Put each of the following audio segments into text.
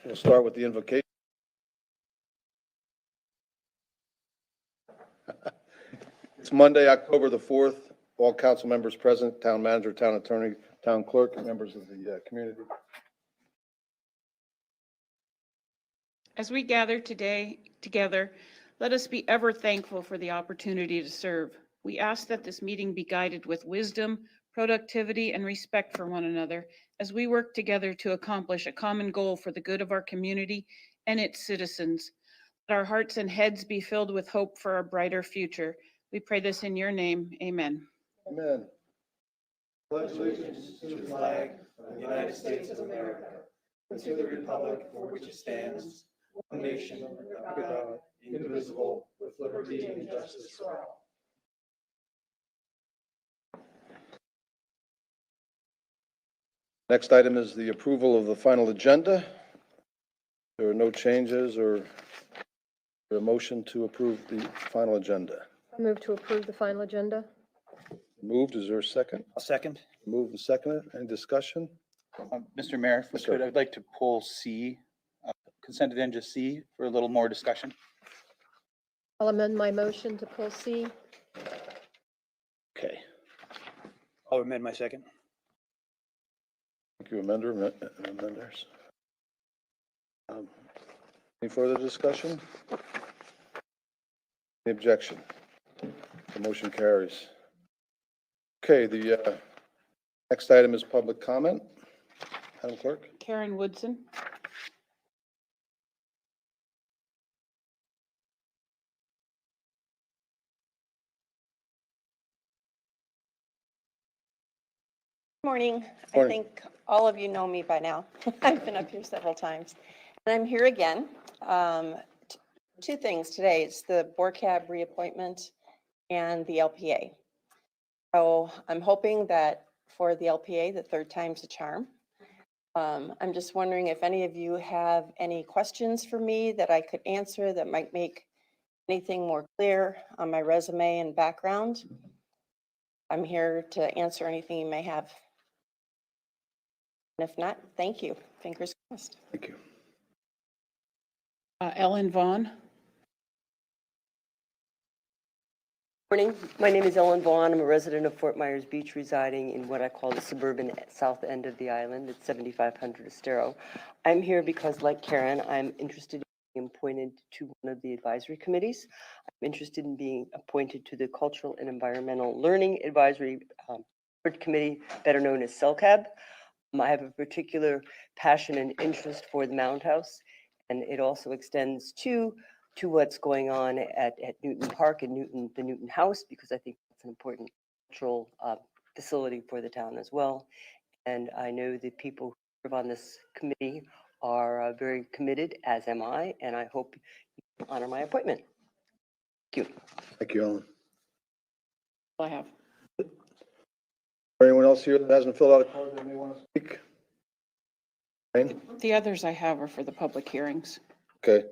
We'll start with the invocation. It's Monday, October the 4th. All council members present, town manager, town attorney, town clerk, members of the community. As we gather today together, let us be ever thankful for the opportunity to serve. We ask that this meeting be guided with wisdom, productivity, and respect for one another as we work together to accomplish a common goal for the good of our community and its citizens. Let our hearts and heads be filled with hope for a brighter future. We pray this in your name. Amen. Amen. Pledge allegiance to the flag of the United States of America and to the republic for which it stands, one nation under God, indivisible, with liberty and justice for all. Next item is the approval of the final agenda. There are no changes or a motion to approve the final agenda. I move to approve the final agenda. Moved. Is there a second? A second. Moved and seconded. Any discussion? Mr. Mayor, if we Yes, sir. could, I'd like to pull C, consent agenda C for a little more discussion. I'll amend my motion to pull C. Okay. I'll amend my second. Thank you, amenders. Any further discussion? Any objection? The motion carries. Okay, the next item is public comment. Madam Clerk. Karen Woodson. Morning. I Morning. think all of you know me by now. I've been up here several times. And I'm here again. Two things today. It's the board cab reappointment and the LPA. So I'm hoping that for the LPA, the third time's a charm. I'm just wondering if any of you have any questions for me that I could answer that might make anything more clear on my resume and background. I'm here to answer anything you may have. And if not, thank you. Fingers crossed. Thank you. Ellen Vaughn. Morning. My name is Ellen Vaughn. I'm a resident of Fort Myers Beach, residing in what I call the suburban south end of the island at 7500 Estero. I'm here because, like Karen, I'm interested in being appointed to one of the advisory committees. I'm interested in being appointed to the Cultural and Environmental Learning Advisory Committee, better known as CELCAB. I have a particular passion and interest for the Mound House, and it also extends to what's going on at Newton Park and the Newton House, because I think it's an important cultural facility for the town as well. And I know the people who serve on this committee are very committed, as am I, and I hope you honor my appointment. Thank you. Thank you, Ellen. I have. Anyone else here that hasn't filled out a card that may want to speak? Jane? The others I have are for the public hearings. Okay.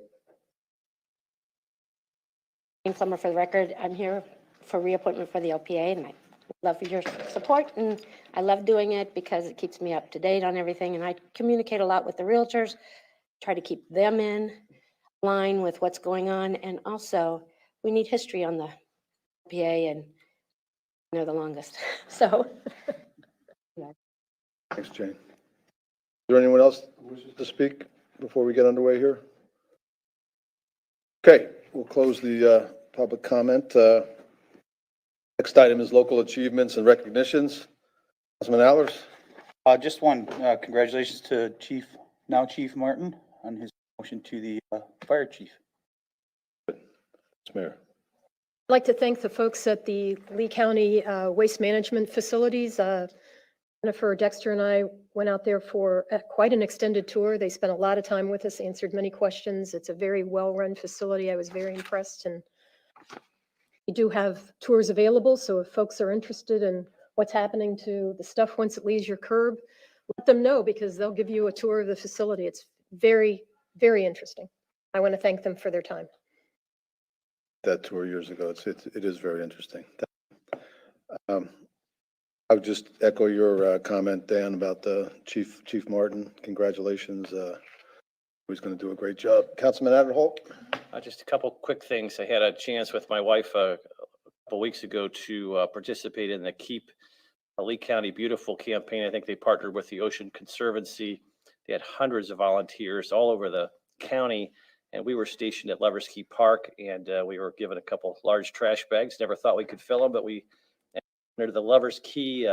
Plummer for the record. I'm here for reappointment for the LPA, and I love your support, and I love doing it because it keeps me up to date on everything, and I communicate a lot with the realtors, try to keep them in line with what's going on, and also we need history on the LPA, and they're the longest. So Thanks, Jane. Is there anyone else who wishes to speak before we get underway here? Okay, we'll close the public comment. Next item is local achievements and recognitions. Councilman Allers. Just one, congratulations to now Chief Martin on his promotion to the fire chief. Yes, Mayor. I'd like to thank the folks at the Lee County Waste Management Facilities. Jennifer, Dexter, and I went out there for quite an extended tour. They spent a lot of time with us, answered many questions. It's a very well-run facility. I was very impressed, and we do have tours available, so if folks are interested in what's happening to the stuff once it leaves your curb, let them know, because they'll give you a tour of the facility. It's very, very interesting. I want to thank them for their time. That tour years ago. It is very interesting. I would just echo your comment, Dan, about the Chief Martin. Congratulations. He's going to do a great job. Councilman Adderholt? Just a couple quick things. I had a chance with my wife a couple weeks ago to participate in the Keep Lee County Beautiful campaign. I think they partnered with the Ocean Conservancy. They had hundreds of volunteers all over the county, and we were stationed at Lovers Key Park, and we were given a couple large trash bags. Never thought we could fill them, but we entered the Lovers Key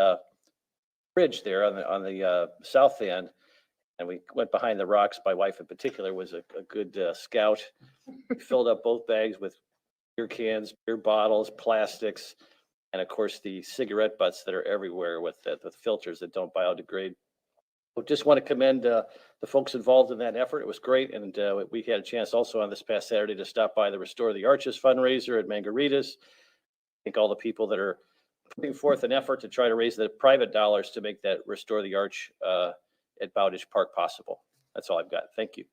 bridge there on the south end, and we went behind the rocks. My wife in particular was a good scout. We filled up both bags with beer cans, beer bottles, plastics, and of course the cigarette butts that are everywhere with filters that don't biodegrade. I just want to commend the folks involved in that effort. It was great, and we had a chance also on this past Saturday to stop by the Restore the Arches fundraiser at Margaritas. I think all the people that are putting forth an effort to try to raise the private dollars to make that Restore the Arch at Bowditch Park possible. That's all I've got. Thank you.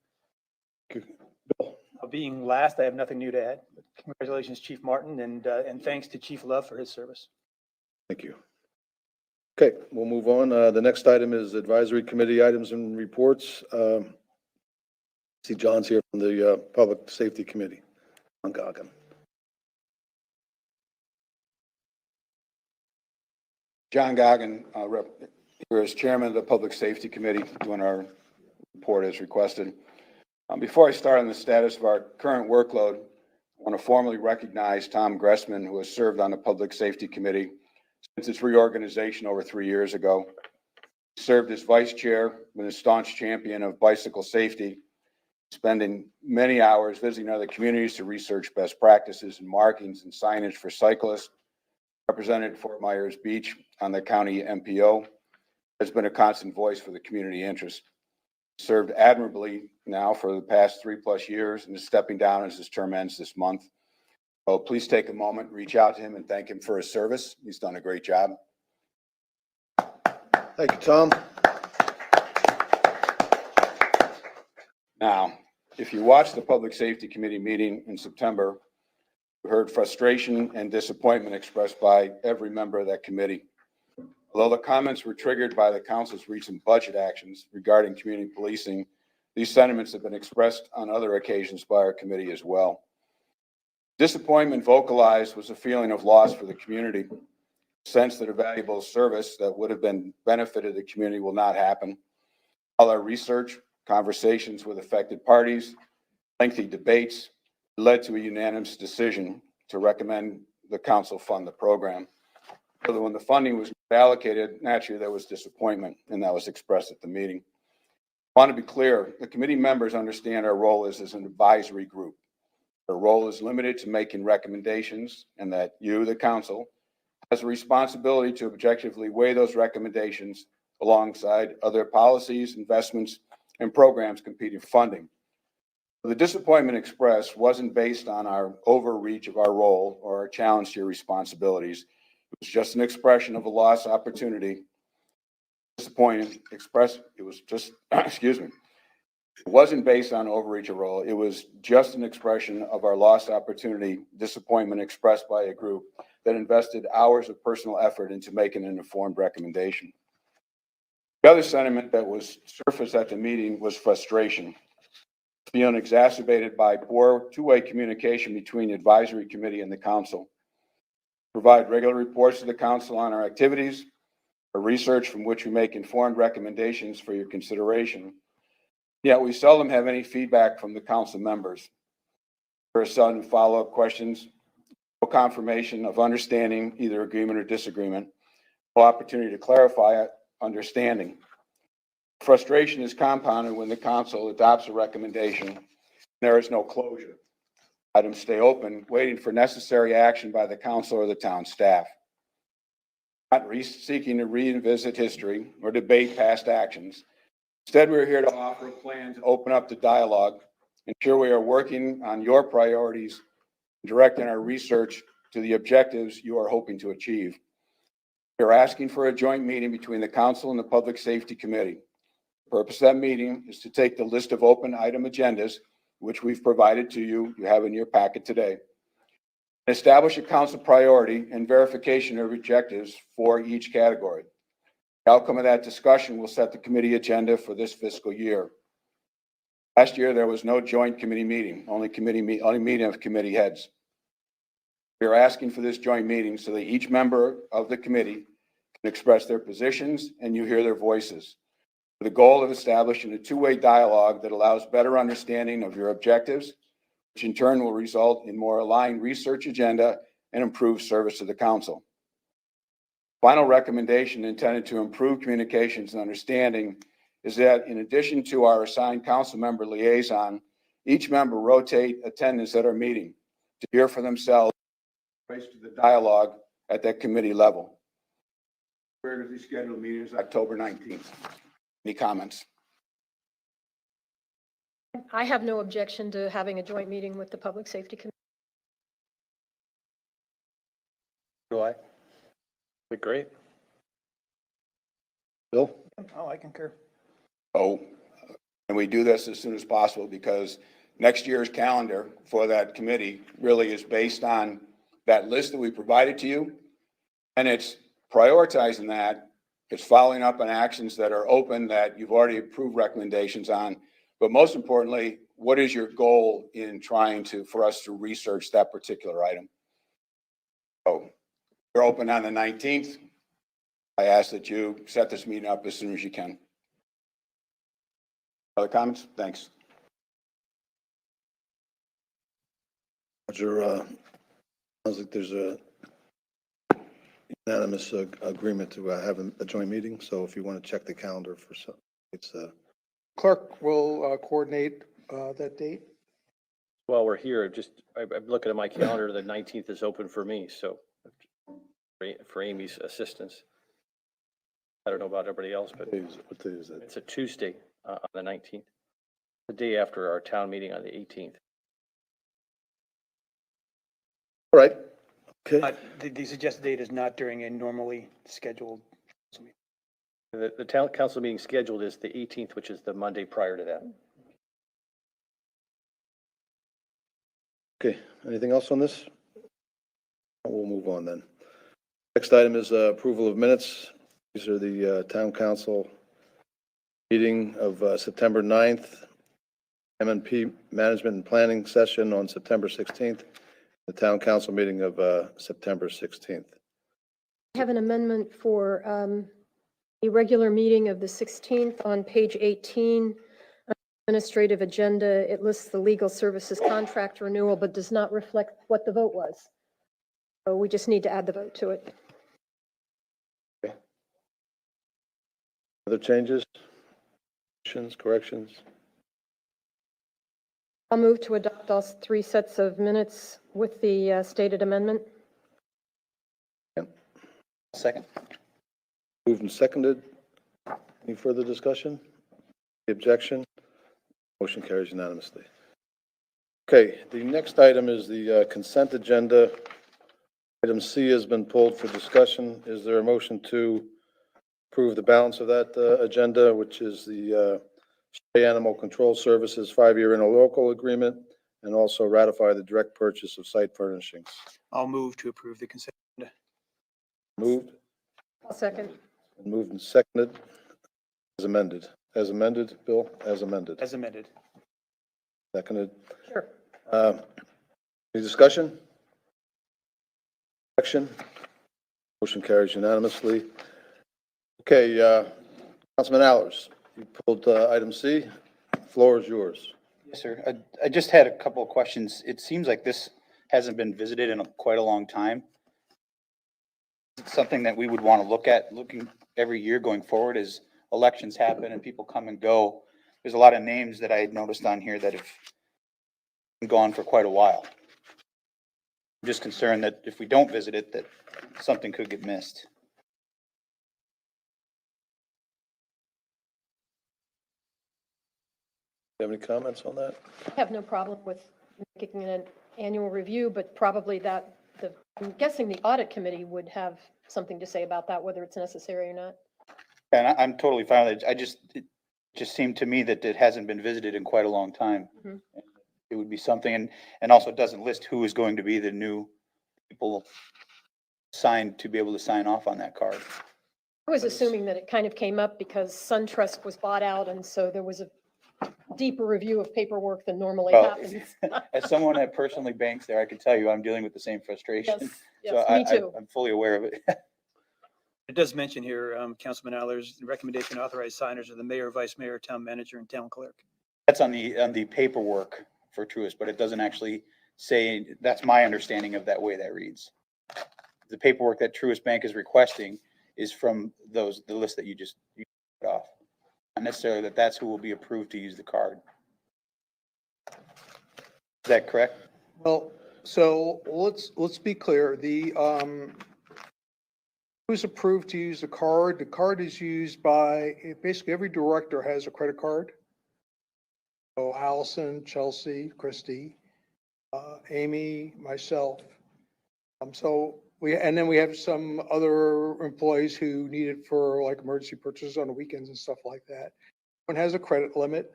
Being last, I have nothing new to add. Congratulations, Chief Martin, and thanks to Chief Love for his service. Thank you. Okay, we'll move on. The next item is advisory committee items and reports. See John's here from the Public Safety Committee. John Goggin. John Goggin, here as chairman of the Public Safety Committee, doing our report as requested. Before I start on the status of our current workload, I want to formally recognize Tom Gressman, who has served on the Public Safety Committee since its reorganization over 3 years ago. He served as vice chair, been a staunch champion of bicycle safety, spending many hours visiting other communities to research best practices and markings and signage for cyclists. Represented Fort Myers Beach on the county MPO, has been a constant voice for the community interest. Served admirably now for the past 3+ years and is stepping down as his term ends this month. So please take a moment, reach out to him and thank him for his service. He's done a great job. Thank you, Tom. Now, if you watched the Public Safety Committee meeting in September, you heard frustration and disappointment expressed by every member of that committee. Although the comments were triggered by the council's recent budget actions regarding community policing, these sentiments have been expressed on other occasions by our committee as well. Disappointment vocalized was a feeling of loss for the community, a sense that a valuable service that would have been benefited the community will not happen. All our research, conversations with affected parties, lengthy debates led to a unanimous decision to recommend the council fund the program. So that when the funding was allocated, naturally there was disappointment, and that was expressed at the meeting. I want to be clear, the committee members understand our role is as an advisory group. Our role is limited to making recommendations, and that you, the council, has a responsibility to objectively weigh those recommendations alongside other policies, investments, and programs competing for funding. The disappointment expressed wasn't based on our overreach of our role or our challenge to your responsibilities. It was just an expression of a lost opportunity. Disappointed expressed, it was just, excuse me. It wasn't based on overreach or role. It was just an expression of our lost opportunity, disappointment expressed by a group that invested hours of personal effort into making an informed recommendation. The other sentiment that was surfaced at the meeting was frustration, being exacerbated by poor two-way communication between the advisory committee and the council. Provide regular reports to the council on our activities, our research from which we make informed recommendations for your consideration. Yet we seldom have any feedback from the council members. There are sudden follow-up questions, no confirmation of understanding, either agreement or disagreement, no opportunity to clarify understanding. Frustration is compounded when the council adopts a recommendation. There is no closure. Items stay open, waiting for necessary action by the council or the town staff. Not seeking to revisit history or debate past actions. Instead, we're here to offer a plan to open up the dialogue, ensure we are working on your priorities, and directing our research to the objectives you are hoping to achieve. We're asking for a joint meeting between the council and the Public Safety Committee. The purpose of that meeting is to take the list of open item agendas, which we've provided to you, you have in your packet today, Establish a council priority and verification of objectives for each category. The outcome of that discussion will set the committee agenda for this fiscal year. Last year, there was no joint committee meeting, only meeting of committee heads. We are asking for this joint meeting so that each member of the committee can express their positions and you hear their voices, with the goal of establishing a two-way dialogue that allows better understanding of your objectives, which in turn will result in more aligned research agenda and improved service to the council. Final recommendation intended to improve communications and understanding is that in addition to our assigned council member liaison, each member rotate attendance at our meeting to hear for themselves to the dialogue at that committee level. Regularly scheduled meeting is October 19th. Any comments? I have no objection to having a joint meeting with the Public Safety Committee. Do I? Great. Bill? Oh, I concur. Oh, and we do this as soon as possible because next year's calendar for that committee really is based on that list that we provided to you. And it's prioritizing that. It's following up on actions that are open that you've already approved recommendations on. But most importantly, what is your goal in trying for us to research that particular item? So we're open on the 19th. I ask that you set this meeting up as soon as you can. Other comments? Thanks. Roger, sounds like there's a unanimous agreement to have a joint meeting. So if you want to check the calendar for some, it's Clerk will coordinate that date. While we're here, I'm looking at my calendar, the 19th is open for me, so for Amy's assistance. I don't know about everybody else, but what day is that? it's a Tuesday on the 19th, the day after our town meeting on the 18th. All right. Okay. The suggested date is not during a normally scheduled council meeting. The town council meeting scheduled is the 18th, which is the Monday prior to that. Okay. Anything else on this? We'll move on then. Next item is approval of minutes. These are the town council meeting of September 9th, MNP Management and Planning session on September 16th, the town council meeting of September 16th. I have an amendment for the regular meeting of the 16th on page 18. Administrative agenda, it lists the legal services contract renewal, but does not reflect what the vote was. So we just need to add the vote to it. Okay. Other changes, corrections? I'll move to adopt all three sets of minutes with the stated amendment. Second. Moved and seconded. Any further discussion? The objection? Motion carries unanimously. Okay, the next item is the consent agenda. Item C has been pulled for discussion. Is there a motion to approve the balance of that agenda, which is the Stray Animal Control Services 5-year interlocal agreement, and also ratify the direct purchase of site furnishings? I'll move to approve the consent agenda. Moved I'll second. and moved and seconded. As amended. As amended, Bill? As amended. As amended. Seconded. Sure. Any discussion? Action? Motion carries unanimously. Okay, Councilman Allers, you pulled item C. Floor is yours. Yes, sir. I just had a couple of questions. It seems like this hasn't been visited in quite a long time. It's something that we would want to look at, looking every year going forward as elections happen and people come and go. There's a lot of names that I had noticed on here that have been gone for quite a while. I'm just concerned that if we don't visit it, that something could get missed. Do you have any comments on that? I have no problem with making an annual review, but probably I'm guessing the audit committee would have something to say about that, whether it's necessary or not. And I'm totally fine with it. It just seemed to me that it hasn't been visited in quite a long time. Mhm. It would be something, and also it doesn't list who is going to be the new people signed to be able to sign off on that card. I was assuming that it kind of came up because SunTrust was bought out, and so there was a deeper review of paperwork than normally Well, happens. as someone that personally banks there, I can tell you I'm dealing with the same frustration. Yes, So yes, me too. I'm fully aware of it. It does mention here, Councilman Aller's recommendation to authorize signers of the mayor, vice mayor, town manager, and town clerk. That's on the paperwork for Truist, but it doesn't actually say, that's my understanding of that way that reads. The paperwork that Truist Bank is requesting is from the list that you put off. Not necessarily that that's who will be approved to use the card. Is that correct? Well, so let's be clear. Who's approved to use the card? The card is used by, basically every director has a credit card. So Allison, Chelsea, Christie, Amy, myself. And then we have some other employees who need it for like emergency purchases on the weekends and stuff like that. One has a credit limit.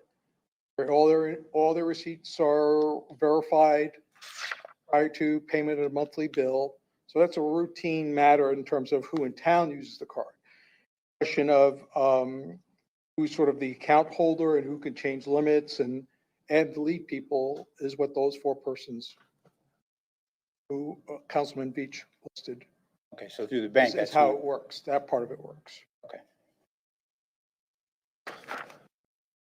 All their receipts are verified prior to payment of a monthly bill. So that's a routine matter in terms of who in town uses the card. Question of who's sort of the account holder and who can change limits and delete people is what those four persons who Councilman Beach listed. Okay, so through the bank, That's that's how who, it works. That part of it works.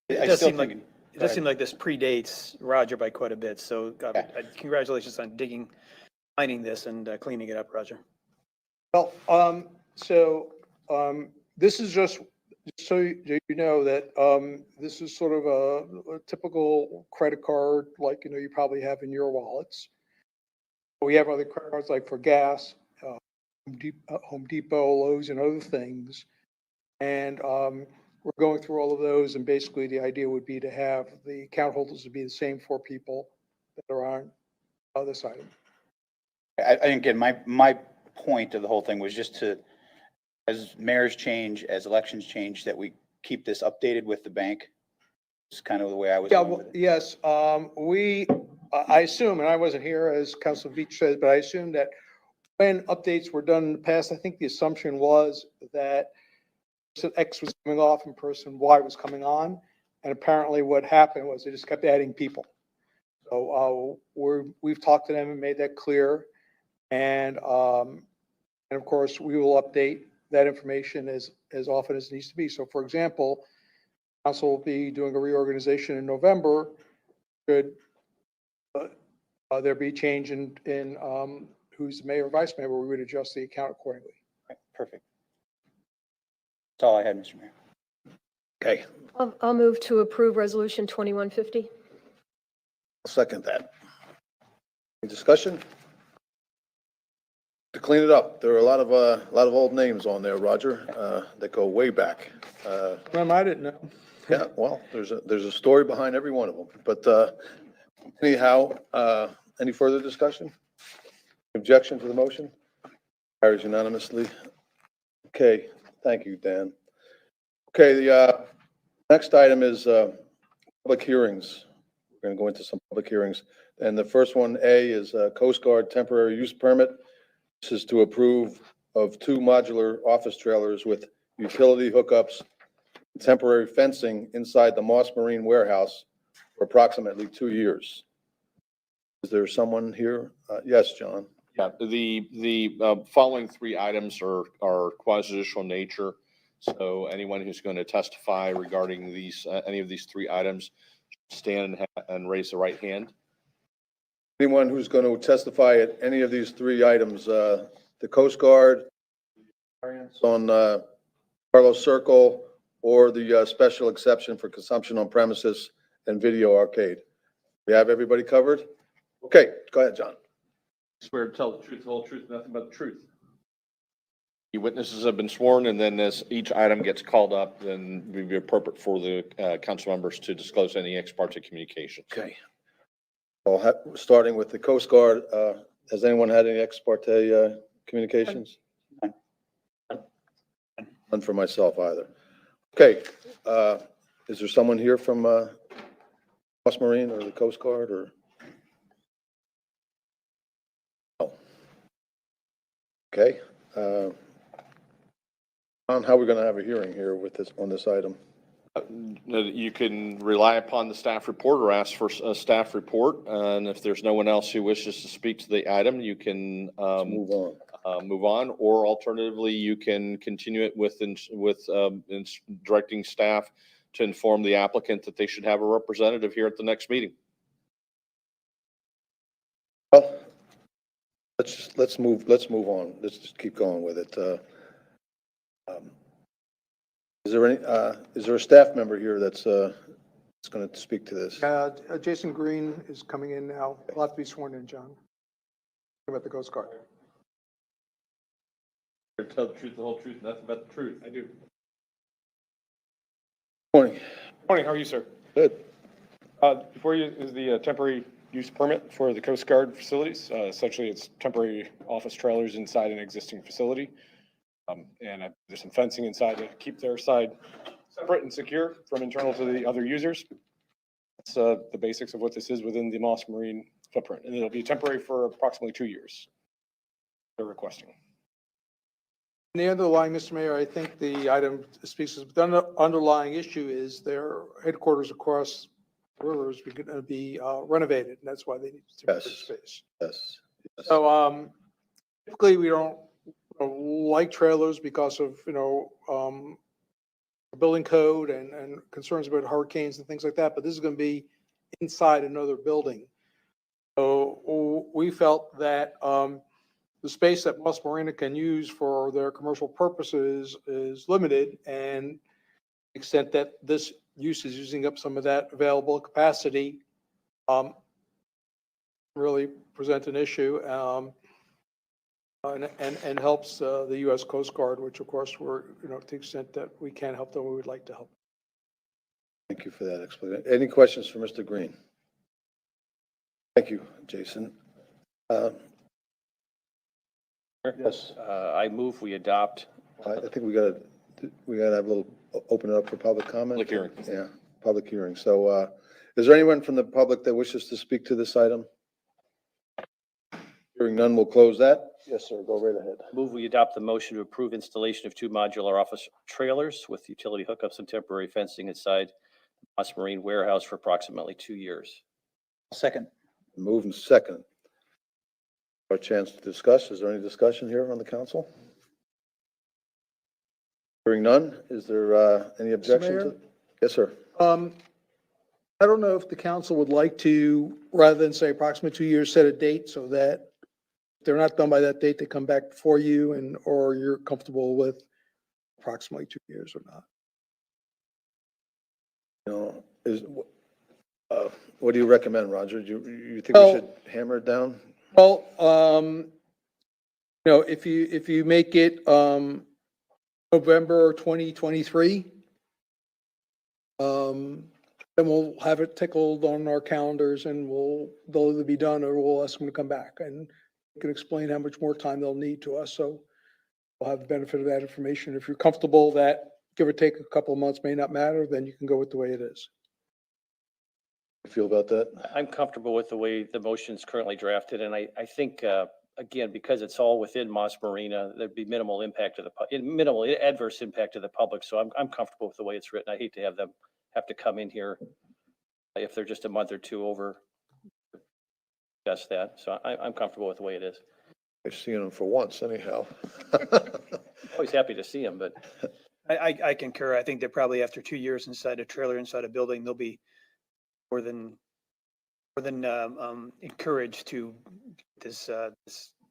It I does still seem like, think- it does seem like this predates Roger by quite a bit, so congratulations on finding this and cleaning it up, Roger. Well, this is just so you know that this is sort of a typical credit card, like, you probably have in your wallets. We have other credit cards like for gas, Home Depot, Lowe's, and other things. And we're going through all of those, and basically the idea would be to have the account holders to be the same four people that are on this item. Again, my point of the whole thing was just to, as mayors change, as elections change, that we keep this updated with the bank. It's kind of the way I was Yeah, going well, with it. yes, I assume, and I wasn't here as Councilman Beach said, but I assume that when updates were done in the past, I think the assumption was that person X was coming off and person Y was coming on. And apparently what happened was they just kept adding people. So we've talked to them and made that clear. And of course, we will update that information as often as it needs to be. So for example, council will be doing a reorganization in November. Should there be change in who's the mayor or vice mayor, we would adjust the account accordingly. Right, perfect. That's all I had, Mr. Mayor. Okay, I'll move to approve Resolution 2150. I'll second that. Any discussion? To clean it up, there are a lot of old names on there, Roger, that go way back. I didn't know. Yeah, well, there's a story behind every one of them, but anyhow, any further discussion? Objection to the motion? Carries unanimously. Okay, thank you, Dan. Okay, the next item is public hearings. We're going to go into some public hearings. And the first one, A, is Coast Guard temporary use permit. This is to approve of 2 modular office trailers with utility hookups, temporary fencing inside the Moss Marine warehouse for approximately 2 years. Is there someone here? Yes, John. Yeah, the following 3 items are quasi-judicial nature. So anyone who's going to testify regarding these, any of these 3 items, stand and raise the right hand. Anyone who's going to testify at any of these 3 items, the Coast Guard, Variance on Carlos Circle, or the special exception for consumption on premises and video arcade. We have everybody covered? Okay, go ahead, John. Swear to tell the truth, the whole truth, nothing but the truth. The witnesses have been sworn, and then as each item gets called up, then it would be appropriate for the council members to disclose any ex parte communications. Okay. Well, starting with the Coast Guard, has anyone had any ex parte communications? None for myself either. Okay, is there someone here from Moss Marine or the Coast Guard or? Okay. On how we're going to have a hearing here with this, on this item. You can rely upon the staff report or ask for a staff report. And if there's no one else who wishes to speak to the item, you can Let's move on. move on, or alternatively, you can continue it with directing staff to inform the applicant that they should have a representative here at the next meeting. Well, let's move on. Let's just keep going with it. Is there a staff member here that's going to speak to this? Jason Green is coming in now. He'll have to be sworn in, John. About the Coast Guard. Tell the truth, the whole truth, nothing but the truth. I do. Morning. Morning, how are you, sir? Good. Before you is the temporary use permit for the Coast Guard facilities. Essentially, it's temporary office trailers inside an existing facility. And there's some fencing inside to keep their side separate and secure from internal to the other users. That's the basics of what this is within the Moss Marine footprint. And it'll be temporary for approximately 2 years. They're requesting. The underlying, Mr. Mayor, I think the item speaks, the underlying issue is their headquarters across the river is going to be renovated, and that's why they need temporary space. Yes. So typically we don't like trailers because of, the building code and concerns about hurricanes and things like that, but this is going to be inside another building. So we felt that the space that Moss Marina can use for their commercial purposes is limited, and the extent that this use is using up some of that available capacity really present an issue and helps the U.S. Coast Guard, which of course we're, to the extent that we can help them, we would like to help. Thank you for that explanation. Any questions for Mr. Green? Thank you, Jason. Yes. I move we adopt. I think we got to have a little, open it up for public comment. Public hearing. Yeah, public hearing. So is there anyone from the public that wishes to speak to this item? Hearing none, we'll close that. Yes, sir, go right ahead. Move we adopt the motion to approve installation of 2 modular office trailers with utility hookups and temporary fencing inside the Moss Marine warehouse for approximately 2 years. Second. Move and second. Our chance to discuss. Is there any discussion here on the council? Hearing none, is there any objection to? Yes, sir. I don't know if the council would like to, rather than say approximately 2 years, set a date so that if they're not done by that date, they come back before you or you're comfortable with approximately 2 years or not. What do you recommend, Roger? Do you think we should hammer it down? Well, if you make it November 2023, then we'll have it tickled on our calendars and they'll either be done or we'll ask them to come back and we can explain how much more time they'll need to us. So we'll have the benefit of that information. If you're comfortable that give or take a couple of months may not matter, then you can go with the way it is. You feel about that? I'm comfortable with the way the motion is currently drafted, and I think, again, because it's all within Moss Marina, there'd be minimal impact to minimal adverse impact to the public, so I'm comfortable with the way it's written. I hate to have them have to come in here if they're just a month or two over just that, so I'm comfortable with the way it is. I've seen them for once anyhow. Always happy to see them, but I concur. I think that probably after 2 years inside a trailer, inside a building, they'll be more than encouraged to get this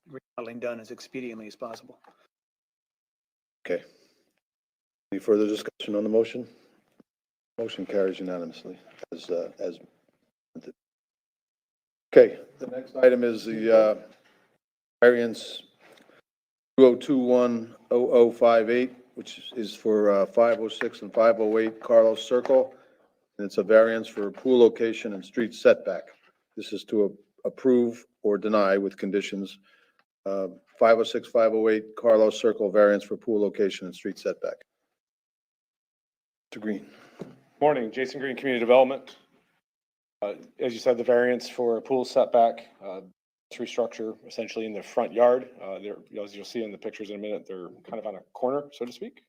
remodeling done as expediently as possible. Okay. Any further discussion on the motion? Motion carries unanimously as okay. The next item is the variance 2021-0058, which is for 506 and 508 Carlos Circle. And it's a variance for a pool location and street setback. This is to approve or deny with conditions. 506, 508 Carlos Circle variance for pool location and street setback. Mr. Green. Morning, Jason Green, Community Development. As you said, the variance for a pool setback, accessory structure essentially in the front yard. There, as you'll see in the pictures in a minute, they're kind of on a corner, so to speak.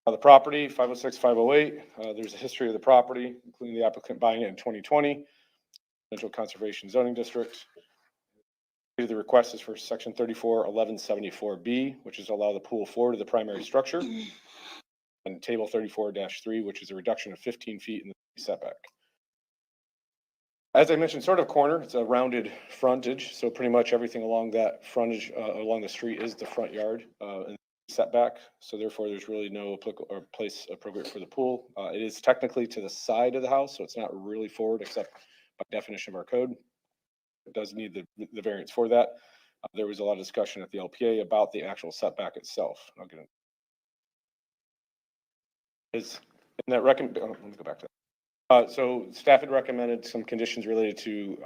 The property, 506, 508, there's a history of the property, including the applicant buying it in 2020, Residential Conservation Zoning District. The request is for section 341174B, which is allow the pool forward to the primary structure, and table 34-3, which is a reduction of 15 feet in the setback. As I mentioned, sort of corner, it's a rounded frontage, so pretty much everything along that frontage, along the street is the front yard and setback. So therefore, there's really no applicable or place appropriate for the pool. It is technically to the side of the house, so it's not really forward, except by definition of our code. It does need the variance for that. There was a lot of discussion at the LPA about the actual setback itself. I'll get it. Is in that let me go back to that. So staff had recommended some conditions related to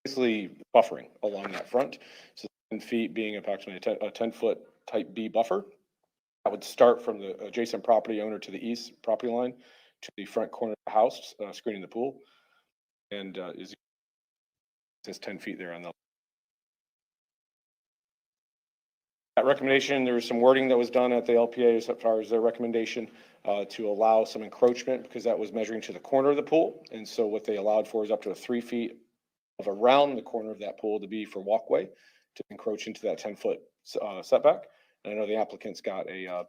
basically buffering along that front. So 10 feet being approximately a 10-foot type B buffer. That would start from the adjacent property owner to the east property line to the front corner of the house, screening the pool. And is 10 feet there on the that recommendation. There was some wording that was done at the LPA as far as their recommendation to allow some encroachment because that was measuring to the corner of the pool. And so what they allowed for is up to 3 feet of around the corner of that pool to be for walkway to encroach into that 10-foot setback. And I know the applicant's got a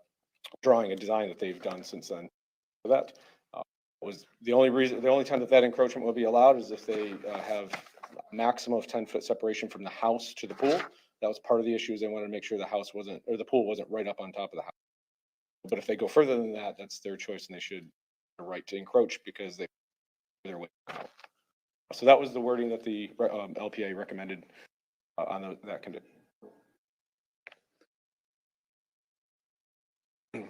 drawing, a design that they've done since then for that. Was the only time that encroachment will be allowed is if they have a maximum of 10-foot separation from the house to the pool. That was part of the issue. They wanted to make sure the house wasn't, or the pool wasn't right up on top of the house. But if they go further than that, that's their choice, and they should have the right to encroach because they their way. So that was the wording that the LPA recommended on that condition.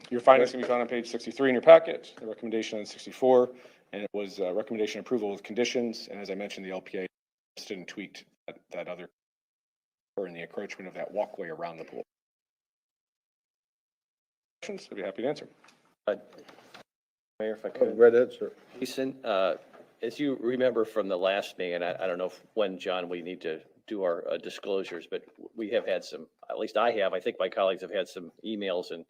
Your findings can be found on page 63 in your packet, the recommendation on 64, and it was recommendation approval with conditions. And as I mentioned, the LPA didn't tweak that other or in the encroachment of that walkway around the pool. Questions? I'd be happy to answer. Mayor, if I could. Right ahead, sir. Jason, as you remember from the last meeting, and I don't know when, John, we need to do our disclosures, but we have had some, at least I have, I think my colleagues have had some emails and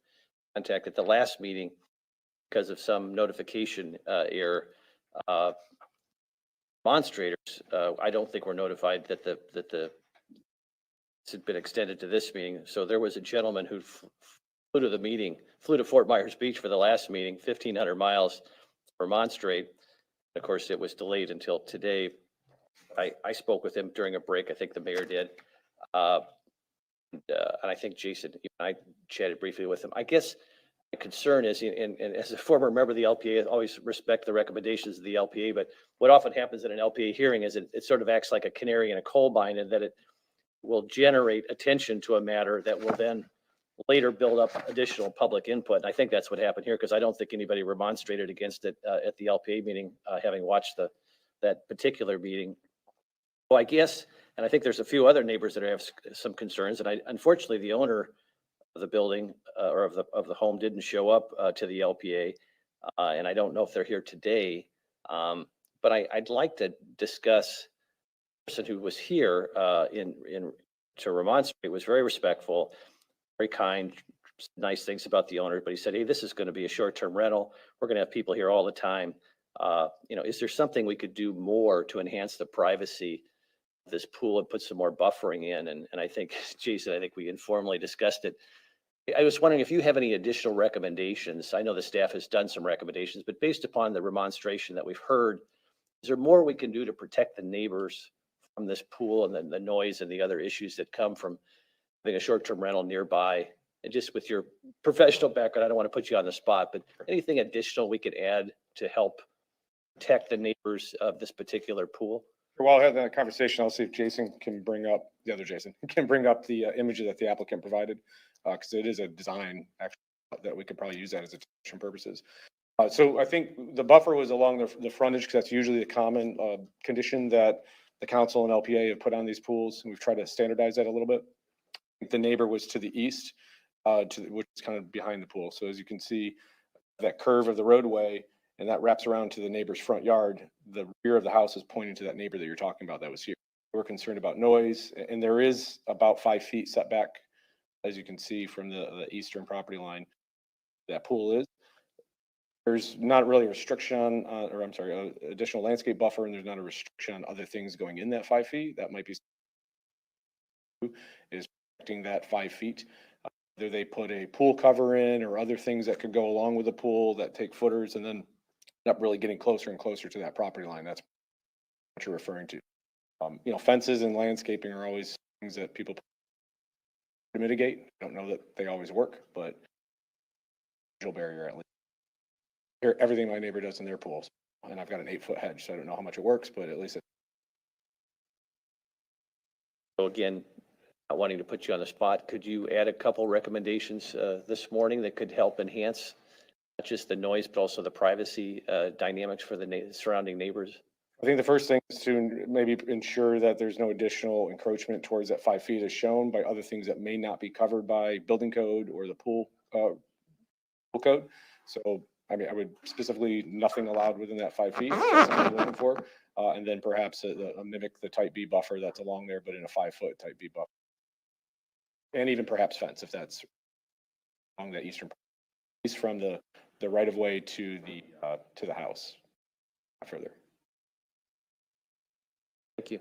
contact at the last meeting because of some notification error. Demonstrators, I don't think were notified that the had been extended to this meeting. So there was a gentleman who flew to the meeting, flew to Fort Myers Beach for the last meeting, 1,500 miles to remonstrate. Of course, it was delayed until today. I spoke with him during a break. I think the mayor did. And I think Jason, I chatted briefly with him. I guess my concern is, and as a former member of the LPA, I always respect the recommendations of the LPA, but what often happens in an LPA hearing is it sort of acts like a canary in a coal mine, and that it will generate attention to a matter that will then later build up additional public input. And I think that's what happened here, because I don't think anybody remonstrated against it at the LPA meeting, having watched that particular meeting. So I guess, and I think there's a few other neighbors that have some concerns, and unfortunately the owner of the building or of the home didn't show up to the LPA, and I don't know if they're here today, but I'd like to discuss the person who was here to remonstrate. Was very respectful, very kind, nice things about the owner, but he said, hey, this is going to be a short-term rental. We're going to have people here all the time. Is there something we could do more to enhance the privacy of this pool and put some more buffering in? And I think, Jason, I think we informally discussed it. I was wondering if you have any additional recommendations. I know the staff has done some recommendations, but based upon the remonstration that we've heard, is there more we can do to protect the neighbors from this pool and then the noise and the other issues that come from having a short-term rental nearby? And just with your professional background, I don't want to put you on the spot, but anything additional we could add to help protect the neighbors of this particular pool? While I have that conversation, I'll see if Jason can bring up, the other Jason, can bring up the images that the applicant provided, because it is a design actually that we could probably use that as detection purposes. So I think the buffer was along the frontage, because that's usually the common condition that the council and LPA have put on these pools, and we've tried to standardize that a little bit. The neighbor was to the east, which is kind of behind the pool. So as you can see, that curve of the roadway, and that wraps around to the neighbor's front yard. The rear of the house is pointing to that neighbor that you're talking about that was here. we're concerned about noise, and there is about 5 feet setback, as you can see from the eastern property line, that pool is. There's not really a restriction on, or I'm sorry, additional landscape buffer, and there's not a restriction on other things going in that 5 feet. That might be is protecting that 5 feet. Whether they put a pool cover in or other things that could go along with the pool that take footers and then end up really getting closer and closer to that property line. That's what you're referring to. You know, fences and landscaping are always things that people to mitigate. I don't know that they always work, but visual barrier at least. Here, everything my neighbor does in their pools, and I've got an 8-foot hedge, so I don't know how much it works, but at least So again, not wanting to put you on the spot, could you add a couple recommendations this morning that could help enhance not just the noise, but also the privacy dynamics for the surrounding neighbors? I think the first thing is to maybe ensure that there's no additional encroachment towards that 5 feet as shown by other things that may not be covered by building code or the pool code. So, I mean, I would specifically nothing allowed within that 5 feet. If that's what you're looking for. And then perhaps mimic the type B buffer that's along there, but in a 5-foot type B buffer. And even perhaps fence if that's along that eastern, at least from the right of way to the house. Not further. Thank you.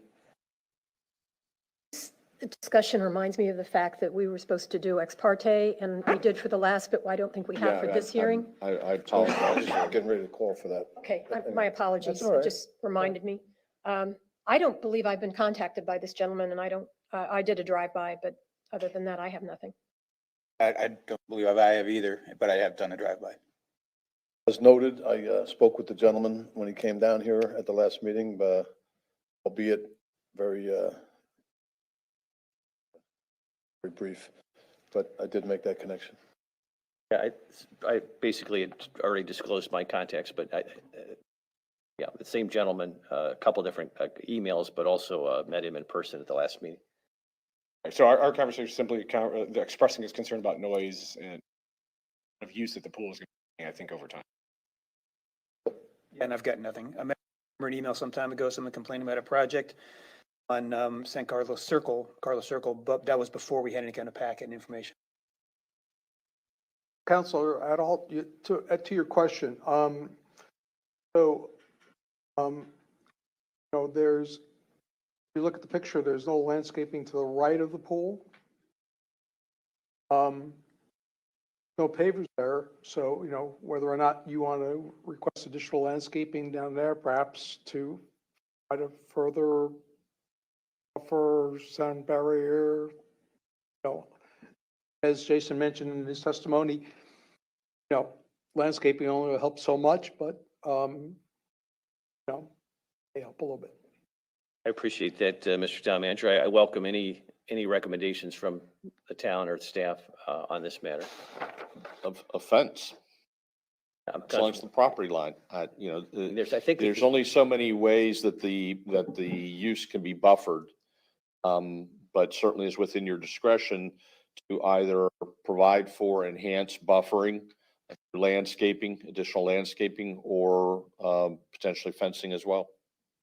The discussion reminds me of the fact that we were supposed to do ex parte, and we did for the last, but I don't think we have for this hearing. I apologize. Getting ready to call for that. Okay, my apologies. That's all right. It just reminded me. I don't believe I've been contacted by this gentleman, and I did a drive-by, but other than that, I have nothing. I don't believe I have either, but I have done a drive-by. As noted, I spoke with the gentleman when he came down here at the last meeting, albeit very, very brief, but I did make that connection. Yeah, I basically had already disclosed my contacts, but yeah, the same gentleman, a couple different emails, but also met him in person at the last meeting. So our conversation is simply expressing his concern about noise and of use that the pool is going to, I think, over time. Yeah, and I've got nothing. I remember an email some time ago, someone complaining about a project on San Carlos Circle, but that was before we had any kind of packet and information. Counselor, to your question, if you look at the picture, there's no landscaping to the right of the pool. No pavers there, so, whether or not you want to request additional landscaping down there, perhaps to try to further buffer sound barrier, as Jason mentioned in his testimony, landscaping only will help so much, but, they help a little bit. I appreciate that, Mr. Town Manager. I welcome any recommendations from the town or staff on this matter. Of offense, I'm as long as the property line, I think there's only so many ways that the use can be buffered. But certainly is within your discretion to either provide for enhanced buffering, landscaping, additional landscaping, or potentially fencing as well.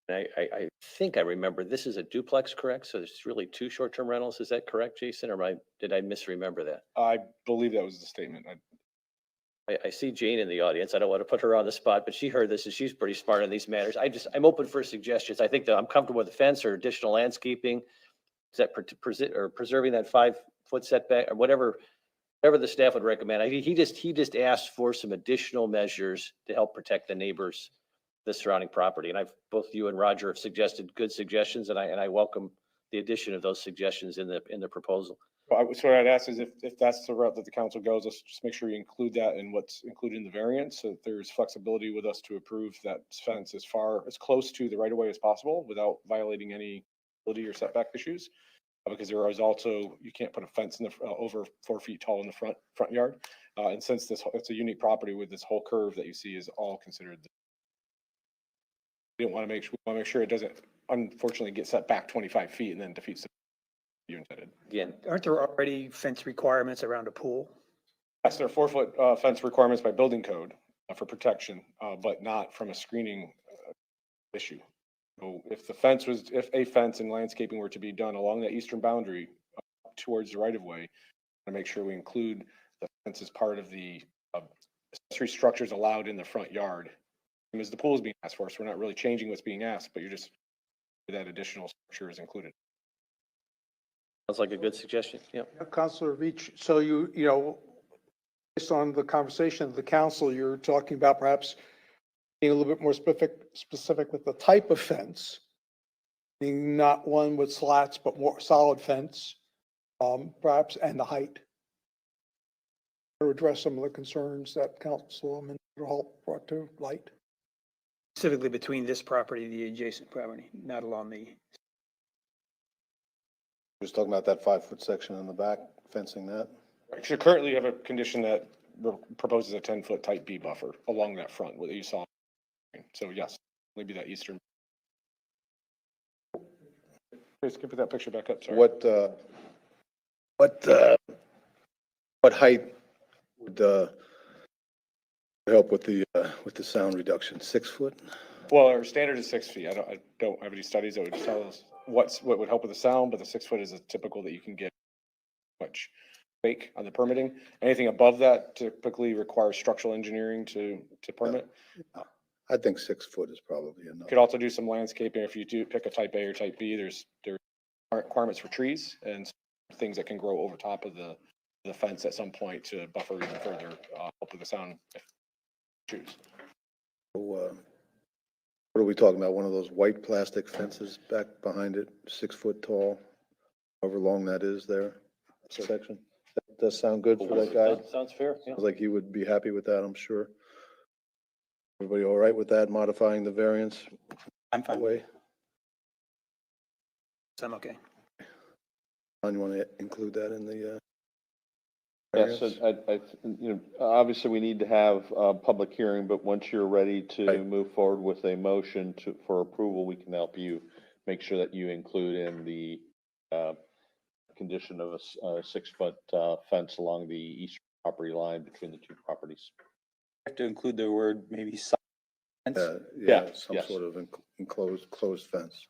I think I remember this is a duplex, correct? So there's really 2 short-term rentals. Is that correct, Jason? Or did I misremember that? I believe that was the statement. I see Jane in the audience. I don't want to put her on the spot, but she heard this and she's pretty smart on these matters. I'm open for suggestions. I think that I'm comfortable with the fence or additional landscaping. Is that preserving that 5-foot setback or whatever the staff would recommend. He just asked for some additional measures to help protect the neighbors, the surrounding property. And both you and Roger have suggested good suggestions, and I welcome the addition of those suggestions in the proposal. So what I'd ask is if that's the route that the council goes, let's just make sure you include that in what's included in the variance, so that there's flexibility with us to approve that fence as close to the right of way as possible without violating any ability or setback issues. Because there is also, you can't put a fence in the over 4 feet tall in the front yard. And since it's a unique property with this whole curve that you see is all considered. We want to make sure it doesn't unfortunately get set back 25 feet and then defeats the you intended. Again, Aren't there already fence requirements around a pool? Yes, there are 4-foot fence requirements by building code for protection, but not from a screening issue. So if a fence and landscaping were to be done along that eastern boundary towards the right of way, to make sure we include the fence as part of the accessory structures allowed in the front yard. And as the pool is being asked for, so we're not really changing what's being asked, but you're just, that additional structure is included. Sounds like a good suggestion. Yeah. Counselor Veach, so based on the conversation of the council, you're talking about perhaps being a little bit more specific with the type of fence, being not one with slats, but more solid fence, perhaps, and the height. To address some of the concerns that Councilman Hall brought to light. Specifically between this property and the adjacent property, not along the, Just talking about that 5-foot section in the back, fencing that. So currently you have a condition that proposes a 10-foot type B buffer along that front, what you saw. So yes, maybe that eastern. Please give that picture back up, sorry. What height would help with the sound reduction? 6 foot? Well, our standard is 6 feet. I don't have any studies that would tell us what would help with the sound, but the 6 foot is a typical that you can get much fake on the permitting. Anything above that typically requires structural engineering to permit. I think 6 foot is probably enough. Could also do some landscaping. If you do pick a type A or type B, there are requirements for trees and things that can grow over top of the fence at some point to buffer even further, help with the sound if you choose. So, what are we talking about? One of those white plastic fences back behind it, 6 foot tall, however long that is there, section? That does sound good for that guy. Sounds fair. Yeah. Sounds like you would be happy with that, I'm sure. Everybody all right with that, modifying the variance I'm that fine. way? I'm okay. Don, you want to include that in the Yes, variance? obviously we need to have a public hearing, but once you're ready to Right. move forward with a motion for approval, we can help you make sure that you include in the condition of a 6 foot fence along the eastern property line between the two properties. Have to include the word maybe side fence. Yeah, some yes. sort of closed fence.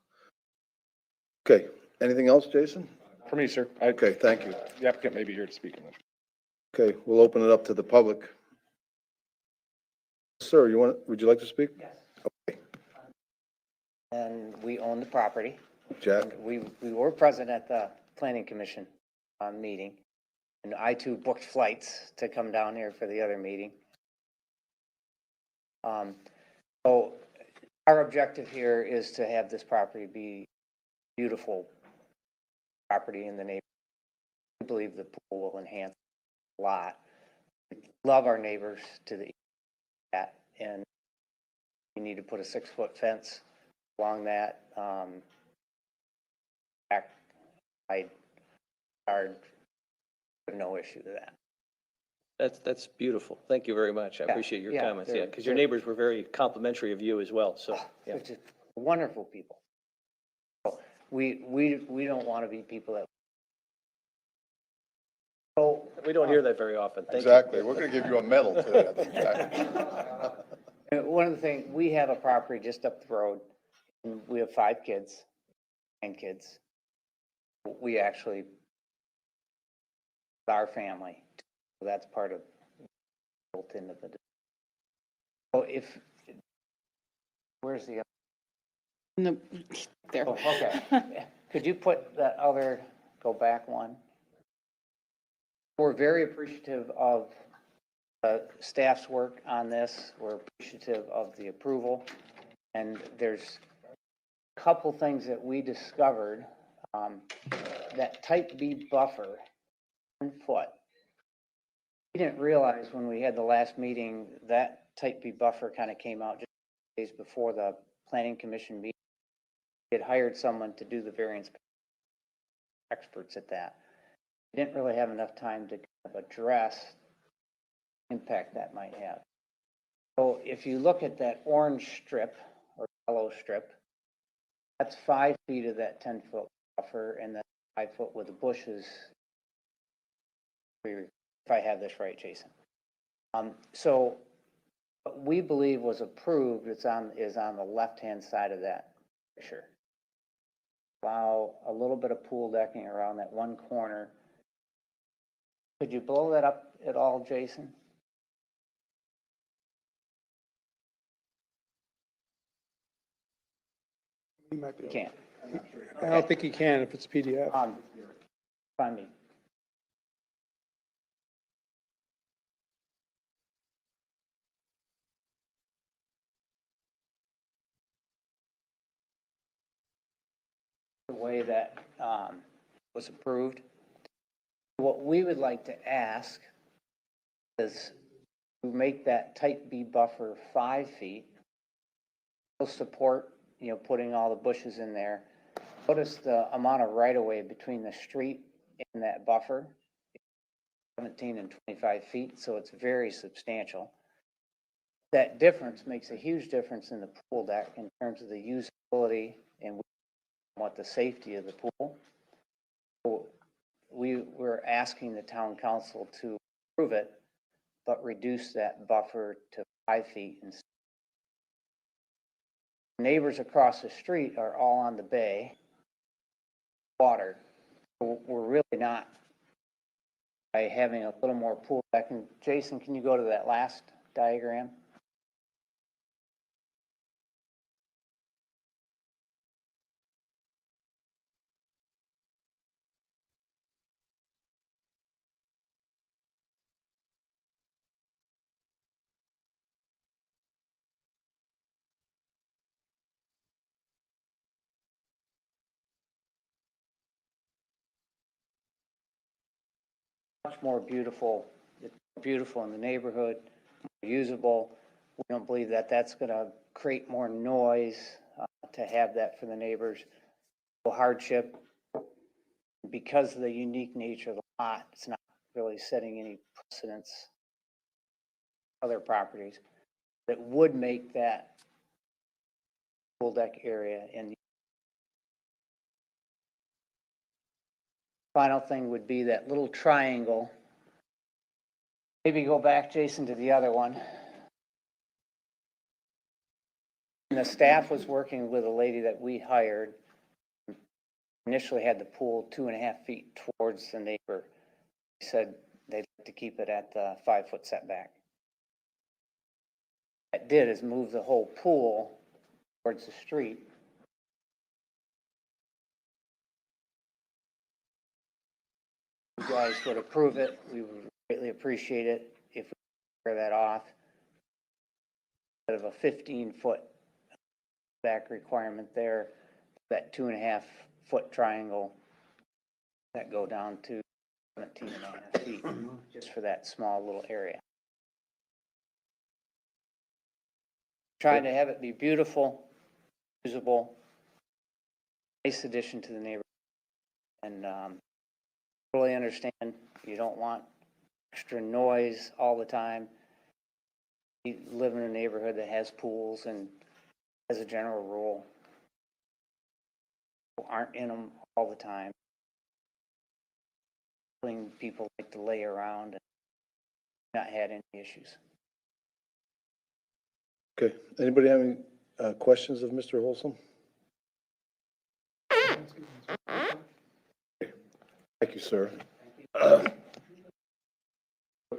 Okay, anything else, Jason? For me, sir. Okay, thank you. The applicant may be here to speak on this. Okay, we'll open it up to the public. Sir, would you like to speak? Yes. Okay, And we own the property. Jack? And we were present at the planning commission meeting. And I too booked flights to come down here for the other meeting. So our objective here is to have this property be beautiful property in the neighborhood. We believe the pool will enhance a lot. We love our neighbors to the east, and we need to put a 6 foot fence along that back side yard. No issue to that. That's beautiful. Thank you very much. I Yeah, appreciate your yeah, comments. Yeah, they're- because your they're- neighbors were very complimentary of you as well. So, yeah. They're just wonderful people. So we don't want to be people that. So We don't hear that very often. Thank you. Exactly, we're gonna give you a medal today, I think, Jack. one of the things, we have a property just up the road, and we have 5 kids and kids. We actually, our family, so that's part of built into the. So where's the? No, there. Oh, okay. Could you put that other, go back one? We're very appreciative of staff's work on this. We're appreciative of the approval. And there's a couple things that we discovered, that type B buffer, 1 foot. We didn't realize when we had the last meeting, that type B buffer kind of came out just days before the planning commission meeting. We had hired someone to do the variance, experts at that. We didn't really have enough time to kind of address the impact that might have. So if you look at that orange strip or yellow strip, that's 5 feet of that 10 foot buffer, and then 5 foot with the bushes. If I have this right, Jason. So what we believe was approved, is on the left-hand side of that Sure. Allow a little bit of pool decking around that one corner. Could you blow that up at all, Jason? He might be You able can't. to. I don't think he can if it's a PDF. Find me. The way that was approved. What we would like to ask is to make that type B buffer 5 feet. We'll support, putting all the bushes in there. Notice the amount of right of way between the street and that buffer, 17 and 25 feet, so it's very substantial. That difference makes a huge difference in the pool deck in terms of the usability and what the safety of the pool. So we're asking the town council to approve it, but reduce that buffer to 5 feet. And neighbors across the street are all on the bay water. So we're really not, by having a little more pool deck. And Jason, can you go to that last diagram? Much more beautiful. It's beautiful in the neighborhood, more usable. We don't believe that that's going to create more noise to have that for the neighbors. No hardship. Because of the unique nature of the lot, it's not really setting any precedents other properties that would make that pool deck area. And the final thing would be that little triangle. Maybe go back, Jason, to the other one. And the staff was working with a lady that we hired. Initially had the pool 2.5 feet towards the neighbor. He said they'd like to keep it at the 5-foot setback. What it did is move the whole pool towards the street. You guys would approve it. We would greatly appreciate it if we clear that off. Instead of a 15-foot back requirement there, that 2.5-foot triangle that go down to 17.5 feet just for that small little area. Trying to have it be beautiful, usable, nice addition to the neighborhood. And totally understand you don't want extra noise all the time. You live in a neighborhood that has pools, and as a general rule, people aren't in them all the time. People like to lay around and not had any issues. Okay, anybody have any questions of Mr. Holsom? Thank you, sir.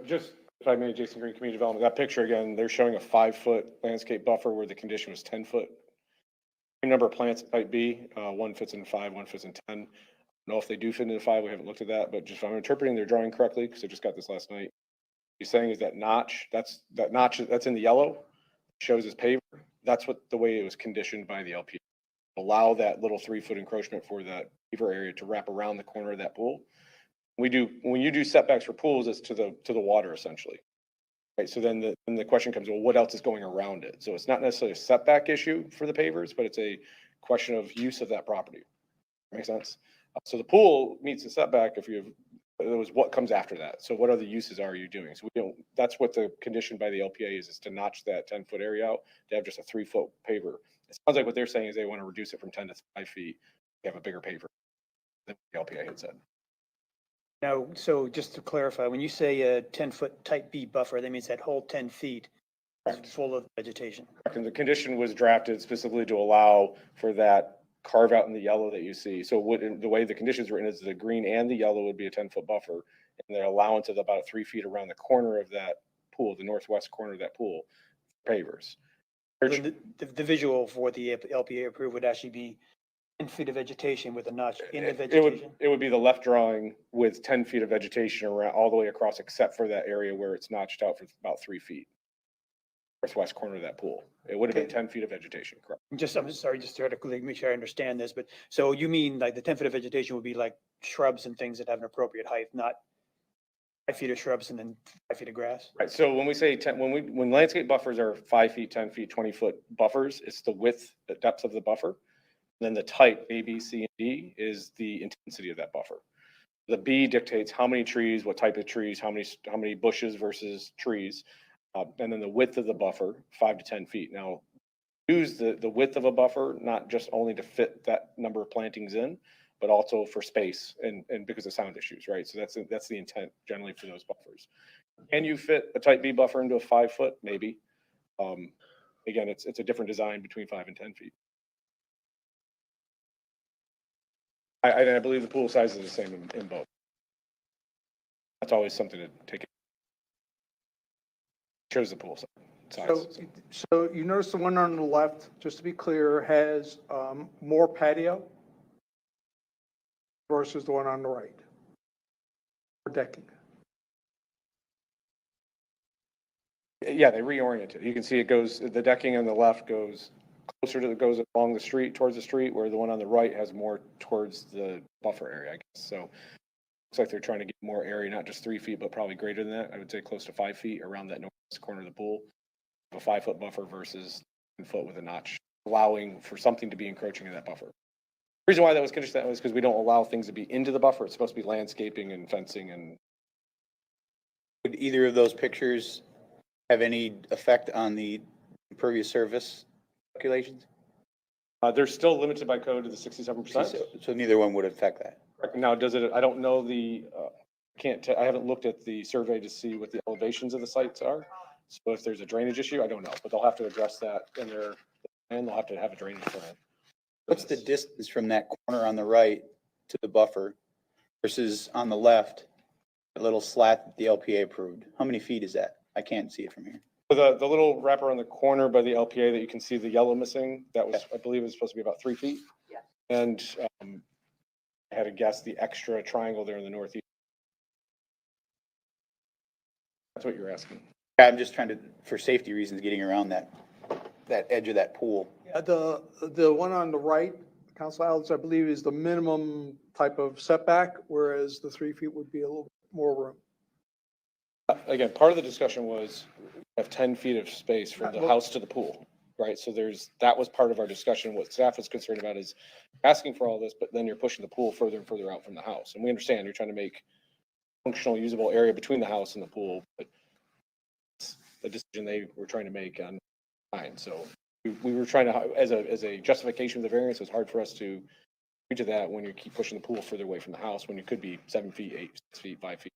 Just, if I may, Jason Green, Community Development, that picture again, they're showing a 5-foot landscape buffer where the condition was 10 foot. The number of plants it might be, one fits in 5, one fits in 10. I don't know if they do fit into 5, we haven't looked at that, but just if I'm interpreting their drawing correctly, because I just got this last night, he's saying is that notch that's in the yellow, shows as paver. That's what the way it was conditioned by the LP. Allow that little 3-foot encroachment for that paver area to wrap around the corner of that pool. When you do setbacks for pools, it's to the water essentially. Right, so then the question comes, well, what else is going around it? So it's not necessarily a setback issue for the pavers, but it's a question of use of that property. Make sense? So the pool meets the setback if it was what comes after that. So what other uses are you doing? So we don't, that's what the condition by the LPA is to notch that 10-foot area out, to have just a 3-foot paver. It sounds like what they're saying is they want to reduce it from 10 to 5 feet, have a bigger paver than the LPA had said. Now, so just to clarify, when you say a 10-foot type B buffer, that means that whole 10 feet It's full of vegetation. And the condition was drafted specifically to allow for that carve out in the yellow that you see. So the way the conditions were in is the green and the yellow would be a 10-foot buffer, and the allowance of about 3 feet around the corner of that pool, the northwest corner of that pool, pavers. The visual for what the LPA approved would actually be 10 feet of vegetation with a notch in the It vegetation. would be the left drawing with 10 feet of vegetation around all the way across, except for that area where it's notched out for about 3 feet. Northwest corner of that pool. It would have been 10 feet of vegetation, correct? I'm just sorry, just to make sure I understand this, but so you mean like the 10 feet of vegetation would be like shrubs and things that have an appropriate height, not 5 feet of shrubs and then 5 feet of grass? Right, so when we say when landscape buffers are 5 feet, 10 feet, 20-foot buffers, it's the width, the depth of the buffer. Then the type A, B, C, and D is the intensity of that buffer. The B dictates how many trees, what type of trees, how many bushes versus trees. And then the width of the buffer, 5 to 10 feet. Now, use the width of a buffer, not just only to fit that number of plantings in, but also for space and because of sound issues, right? So that's the intent generally for those buffers. Can you fit a type B buffer into a 5 foot? Maybe. Again, it's a different design between 5 and 10 feet. I believe the pool size is the same in both. That's always something to take. Shows the pool size. So you notice the one on the left, just to be clear, has more patio versus the one on the right? Or decking? Yeah, they reoriented. You can see it goes, the decking on the left goes closer to, goes along the street, towards the street, where the one on the right has more towards the buffer area, I guess. So looks like they're trying to get more area, not just 3 feet, but probably greater than that. I would say close to 5 feet around that northwest corner of the pool. A 5 foot buffer versus 10 foot with a notch, allowing for something to be encroaching in that buffer. The reason why that was conditioned that was because we don't allow things to be into the buffer. It's supposed to be landscaping and fencing and. Would either of those pictures have any effect on the impervious surface calculations? They're still limited by code to the 67%. So neither one would affect that. Now, does it, I don't know I haven't looked at the survey to see what the elevations of the sites are. So if there's a drainage issue, I don't know, but they'll have to address that in their, and they'll have to have a drainage plan. What's the distance from that corner on the right to the buffer versus on the left, that little slat that the LPA approved? How many feet is that? I can't see it from here. So the little wrapper on the corner by the LPA that you can see the yellow missing, that was, I believe it was supposed to be about 3 feet. Yeah. And I had to guess the extra triangle there in the northeast. That's what you're asking. I'm just trying to, for safety reasons, getting around that edge of that pool. Yeah, the one on the right, Council Alex, I believe is the minimum type of setback, whereas the 3 feet would be a little more room. Again, part of the discussion was we have 10 feet of space from the house to the pool, right? So that was part of our discussion. What staff is concerned about is asking for all this, but then you're pushing the pool further and further out from the house. And we understand you're trying to make functional, usable area between the house and the pool, but it's the decision they were trying to make on mine. So we were trying to, as a justification of the variance, it was hard for us to agree to that when you keep pushing the pool further away from the house, when you could be 7 feet, 8 feet, 5 feet.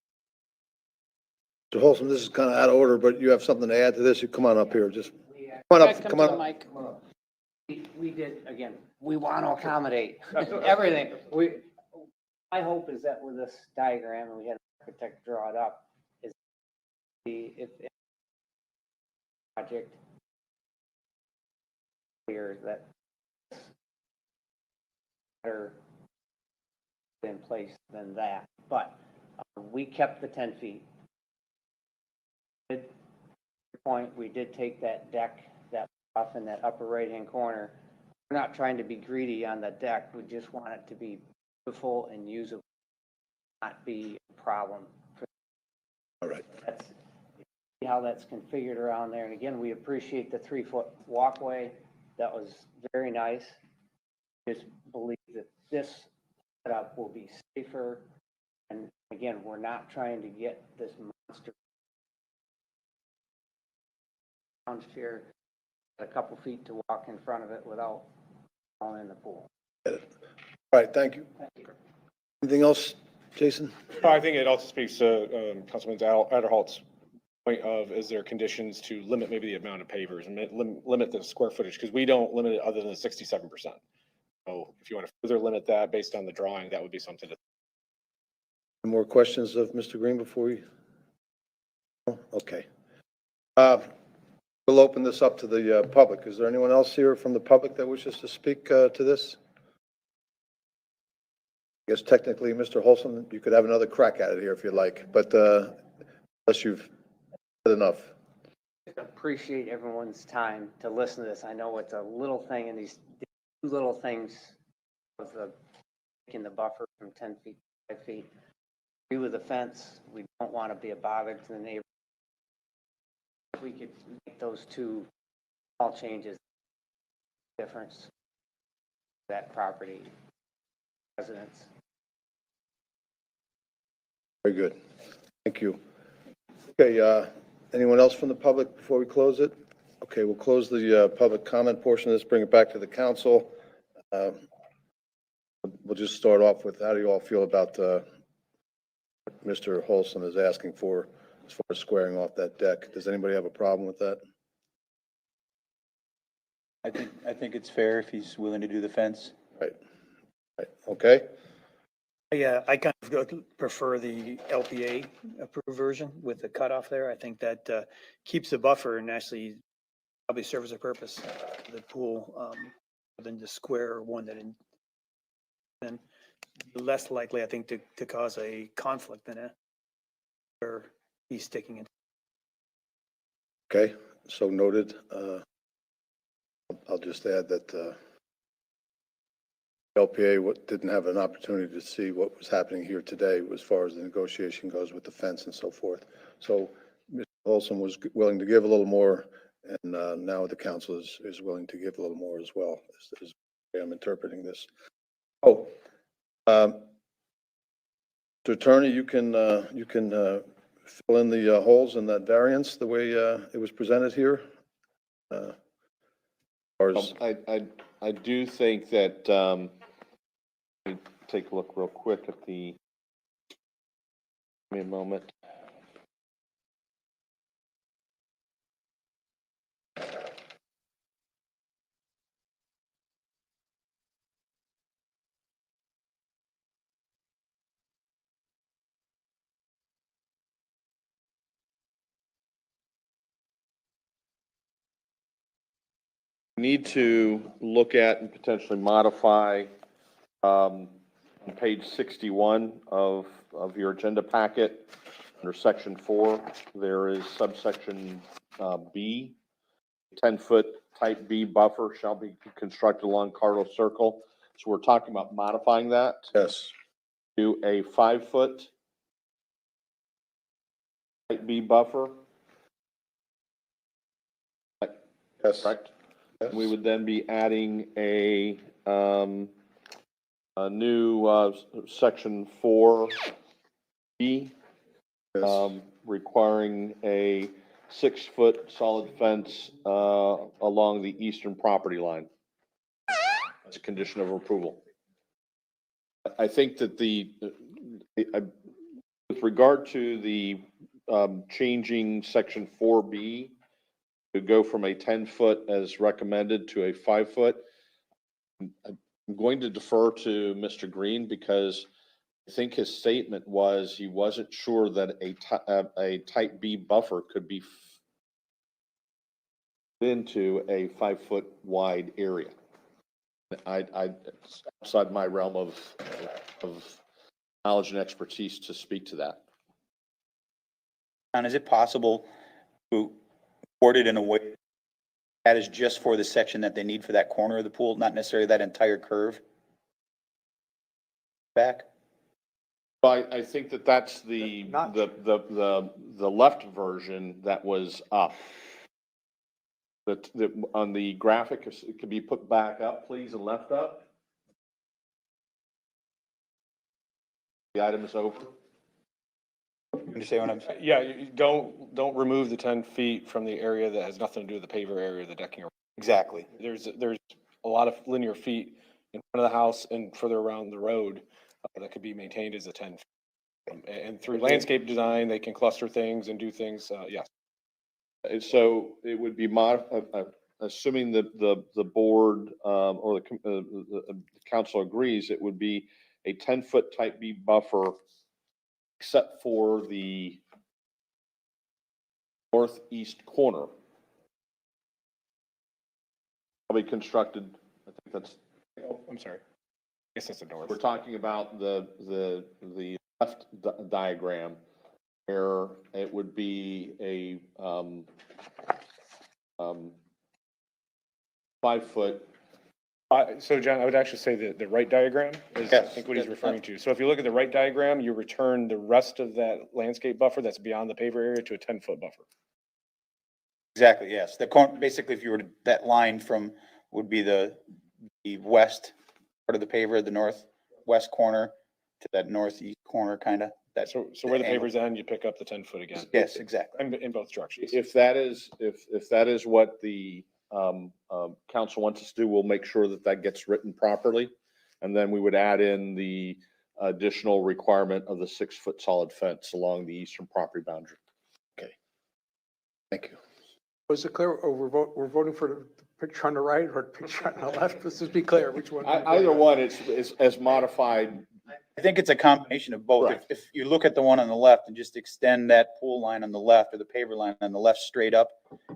So Holsom, this is kind of out of order, but you have something to add to this? You come on up here, just come on up, come on up. Mike. We did, again, we want to accommodate everything. My hope is that with this diagram, and we had an architect draw it up, is if project clear that better in place than that, but we kept the 10 feet. Point, we did take that deck that off in that upper right-hand corner. We're not trying to be greedy on the deck. We just want it to be beautiful and usable, not be a problem. All right. That's how that's configured around there. And again, we appreciate the 3-foot walkway. That was very nice. Just believe that this setup will be safer. And again, we're not trying to get this monster here, a couple feet to walk in front of it without falling in the pool. All right, thank you. Anything else, Jason? I think it also speaks to Councilman Adderhalt's point of, is there conditions to limit maybe the amount of pavers and limit the square footage? Because we don't limit it other than the 67%. So if you want to further limit that based on the drawing, that would be something to. Any more questions of Mr. Green before we? Okay. We'll open this up to the public. Is there anyone else here from the public that wishes to speak to this? I guess technically, Mr. Holson, you could have another crack at it here if you like, but unless you've said enough. Appreciate everyone's time to listen to this. I know it's a little thing, and these little things of the making the buffer from 10 feet to 5 feet. Agree with the fence. We don't want to be a bother to the neighbor. If we could make those two small changes, difference to that property residents. Very good. Thank you. Okay, anyone else from the public before we close it? Okay, we'll close the public comment portion of this, bring it back to the council. We'll just start off with, how do you all feel about what Mr. Holson is asking for as far as squaring off that deck? Does anybody have a problem with that? I think it's fair if he's willing to do the fence. Right. Right. Okay. Yeah, I kind of prefer the LPA approved version with the cutoff there. I think that keeps the buffer and actually probably serves a purpose, the pool, than the square one that and less likely, I think, to cause a conflict than where he's sticking it. Okay, so noted. I'll just add that LPA didn't have an opportunity to see what was happening here today as far as the negotiation goes with the fence and so forth. So Mr. Olson was willing to give a little more, and now the council is willing to give a little more as well, is the way I'm interpreting this. Oh, Mr. Attorney, you can fill in the holes in that variance the way it was presented here. I do think that, let me take a look real quick at the, give me a moment. Need to look at and potentially modify on page 61 of your agenda packet under section 4. There is subsection B, 10-foot type B buffer shall be constructed along Cardinal Circle. So we're talking about modifying that. Yes. To a 5-foot type B buffer. Yes. Correct. We would then be adding a new section 4B, requiring a 6-foot solid fence along the eastern property line as a condition of approval. I think that with regard to the changing section 4B, to go from a 10-foot as recommended to a 5-foot. I'm going to defer to Mr. Green because I think his statement was he wasn't sure that a type B buffer could be into a 5-foot wide area. It's outside my realm of knowledge and expertise to speak to that. And is it possible to word it in a way that is just for the section that they need for that corner of the pool, not necessarily that entire curve back? I think that that's the left version that was up. That on the graphic, it could be put back up, please, and left up. The item is over. Understand what I'm saying? Yeah, you don't remove the 10 feet from the area that has nothing to do with the paver area, the decking. Exactly. There's a lot of linear feet in front of the house and further around the road that could be maintained as a 10 feet. And through landscape design, they can cluster things and do things, yes. And so it would be assuming that the board, or the council agrees, it would be a 10-foot type B buffer, except for the northeast corner. Probably constructed, I think that's, Oh, I'm sorry. I guess that's the north. we're talking about the left diagram, where it would be a 5-foot. So John, I would actually say that the right diagram is, I Yes. think, what he's referring to. So if you look at the right diagram, you return the rest of that landscape buffer that's beyond the paver area to a 10-foot buffer. Exactly, yes. Basically, if you were to, that line from, would be the west part of the paver, the northwest corner to that northeast corner, kind of. That's So where the angle. pavers end, you pick up the 10-foot again. Yes, exactly. In both directions. If that is what the council wants us to do, we'll make sure that that gets written properly. And then we would add in the additional requirement of the 6-foot solid fence along the eastern property boundary. Thank you. Was it clear, or we're voting for the picture on the right or the picture on the left? Let's just be clear, which one? Either one, it's as modified. I think it's a combination of both. Correct. If you look at the one on the left and just extend that pool line on the left or the paver line on the left straight up,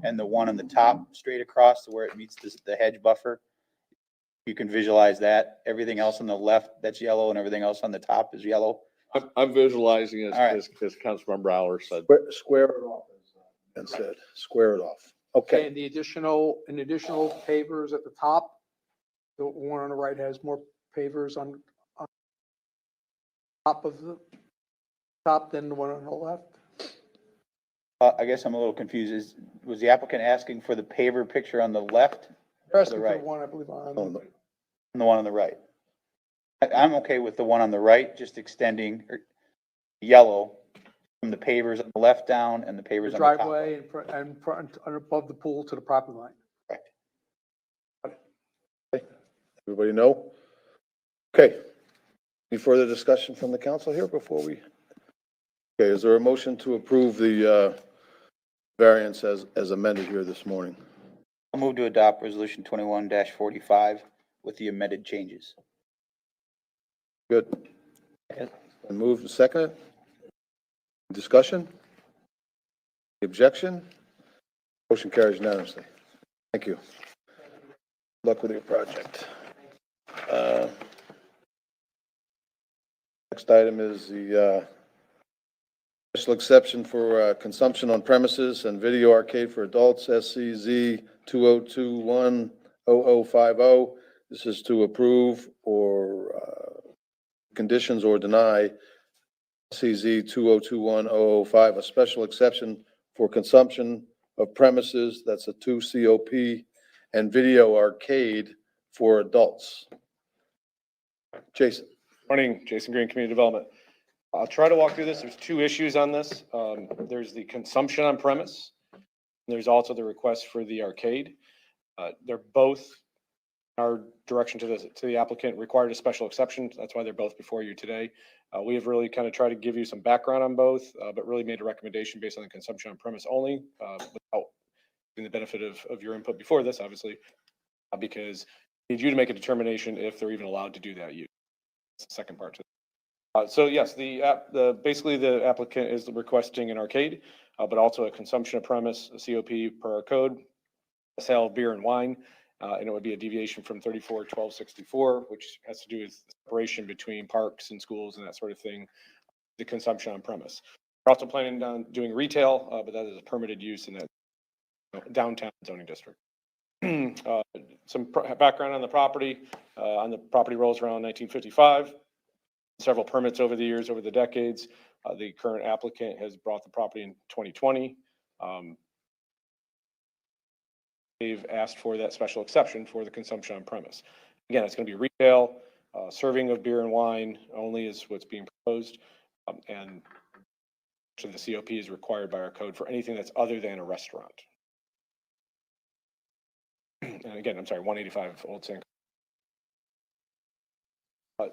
and the one on the top straight across to where it meets the hedge buffer, you can visualize that. Everything else on the left, that's yellow, and everything else on the top is yellow. I'm visualizing it All right. as Councilmember Aller said. Square it off, and said, square it off. Okay, And the additional pavers at the top, the one on the right has more pavers on top of the top than the one on the left? I guess I'm a little confused. Was the applicant asking for the paver picture on the left They're or asking the for the right? one, I believe, on. On the- And the one on the right? I'm okay with the one on the right, just extending yellow from the pavers on the left down and the The pavers on the top. driveway and front and above the pool to the property line. everybody know? Okay. Any further discussion from the council here before we? Okay, is there a motion to approve the variance as amended here this morning? I'll move to adopt resolution 21-45 with the amended changes. Good. And moved and seconded. Discussion? Objection? Motion carries unanimously. Thank you. Good luck with your project. Next item is the special exception for consumption on premises and video arcade for adults, SCZ 2021-0050. This is to approve or conditions or deny CZ 2021-0005, a special exception for consumption of premises, that's a 2 COP, and video arcade for adults. Jason. Morning, Jason Green, Community Development. I'll try to walk through this. There's two issues on this. There's the consumption on premise. There's also the request for the arcade. They're both, our direction to the applicant required a special exception. That's why they're both before you today. We have really kind of tried to give you some background on both, but really made a recommendation based on the consumption on premise only, without getting the benefit of your input before this, obviously, because we need you to make a determination if they're even allowed to do that use. That's the second part to it. So yes, basically the applicant is requesting an arcade, but also a consumption of premise, a COP per our code, a sale of beer and wine, and it would be a deviation from 34-1264, which has to do with separation between parks and schools and that sort of thing, the consumption on premise. We're also planning on doing retail, but that is a permitted use in that downtown zoning district. Some background on the property. On the property rolls around 1955. Several permits over the years, over the decades. The current applicant has brought the property in 2020. They've asked for that special exception for the consumption on premise. Again, it's going to be retail, serving of beer and wine only is what's being proposed. And the COP is required by our code for anything that's other than a restaurant. And again, I'm sorry, 185 Old St.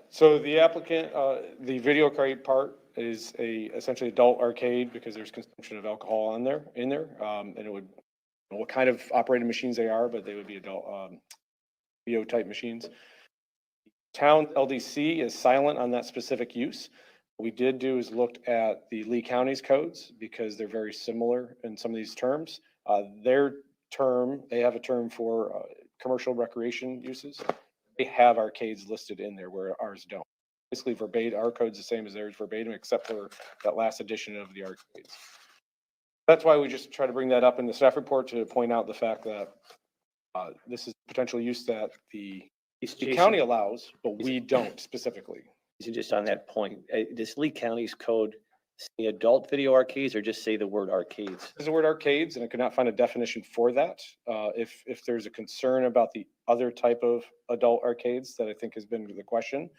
So the applicant, the video arcade part is essentially adult arcade because there's consumption of alcohol in there. And it would, what kind of operating machines they are, but they would be adult, video type machines. Town LDC is silent on that specific use. What we did do is looked at the Lee County's codes because they're very similar in some of these terms. Their term, they have a term for commercial recreation uses. They have arcades listed in there where ours don't. Basically verbatim, our code's the same as theirs verbatim, except for that last edition of the arcades. That's why we just try to bring that up in the staff report to point out the fact that this is potential use that the county allows, but we don't specifically. Just on that point, does Lee County's code say adult video arcades or just say the word arcades? There's the word arcades, and I could not find a definition for that. If there's a concern about the other type of adult arcades that I think has been the question,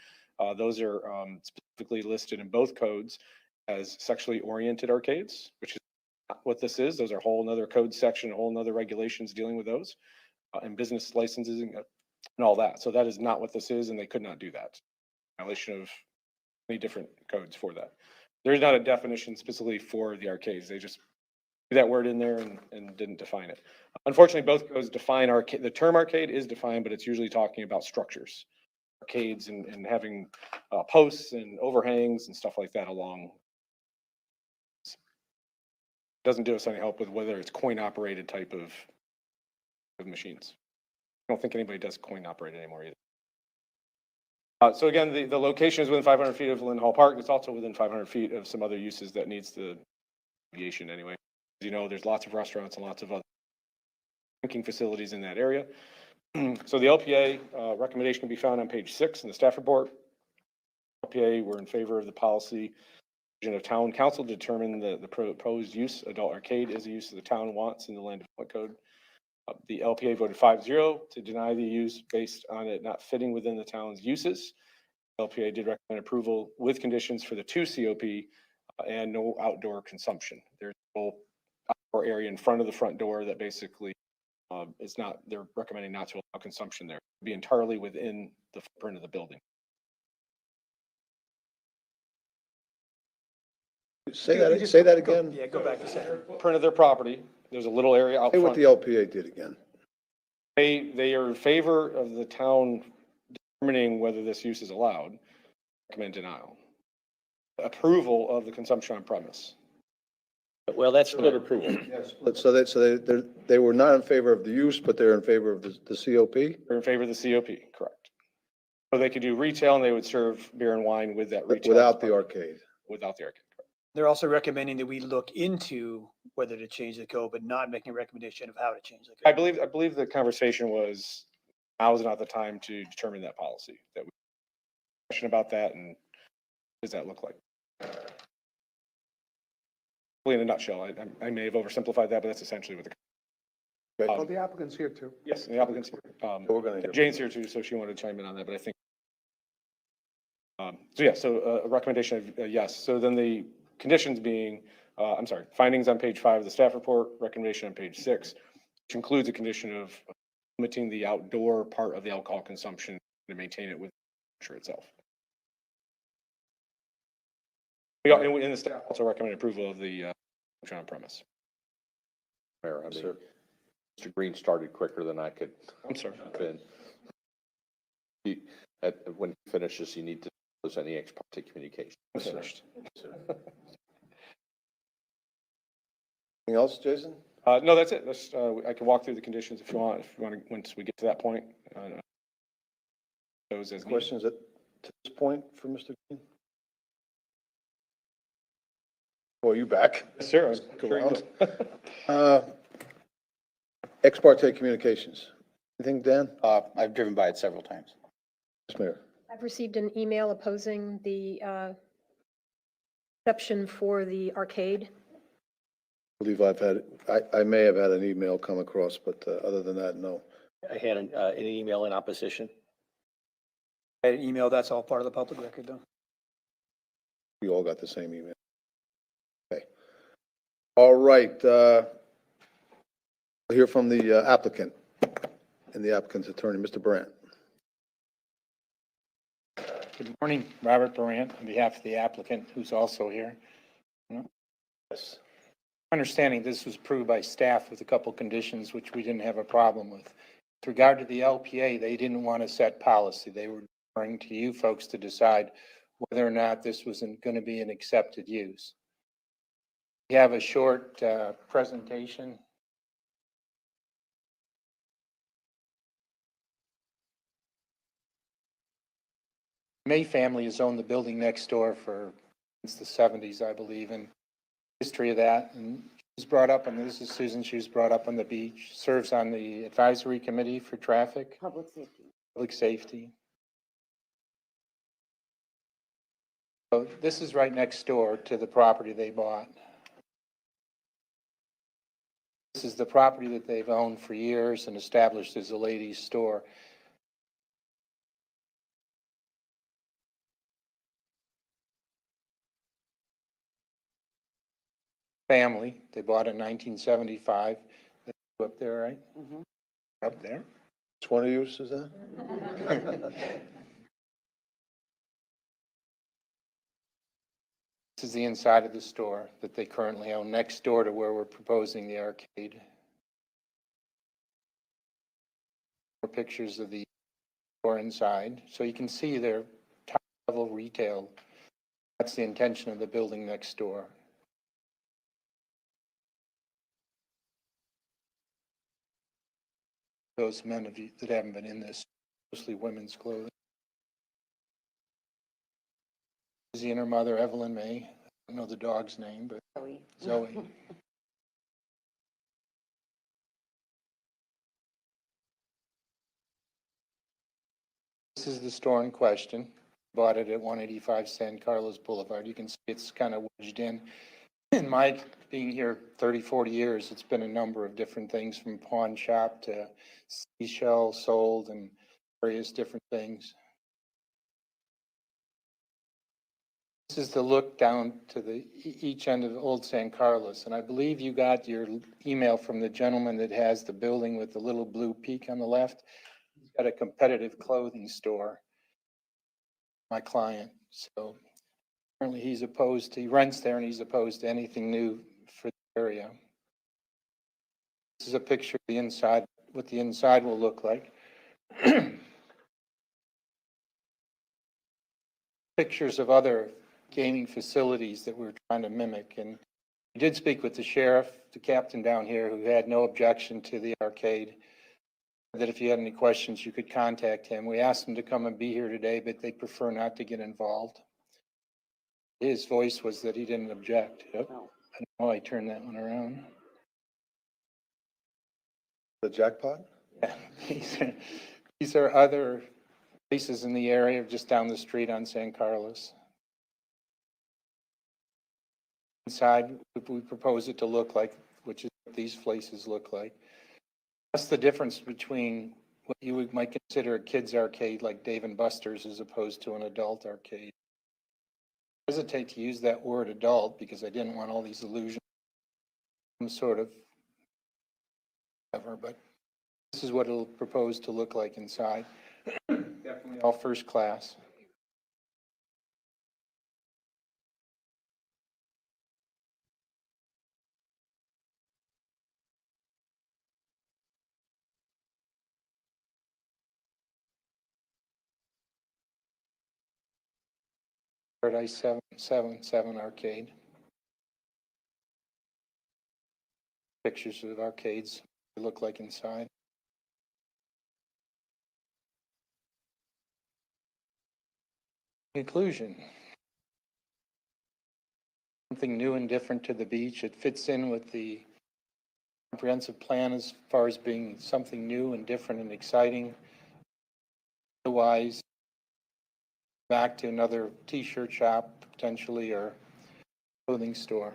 those are specifically listed in both codes as sexually oriented arcades, which is not what this is. Those are a whole nother code section, a whole nother regulations dealing with those, and business licenses and all that. So that is not what this is, and they could not do that. Violation of many different codes for that. There's not a definition specifically for the arcades. They just put that word in there and didn't define it. Unfortunately, both codes define arcade. The term arcade is defined, but it's usually talking about structures, arcades and having posts and overhangs and stuff like that along. Doesn't do us any help with whether it's coin operated type of machines. I don't think anybody does coin operated anymore either. So again, the location is within 500 feet of Lynn Hall Park. It's also within 500 feet of some other uses that needs the deviation anyway. As you know, there's lots of restaurants and lots of other drinking facilities in that area. So the LPA recommendation can be found on page 6 in the staff report. LPA, we're in favor of the policy of town council to determine the proposed use. Adult arcade is a use that the town wants in the land development code. The LPA voted 5-0 to deny the use based on it not fitting within the town's uses. LPA did recommend approval with conditions for the 2 COP and no outdoor consumption. There's a whole outdoor area in front of the front door that basically is not, they're recommending not to allow consumption there. It'd be entirely within the footprint of the building. Say that again. Yeah, go back a second. Footprint of their property, there's a little area out Say what front. the LPA did again. They are in favor of the town determining whether this use is allowed. Recommend denial. Approval of the consumption on premise. Well, that's split approval. So they were not in favor of the use, but they're in favor of the COP? They're in favor of the COP, correct. So they could do retail and they would serve beer and wine with that retail. Without the arcade? Without the arcade, correct. They're also recommending that we look into whether to change the code, but not making a recommendation of how to change the I code. believe the conversation was, now is not the time to determine that policy. That we question about that and what does that look like? In a nutshell, I may have oversimplified that, but that's essentially what the. Well, the applicant's here too. Yes, the applicant's here. We're gonna hear. Jane's here too, so she wanted to chime in on that, but I think. So yeah, so a recommendation of yes. So then the conditions being, I'm sorry, findings on page 5 of the staff report, recommendation on page 6, which includes a condition of limiting the outdoor part of the alcohol consumption to maintain it with the structure itself. In the staff also recommend approval of the on premise. Mayor, I mean, Mr. Green started quicker than I could. I'm sorry. jump in. When he finishes, you need to close any ex parte communication. I'm finished. Anything else, Jason? No, that's it. That's, I can walk through the conditions if you want, once we get to that point. Those as needed. Questions at this point for Mr. Green? Well, you back? Yes, sir. Go Sure you around. Ex parte communications. Anything, Dan? I've driven by it several times. Yes, Mayor. I've received an email opposing the exception for the arcade. I believe I've had, I may have had an email come across, but other than that, no. I had an email in opposition. An email, that's all part of the public record though. We all got the same email. Okay. All right. We'll hear from the applicant and the applicant's attorney, Mr. Brandt. Good morning, Robert Durant, on behalf of the applicant, who's also here. Yes. Understanding this was approved by staff with a couple conditions which we didn't have a problem with. With regard to the LPA, they didn't want to set policy. They were referring to you folks to decide whether or not this was going to be an accepted use. We have a short presentation. May family has owned the building next door since the 70s, I believe, and history of that. And she was brought up, and this is Susan, she was brought up on the beach, serves on the advisory committee for traffic, Public safety. public safety. So this is right next door to the property they bought. This is the property that they've owned for years and established as a ladies' store. Family, they bought it in 1975. They grew up there, right? Mhm. Up there. Which one of you is that? This is the inside of the store that they currently own, next door to where we're proposing the arcade. More pictures of the store inside, so you can see their top-level retail. That's the intention of the building next door. Those men of you that haven't been in this, mostly women's clothing. Susie and her mother, Evelyn May. I don't know the dog's name, but Zoe. Zoe. This is the store in question. Bought it at 185 San Carlos Boulevard. You can see it's kind of wedged in. In my being here 30, 40 years, it's been a number of different things, from pawn shop to seashell sold and various different things. This is the look down to the each end of Old San Carlos. And I believe you got your email from the gentleman that has the building with the little blue peak on the left. He's got a competitive clothing store, my client. So apparently he rents there, and he's opposed to anything new for the area. This is a picture of the inside, what the inside will look like. Pictures of other gaming facilities that we're trying to mimic. And we did speak with the sheriff, the captain down here, who had no objection to the arcade, that if you had any questions, you could contact him. We asked him to come and be here today, but they prefer not to get involved. His voice was that he didn't object. Yep. Oh, I turned that one around. The jackpot? Yeah, these are other places in the area, just down the street on San Carlos. Inside, we propose it to look like, which is what these places look like. That's the difference between what you might consider a kid's arcade like Dave and Buster's as opposed to an adult arcade. I hesitate to use that word adult because I didn't want all these illusions, some sort of whatever, but this is what it'll propose to look like inside. Definitely all first class. Paradise 777 arcade. Pictures of arcades look like inside. Conclusion. Something new and different to the beach. It fits in with the comprehensive plan as far as being something new and different and exciting. Otherwise, back to another t-shirt shop potentially, or clothing store.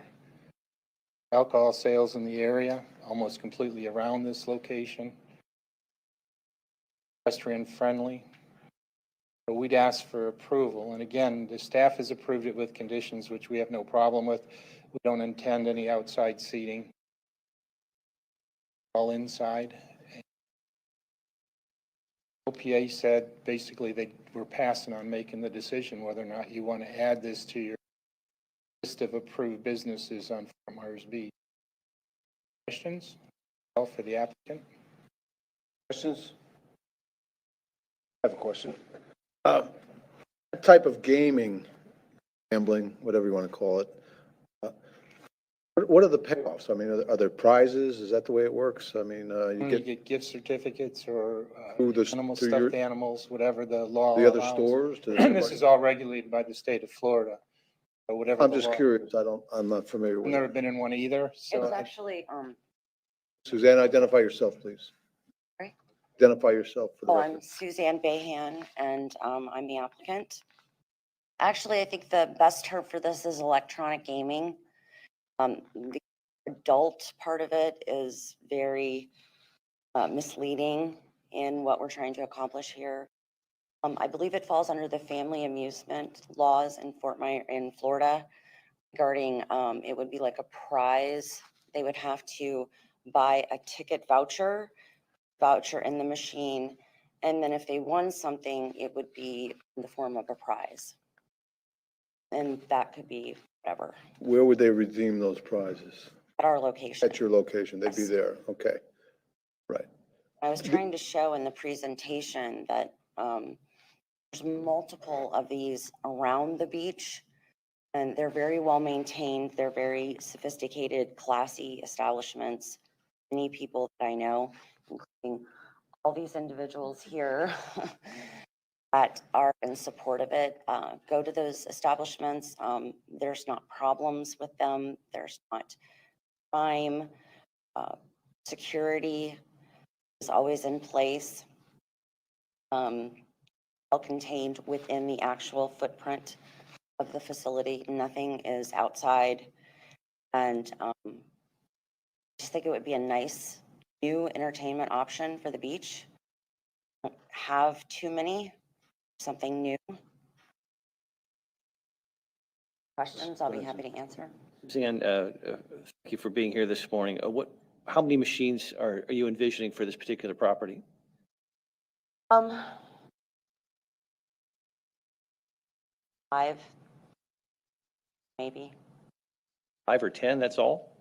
Alcohol sales in the area, almost completely around this location. Pedestrian friendly. So we'd ask for approval. And again, the staff has approved it with conditions which we have no problem with. We don't intend any outside seating. All inside. OPA said basically they were passing on making the decision whether or not you want to add this to your list of approved businesses on Fort Myers Beach. Questions? All for the applicant? Questions? I have a question. That type of gaming, gambling, whatever you want to call it, what are the payoffs? I mean, are there prizes? Is that the way it works? I mean, you You get get gift certificates or through the, animal, through stuffed your, animals, whatever the law the other allows. stores? Does And this somebody- is all regulated by the state of Florida, or whatever. I'm the just law- curious. I'm not familiar I've with never it. been in one either, so. It's actually, Suzanne, identify yourself, please. Sorry? Identify yourself for the I'm record. Suzanne Bayhan, and I'm the applicant. Actually, I think the best term for this is electronic gaming. The adult part of it is very misleading in what we're trying to accomplish here. I believe it falls under the family amusement laws in in Florida regarding, it would be like a prize. They would have to buy a ticket voucher in the machine. And then if they won something, it would be in the form of a prize. And that could be whatever, Where would they redeem those prizes? at our location. At your location? They'd be Yes. there. Okay. Right. I was trying to show in the presentation that there's multiple of these around the beach, and they're very well maintained. They're very sophisticated, classy establishments. Many people that I know, including all these individuals here that are in support of it, go to those establishments. There's not problems with them. There's not crime. Security is always in place. All contained within the actual footprint of the facility. Nothing is outside. And I just think it would be a nice new entertainment option for the beach. Don't have too many, something new. Questions, I'll be happy to answer. Suzanne, thank you for being here this morning. How many machines are you envisioning for this particular property? 5, maybe. 5 or 10, that's all?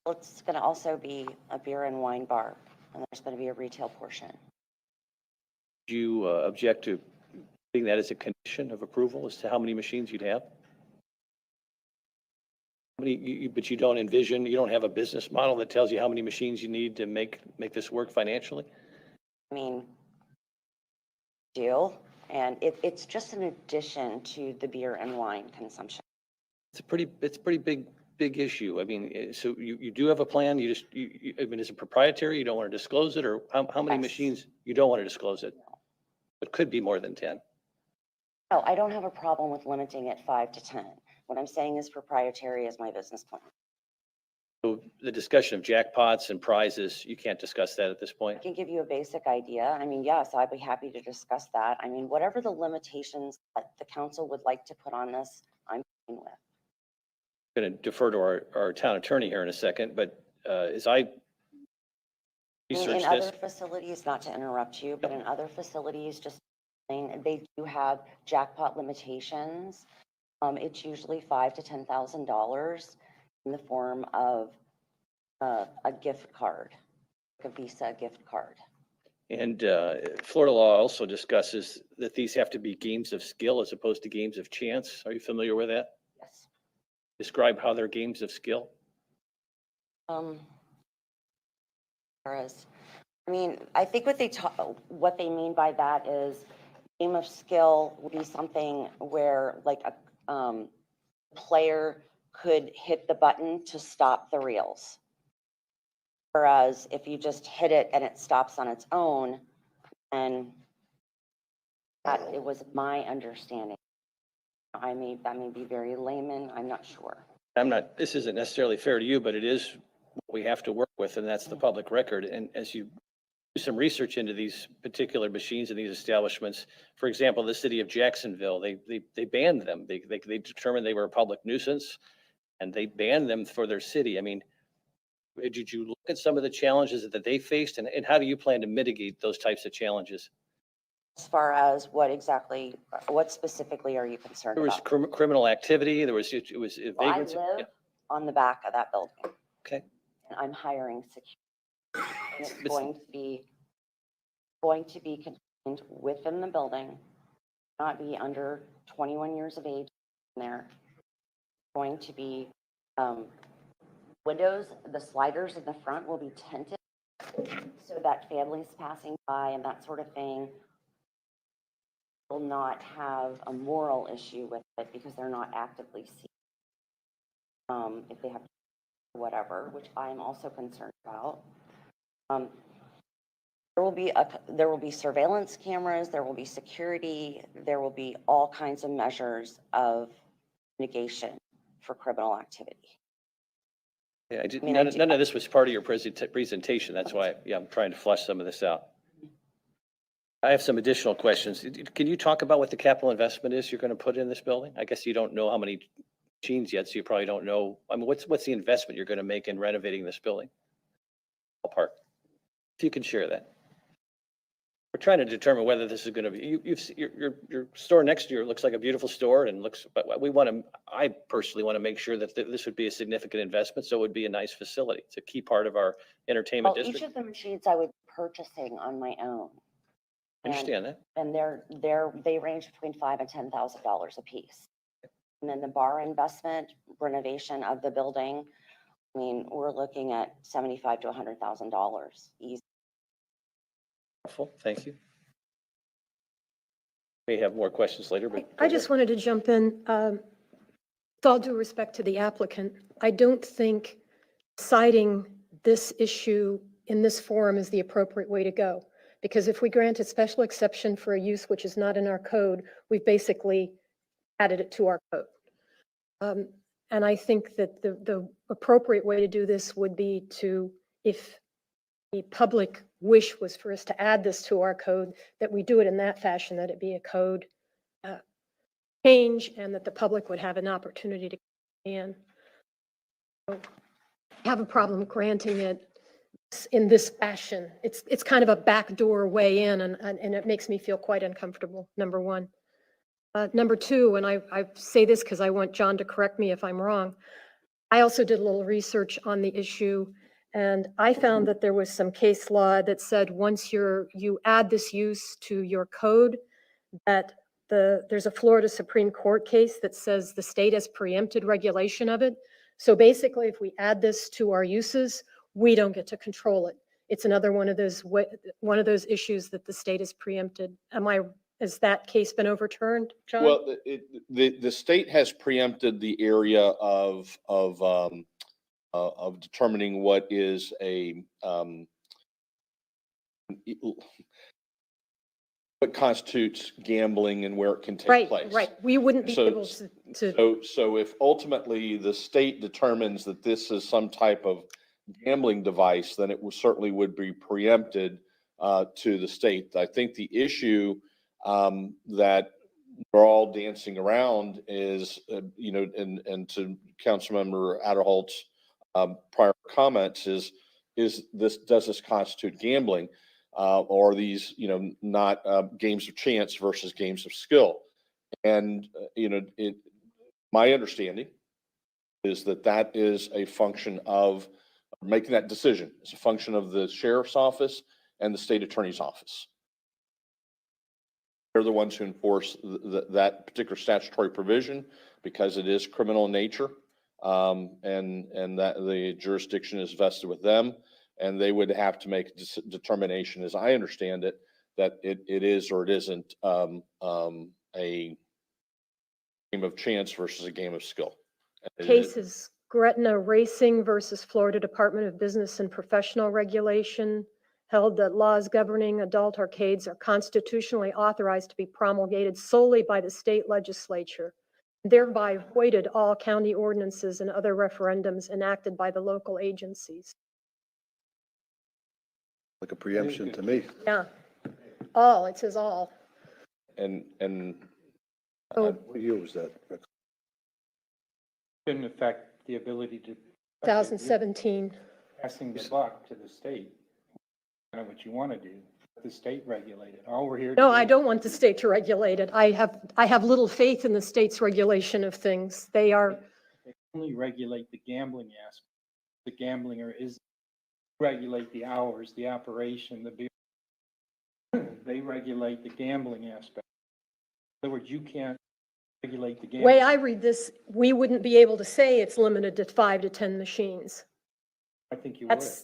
Well, it's gonna also be a beer and wine bar, and there's gonna be a retail portion. Do you object to putting that as a condition of approval as to how many machines you'd have? But you don't envision, you don't have a business model that tells you how many machines you need to make this work financially? I mean, deal, and it's just an addition to the beer and wine consumption. It's a pretty big issue. I mean, so you do have a plan, I mean, is it proprietary? You don't want to disclose it, or how many Yes. machines, you don't want to disclose it? It could be more than 10. No, I don't have a problem with limiting it 5 to 10. What I'm saying is proprietary is my business plan. So the discussion of jackpots and prizes, you can't discuss that at this I point? can give you a basic idea. I mean, yes, I'd be happy to discuss that. I mean, whatever the limitations that the council would like to put on this, I'm fine with. I'm going to defer to our town attorney here in a second, but as I I mean, research in this, other facilities, not to interrupt you, but in other facilities, just they do have jackpot limitations. It's usually $5,000 to $10,000 in the form of a gift card, like a Visa gift card. and Florida law also discusses that these have to be games of skill as opposed to games of chance. Are you familiar with that? Yes. Describe how they're games of skill. Whereas, I mean, I think what they mean by that is game of skill would be something where like a player could hit the button to stop the reels. Whereas if you just hit it and it stops on its own, and that it was my understanding. That may be very layman, I'm not sure. This isn't necessarily fair to you, but it is what we have to work with, and that's the public record. And as you do some research into these particular machines and these establishments, for example, the city of Jacksonville, they banned them. They determined they were a public nuisance, and they banned them for their city. I mean, did you look at some of the challenges that they faced, and how do you plan to mitigate those types of challenges? As far as what specifically are you concerned There was about? criminal activity, it was I vagrants. live on the back of that building. Okay. And I'm hiring security. And it's But- going to be contained within the building, not be under 21 years of age in there. Going to be, windows, the sliders in the front will be tinted so that families passing by and that sort of thing will not have a moral issue with it because they're not actively seeing, if they have whatever, which I am also concerned about. There will be surveillance cameras, there will be security, there will be all kinds of measures of mitigation for criminal activity. Yeah, I did, I mean, none of this was part of your presentation. That's why, yeah, I'm trying to flush some of this out. I have some additional questions. Can you talk about what the capital investment is you're going to put in this building? I guess you don't know how many machines yet, so you probably don't know. I mean, what's the investment you're going to make in renovating this building? Ballpark. If you can share that. We're trying to determine whether this is going to be, your store next to you looks like a beautiful store and looks, but I personally want to make sure that this would be a significant investment, so it would be a nice facility. It's a key part of our entertainment Well, each district. of the machines I would be purchasing on my own. I understand that. And they range between $5,000 and $10,000 a piece. And then the bar investment renovation of the building, I mean, we're looking at $75,000 to $100,000 easy. Helpful, thank you. May have more questions later, but. I just wanted to jump in. With all due respect to the applicant, I don't think citing this issue in this forum is the appropriate way to go. Because if we grant a special exception for a use which is not in our code, we've basically added it to our code. And I think that the appropriate way to do this would be to, if the public wish was for us to add this to our code, that we do it in that fashion, that it be a code change and that the public would have an opportunity to come in. So I have a problem granting it in this fashion. It's kind of a backdoor way in, and it makes me feel quite uncomfortable, number one. Number two, and I say this because I want John to correct me if I'm wrong, I also did a little research on the issue, and I found that there was some case law that said once you add this use to your code, that there's a Florida Supreme Court case that says the state has preempted regulation of it. So basically, if we add this to our uses, we don't get to control it. It's another one of those issues that the state has preempted. Has that case been overturned, John? Well, the state has preempted the area of determining what is what constitutes gambling and where it can take place. Right. We wouldn't be So- able to. So if ultimately the state determines that this is some type of gambling device, then it certainly would be preempted to the state. I think the issue that we're all dancing around is, and to Councilmember Adderholt's prior comments is does this constitute gambling? Or are these, not games of chance versus games of skill? And, my understanding is that is a function of making that decision. It's a function of the sheriff's office and the state attorney's office. They're the ones who enforce that particular statutory provision because it is criminal in nature. And that the jurisdiction is vested with them. And they would have to make a determination, as I understand it, that it is or it isn't a game of chance versus a game of skill. Case is Gretna Racing versus Florida Department of Business and Professional Regulation, held that laws governing adult arcades are constitutionally authorized to be promulgated solely by the state legislature, thereby voided all county ordinances and other referendums enacted by the local agencies. Like a preemption to me. Yeah, it says all. And What year was that? Didn't affect the ability to. 2017. Passing the buck to the state, kind of what you want to do. the state regulated. All we're here. No, I don't want the state to regulate it. I have little faith in the state's regulation of things. They are, They only regulate the gambling aspect. The gambler is regulate the hours, the operation, the beer. They regulate the gambling aspect. In other words, you can't regulate the way gambling. I read this, we wouldn't be able to say it's limited to 5 to 10 machines. I think you would. I That's,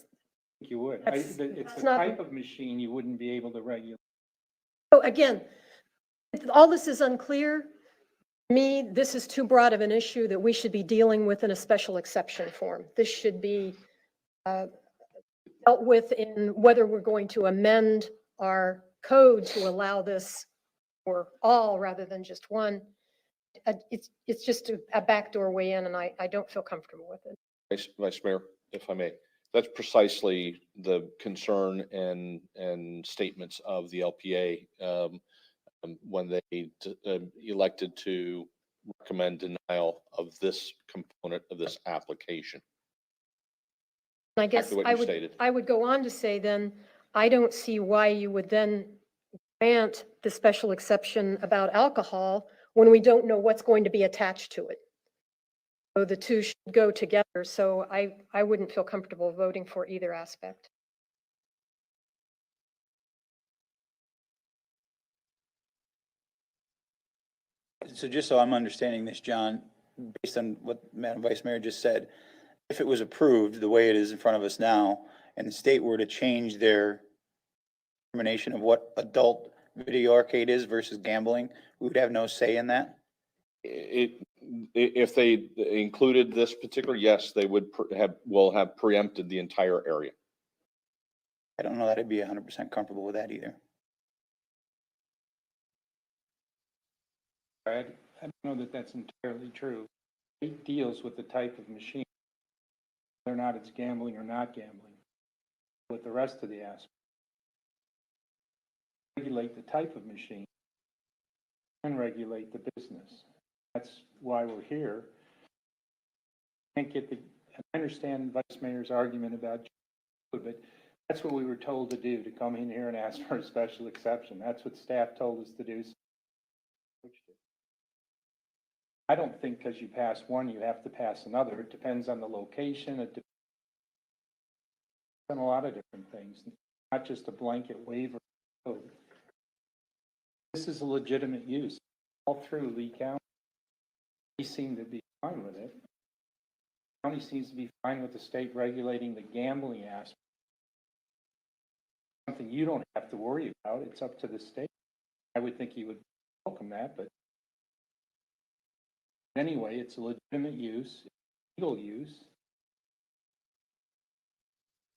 think you would. that's- It's that's the not- type of machine you wouldn't be able to regulate. so again, all this is unclear. To me, this is too broad of an issue that we should be dealing with in a special exception form. This should be dealt with in whether we're going to amend our code to allow this for all rather than just one. It's just a backdoor way in, and I don't feel comfortable with it. Vice Mayor, if I may, that's precisely the concern and statements of the LPA when they elected to recommend denial of this component of this application. And I guess Exactly what you stated. I would go on to say then, I don't see why you would then grant the special exception about alcohol when we don't know what's going to be attached to it. So the two should go together. So I wouldn't feel comfortable voting for either aspect. So just so I'm understanding this, John, based on what Madam Vice Mayor just said, if it was approved the way it is in front of us now, and the state were to change their determination of what adult video arcade is versus gambling, we would have no say in that? If they included this particular, yes, they would will have preempted the entire area. I don't know that I'd be 100% comfortable with that either. I don't know that that's entirely true. It deals with the type of machine, whether or not it's gambling or not gambling, with the rest of the aspects. Regulate the type of machine and regulate the business. That's why we're here. Can't get I understand Vice Mayor's argument about, but that's what we were told to do, to come in here and ask for a special exception. That's what staff told us to do. I don't think because you pass one, you have to pass another. It depends on the location. It depends on a lot of different things, not just a blanket waiver. This is a legitimate use. All through Lee County, we seem to be fine with it. The county seems to be fine with the state regulating the gambling aspect. Something you don't have to worry about. It's up to the state. I would think you would welcome that, but anyway, it's a legitimate use, legal use.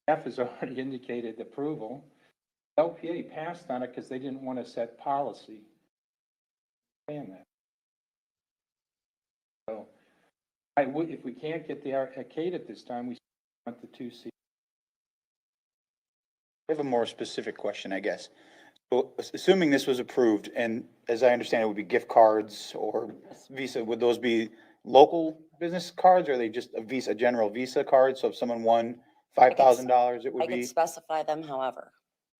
Staff has already indicated approval. LPA passed on it because they didn't want to set policy. Saying that. So if we can't get the arcade at this time, we want the 2C. I have a more specific question, I guess. So assuming this was approved, and as I understand it would be gift cards or Visa, would those be local business cards, or are they just a general Visa card? So if someone won $5,000, it would I could be? specify them however.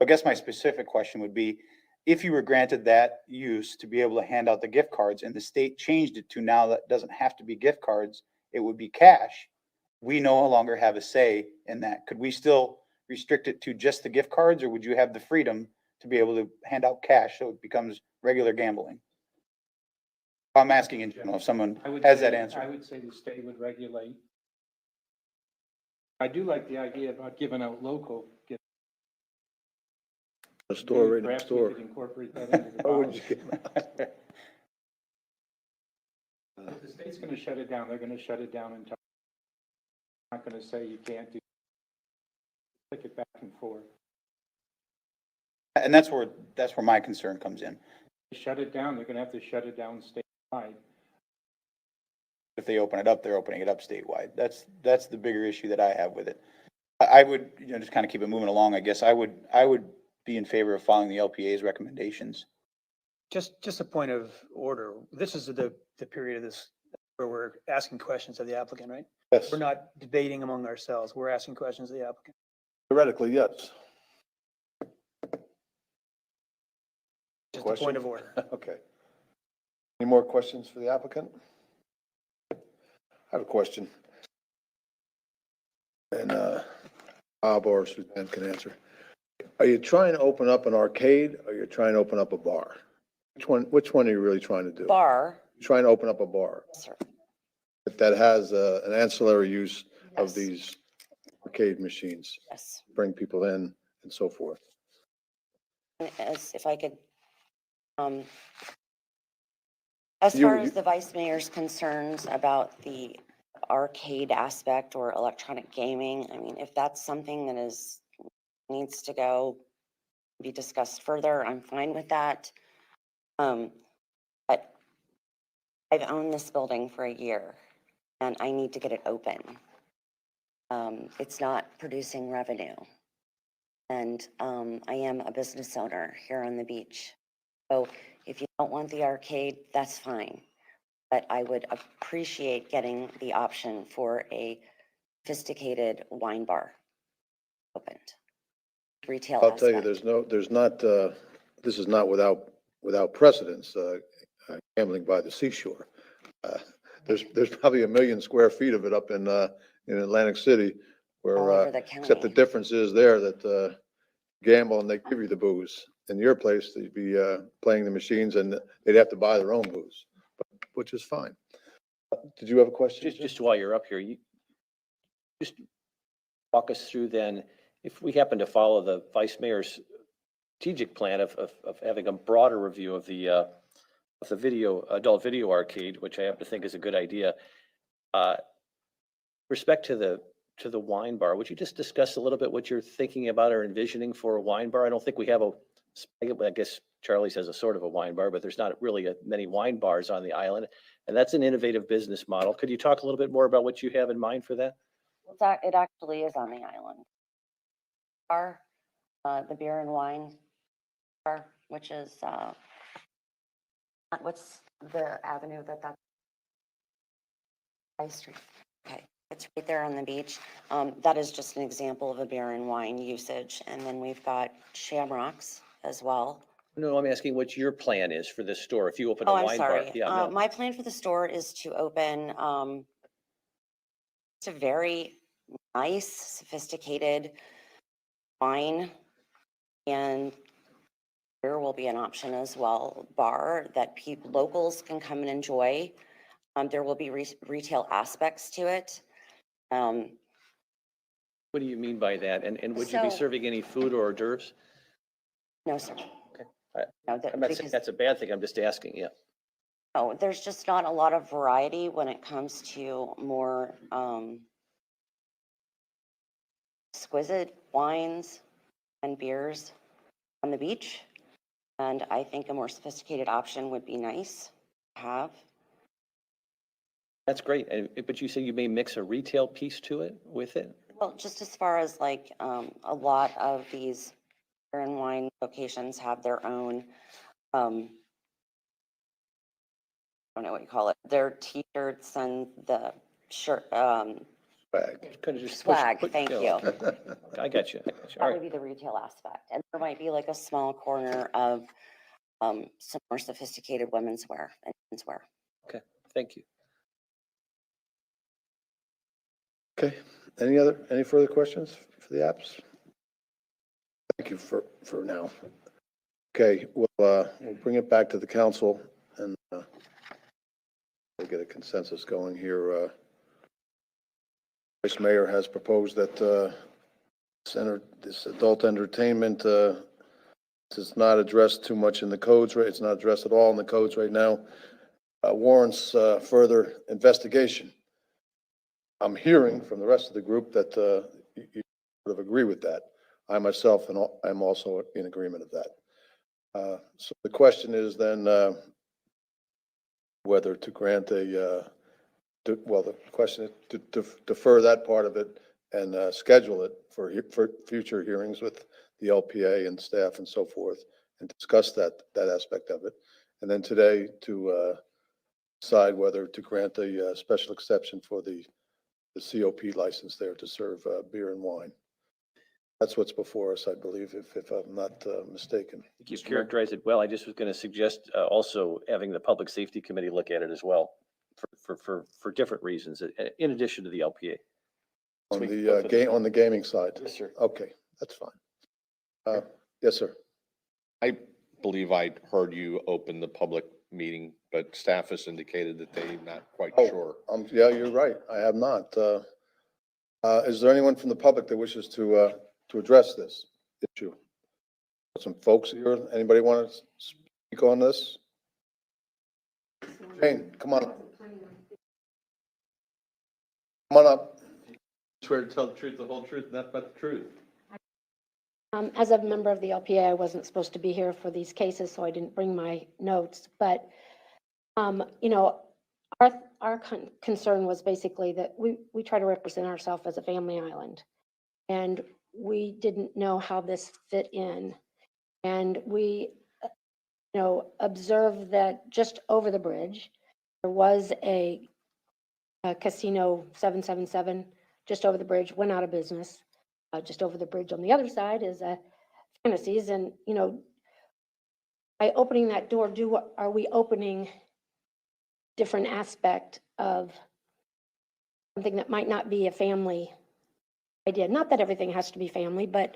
I guess my specific question would be, if you were granted that use to be able to hand out the gift cards and the state changed it to now that doesn't have to be gift cards, it would be cash. We no longer have a say in that. Could we still restrict it to just the gift cards, or would you have the freedom to be able to hand out cash so it becomes regular gambling? I'm asking in general, if someone has that answer. I would say the state would regulate. I do like the idea about giving out local gifts. A store right Perhaps next we door. could incorporate that into the How would policy. you- If the state's going to shut it down, they're going to shut it down entirely. Not going to say you can't do. Click it back and forth. And that's where my concern comes in. Shut it down, they're going to have to shut it down statewide. If they open it up, they're opening it up statewide. That's the bigger issue that I have with it. I would, just kind of keep it moving along, I guess. I would be in favor of following the LPA's recommendations. Just a point of order. This is the period of this where we're asking questions of the applicant, right? Yes, We're not debating among ourselves. We're asking questions of the applicant. theoretically, yes. Just a Question? point of order. Okay. Any more questions for the applicant? I have a question. And Bob or Suzanne can answer. Are you trying to open up an arcade or you're trying to open up a bar? Which one are you really trying to do? Bar, Trying to open up a bar sir. that has an ancillary use of Yes. these arcade machines, Yes. bring people in and so forth. As if I could, as You- far you- as the vice mayor's concerns about the arcade aspect or electronic gaming, I mean, if that's something that needs to go be discussed further, I'm fine with that. But I've owned this building for a year and I need to get it open. It's not producing revenue. And I am a business owner here on the beach. So if you don't want the arcade, that's fine. But I would appreciate getting the option for a sophisticated wine bar opened. Retail I'll tell you, aspect. there's not, this is not without precedence, gambling by the seashore. There's probably 1 million square feet of it up in Atlantic City where, All over the except the county. difference is there that, gamble and they give you the booze. In your place, they'd be, playing the machines and they'd have to buy their own booze, which is fine. Did you have a question? Just while you're up here, you just walk us through then, if we happen to follow the vice mayor's strategic plan of having a broader review of the adult video arcade, which I happen to think is a good idea. Respect to the wine bar, would you just discuss a little bit what you're thinking about or envisioning for a wine bar? I don't think we have I guess Charlie's has a sort of a wine bar, but there's not really many wine bars on the island. And that's an innovative business model. Could you talk a little bit more about what you have in mind for that? It actually is on the island. Bar, the beer and wine bar, which is, what's the avenue that's High Street? Okay, it's right there on the beach. That is just an example of a beer and wine usage. And then we've got Shamrocks as well. No, I'm asking what your plan is for this store. If you open a Oh, I'm wine bar. sorry. Yeah, no. My plan for the store is to open, it's a very nice, sophisticated wine and beer will be an option as well, bar that locals can come and enjoy. There will be retail aspects to it. What do you mean by that? And would you be So- serving any food or hors d'oeuvres? No, sir. Okay. No, I'm not saying that's a bad thing. I'm just asking, yeah. no, there's just not a lot of variety when it comes to more exquisite wines and beers on the beach. And I think a more sophisticated option would be nice to have. That's great. But you say you may mix a retail piece to it with it? Well, just as far as like a lot of these beer and wine locations have their own, I don't know what you call it, their t-shirts and the shirt, Bag. Kind of just swag, push, thank know, you. I got you. All That right. would be the retail aspect. And there might be like a small corner of some more sophisticated women's wear and men's wear. Okay, thank you. Okay, any further questions for the apps? Thank you for now. Okay, we'll bring it back to the council and we'll get a consensus going here. Vice Mayor has proposed that this adult entertainment is not addressed too much in the codes, right? It's not addressed at all in the codes right now. Warrants further investigation. I'm hearing from the rest of the group that you sort of agree with that. I myself am also in agreement of that. So the question is then whether to grant the question is to defer that part of it and schedule it for future hearings with the LPA and staff and so forth and discuss that aspect of it. And then today to decide whether to grant a special exception for the COP license there to serve beer and wine. That's what's before us, I believe, if I'm not mistaken. You characterized it well. I just was going to suggest also having the Public Safety Committee look at it as well for different reasons, in addition to the LPA. On the on the gaming side? Yes, sir. Okay, that's fine. Yes, sir. I believe I heard you open the public meeting, but staff has indicated that they're not quite sure. Yeah, you're right. I have not. Is there anyone from the public that wishes to address this issue? Some folks here, anybody want to speak on this? Jane, come on up. Come on up. Swear to tell the truth, the whole truth, and nothing but the truth. As a member of the LPA, I wasn't supposed to be here for these cases, so I didn't bring my notes. But, you know, our concern was basically that we try to represent ourselves as a family island. And we didn't know how this fit in. And we, you know, observed that just over the bridge, there was a casino 777 just over the bridge, went out of business. Just over the bridge on the other side is Fantasies. And, you know, by opening that door, are we opening different aspect of something that might not be a family idea? Not that everything has to be family, but,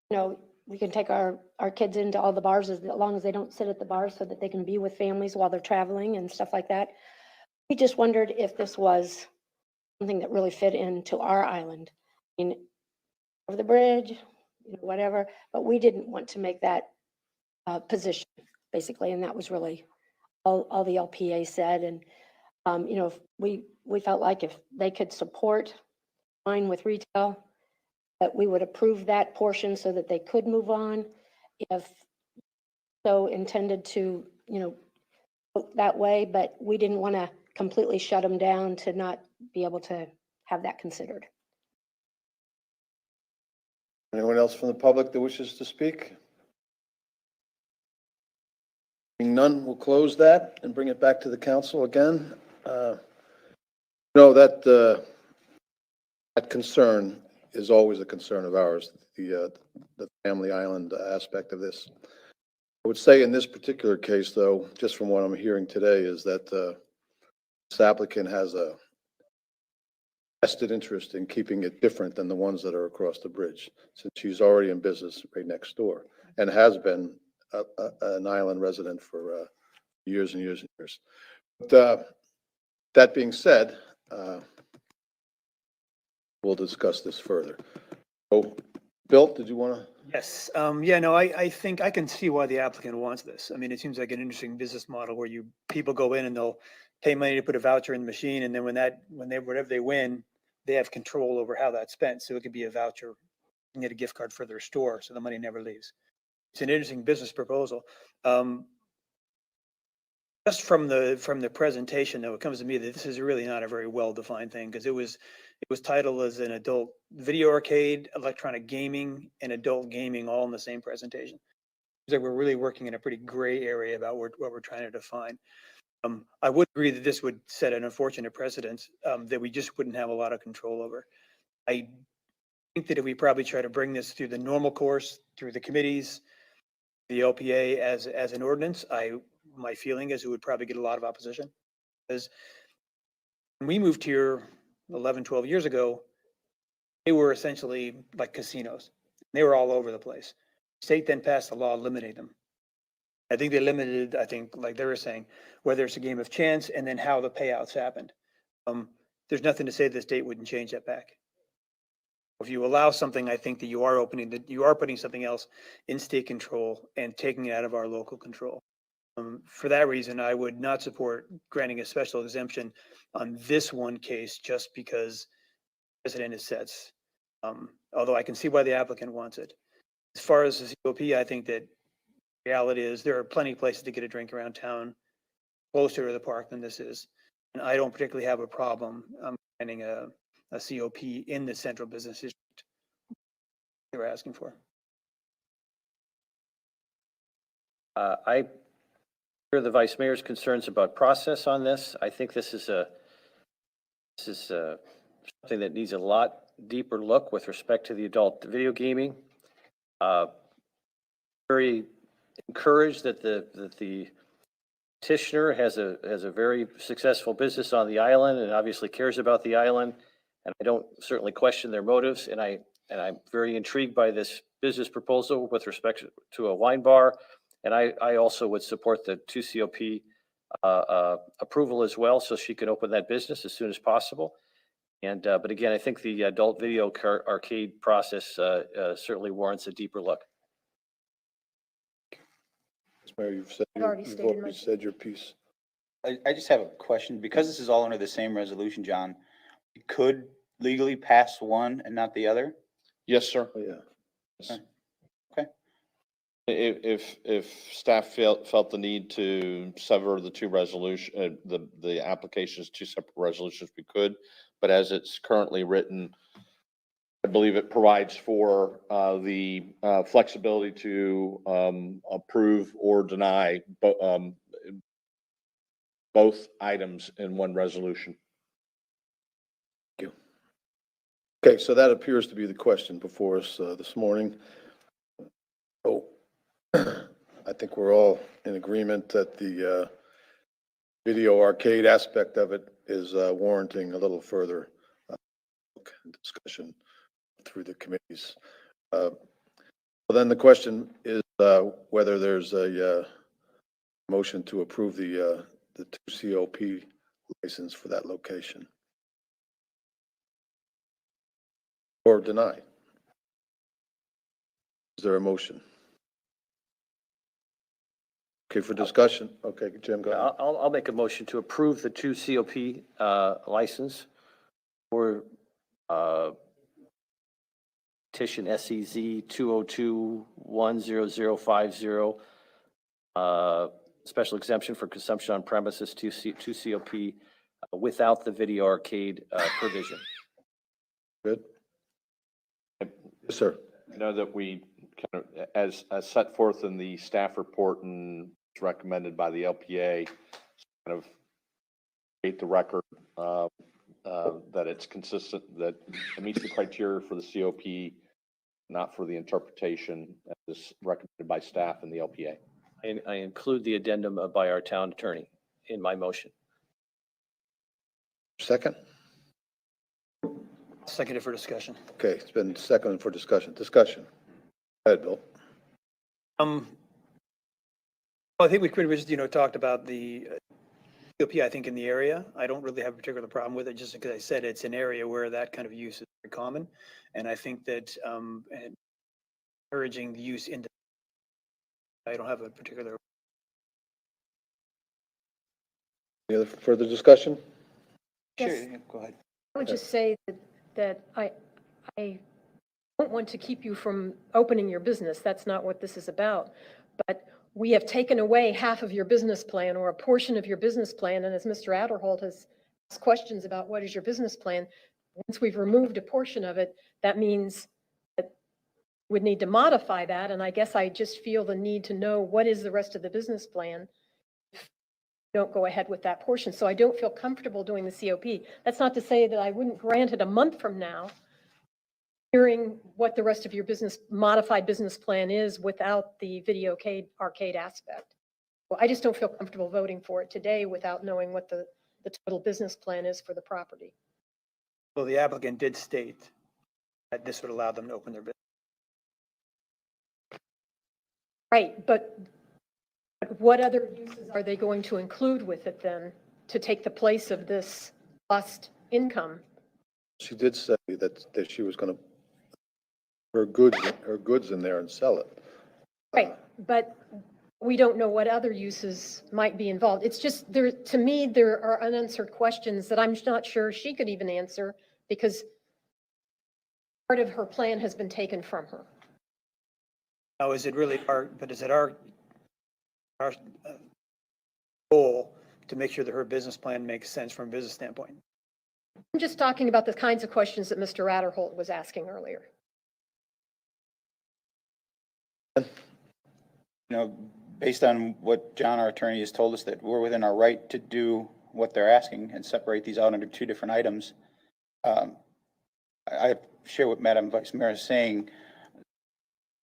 you know, we can take our kids into all the bars as long as they don't sit at the bars so that they can be with families while they're traveling and stuff like that. We just wondered if this was something that really fit into our island. I mean, over the bridge, you know, whatever, but we didn't want to make that position, basically, and that was really all the LPA said. And, you know, we felt like if they could support fine with retail, that we would approve that portion so that they could move on. If so intended to, you know, vote that way, but we didn't want to completely shut them down to not be able to have that considered. Anyone else from the public that wishes to speak? Being none, we'll close that and bring it back to the council again. No, that concern is always a concern of ours, the family island aspect of this. I would say in this particular case, though, just from what I'm hearing today, is that this applicant has a vested interest in keeping it different than the ones that are across the bridge, since she's already in business right next door and has been an island resident for years and years and years. But that being said, we'll discuss this further. So, Bill, did you want to? Yes, yeah, no, I think I can see why the applicant wants this. I mean, it seems like an interesting business model where people go in and they'll pay money to put a voucher in the machine, and then whatever they win, they have control over how that's spent. So it could be a voucher and get a gift card for their store, so the money never leaves. It's an interesting business proposal. Just from the presentation, though, it comes to me that this is really not a very well-defined thing, because it was titled as an adult video arcade, electronic gaming, and adult gaming all in the same presentation. So we're really working in a pretty gray area about what we're trying to define. I would agree that this would set an unfortunate precedent that we just wouldn't have a lot of control over. I think that if we probably try to bring this through the normal course, through the committees, the LPA as an ordinance, my feeling is it would probably get a lot of opposition. Because when we moved here 11, 12 years ago, they were essentially like casinos. They were all over the place. The state then passed a law limiting them. I think they limited, like they were saying, whether it's a game of chance and then how the payouts happened. There's nothing to say the state wouldn't change that back. If you allow something, I think that you are putting something else in state control and taking it out of our local control. For that reason, I would not support granting a special exemption on this one case just because the president is sets. Although I can see why the applicant wants it. As far as the COP, I think that reality is there are plenty of places to get a drink around town closer to the park than this is. And I don't particularly have a problem granting a COP in the central business district they were asking for. I hear the vice mayor's concerns about process on this. I think this is something that needs a lot deeper look with respect to the adult video gaming. Very encouraged that the petitioner has a very successful business on the island and obviously cares about the island. And I don't certainly question their motives. And I'm very intrigued by this business proposal with respect to a wine bar. And I also would support the 2COP approval as well, so she can open that business as soon as possible. And, but again, I think the adult video arcade process certainly warrants a deeper look. Mayor, you've said, I've already stated my- said your piece. I just have a question. Because this is all under the same resolution, John, we could legally pass one and not the other? Yes, sir. Oh, yeah. If staff felt the need to sever the two resolution, the applications, two separate resolutions, we could. But as it's currently written, I believe it provides for the flexibility to approve or deny both items in one resolution. Thank you. Okay, so that appears to be the question before us this morning. So I think we're all in agreement that the video arcade aspect of it is warranting a little further discussion through the committees. Well, then the question is whether there's a motion to approve the 2COP license for that location. Or deny. Is there a motion? Okay, for discussion. Okay, Jim, go ahead. I'll make a motion to approve the 2COP license for petition SEZ 202-10050, special exemption for consumption on premises 2COP without the video arcade provision. Good. Yes, sir. I know that we kind of, as set forth in the staff report and recommended by the LPA, kind of create the record that it's consistent, that it meets the criteria for the COP, not for the interpretation as recommended by staff and the LPA. I include the addendum by our town attorney in my motion. Second? Seconded for discussion. Okay, it's been seconded for discussion. Discussion. Go ahead, Bill. Well, I think we could have just, talked about the COP, I think, in the area. I don't really have a particular problem with it, just because I said it's an area where that kind of use is very common. And I think that encouraging the use into, I don't have a particular. Any other further discussion? Yes. Sure, go ahead. I would just say that I don't want to keep you from opening your business. That's not what this is about. But we have taken away half of your business plan or a portion of your business plan. And as Mr. Adderholt has asked questions about what is your business plan, once we've removed a portion of it, that means that we'd need to modify that. And I guess I just feel the need to know what is the rest of the business plan. Don't go ahead with that portion. So I don't feel comfortable doing the COP. That's not to say that I wouldn't grant it a month from now, hearing what the rest of your modified business plan is without the video arcade aspect. Well, I just don't feel comfortable voting for it today without knowing what the total business plan is for the property. Well, the applicant did state that this would allow them to open their business. Right, but what other uses are they going to include with it then to take the place of this lost income? She did say that she was going to her goods in there and sell it. Right, but we don't know what other uses might be involved. It's just there, to me, there are unanswered questions that I'm not sure she could even answer because part of her plan has been taken from her. Now, is it our goal to make sure that her business plan makes sense from a business standpoint? I'm just talking about the kinds of questions that Mr. Adderholt was asking earlier. Based on what John, our attorney, has told us, that we're within our right to do what they're asking and separate these out under two different items. I share what Madam Vice Mayor is saying.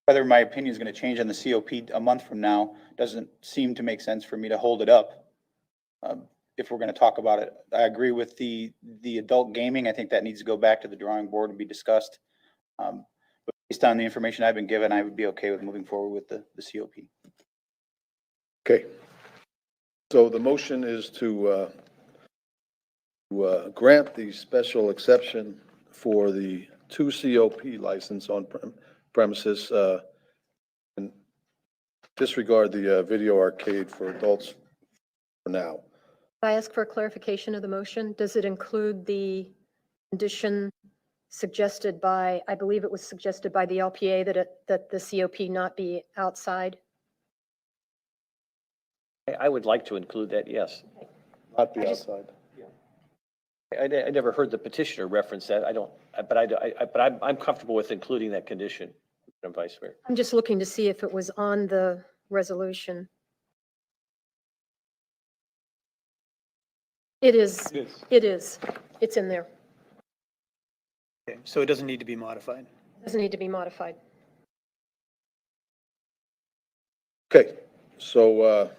Whether my opinion is going to change on the COP a month from now doesn't seem to make sense for me to hold it up. If we're going to talk about it, I agree with the adult gaming. I think that needs to go back to the drawing board and be discussed. But based on the information I've been given, I would be okay with moving forward with the COP. Okay. So the motion is to grant the special exception for the 2 COP license on premises, and disregard the video arcade for adults for now. I ask for a clarification of the motion. Does it include the condition suggested by, I believe it was suggested by the LPA that the COP not be outside? I would like to include that, yes. Not be I just- outside. I never heard the petitioner reference that. I don't, but I'm comfortable with including that condition, Madam Vice Mayor. I'm just looking to see if it was on the resolution. It is. It is. It is. It's in there. Okay, so it doesn't need to be modified. Doesn't need to be modified. Okay, so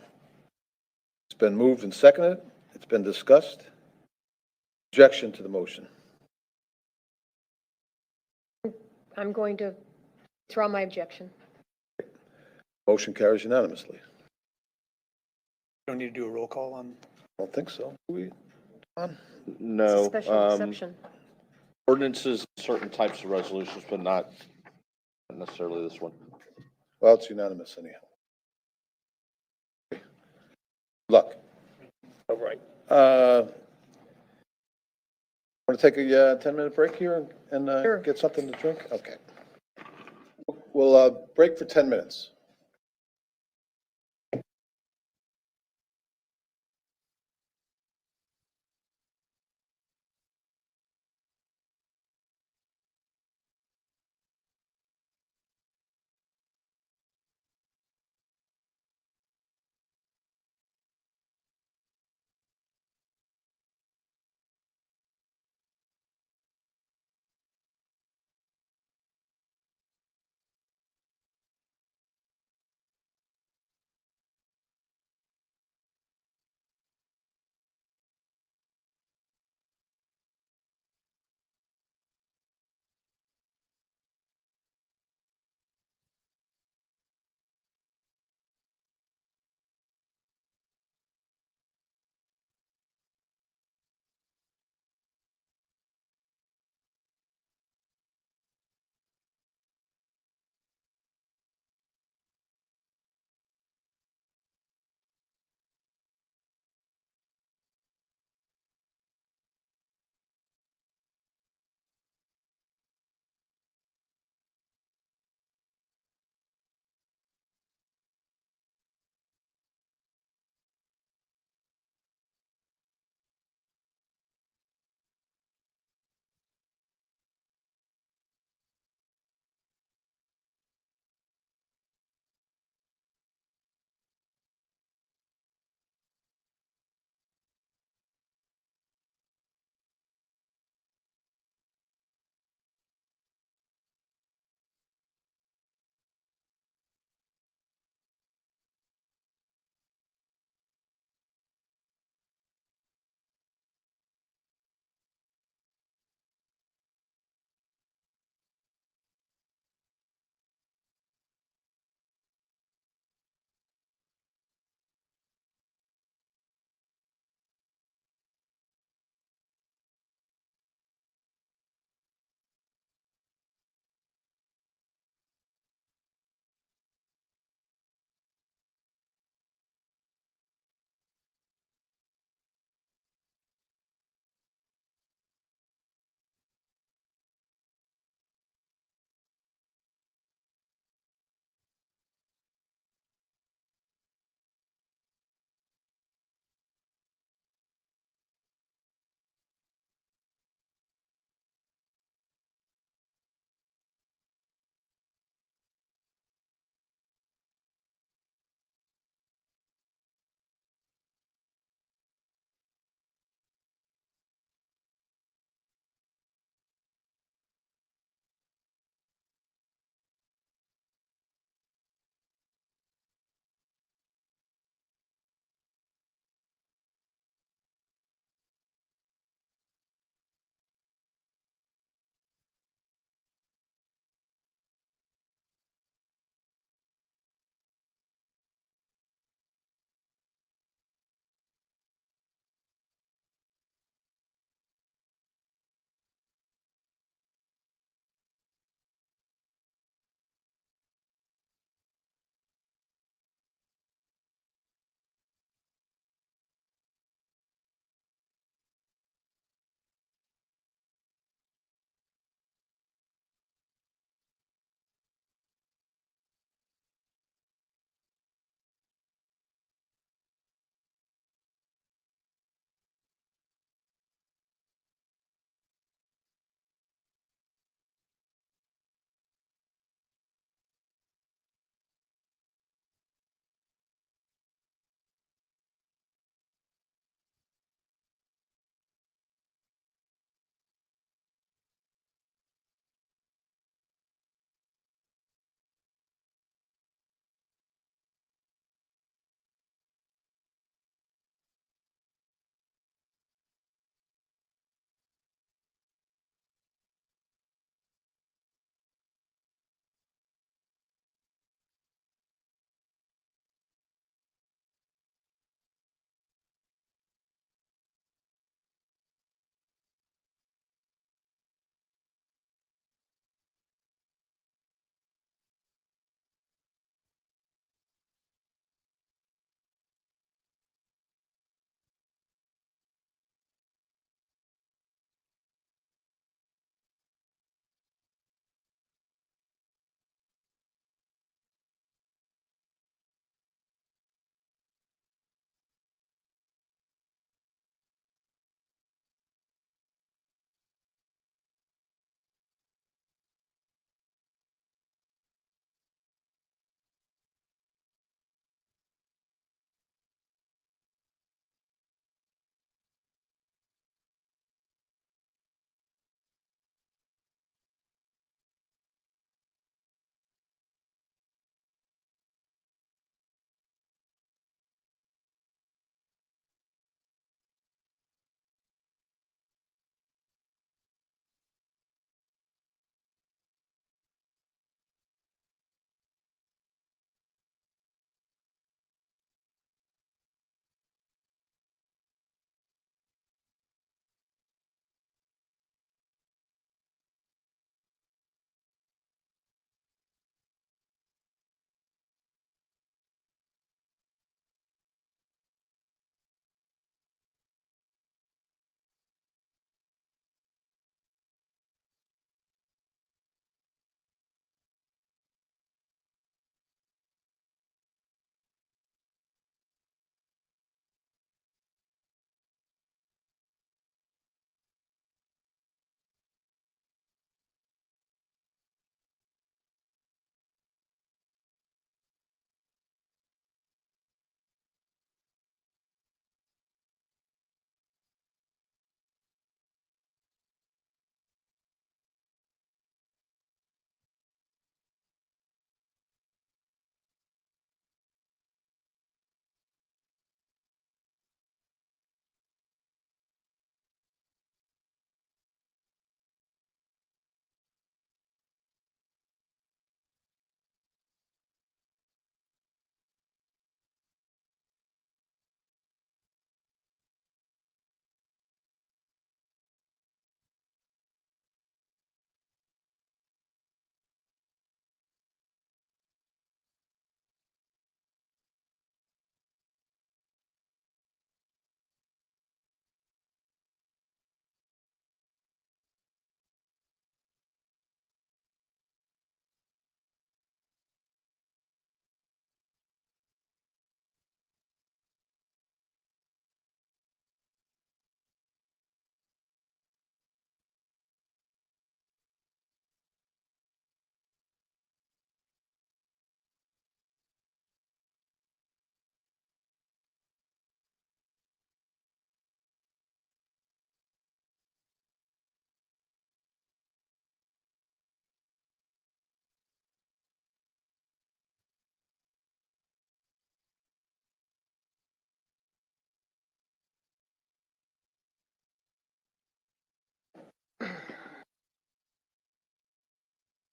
it's been moved and seconded. It's been discussed. Objection to the motion. I'm going to withdraw my objection. Motion carries unanimously. Don't need to do a roll call on. I don't think so. Do we? John? It's a No. special exception. Ordinances, certain types of resolutions, but not necessarily this one. Well, it's unanimous anyhow. Okay. Good luck. All right. Want to take a 10-minute break here and Sure. get something to drink? Okay. We'll break for 10 minutes.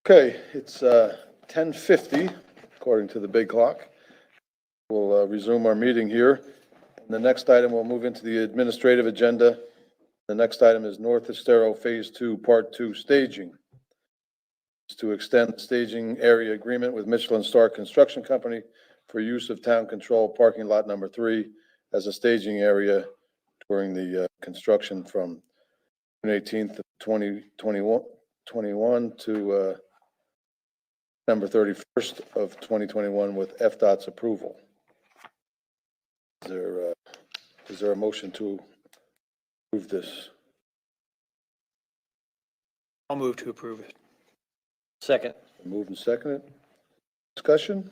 Okay, it's 10:50, according to the big clock. We'll resume our meeting here. The next item, we'll move into the administrative agenda. The next item is North Estero Phase 2, Part 2 staging. It's to extend the staging area agreement with Michelin Star Construction Company for use of town control parking lot number 3 as a staging area during the construction from June 18th of 2021 to December 31st of 2021 with FDOT's approval. Is there a motion to approve this? I'll move to approve it. Second. Moved and seconded. Discussion?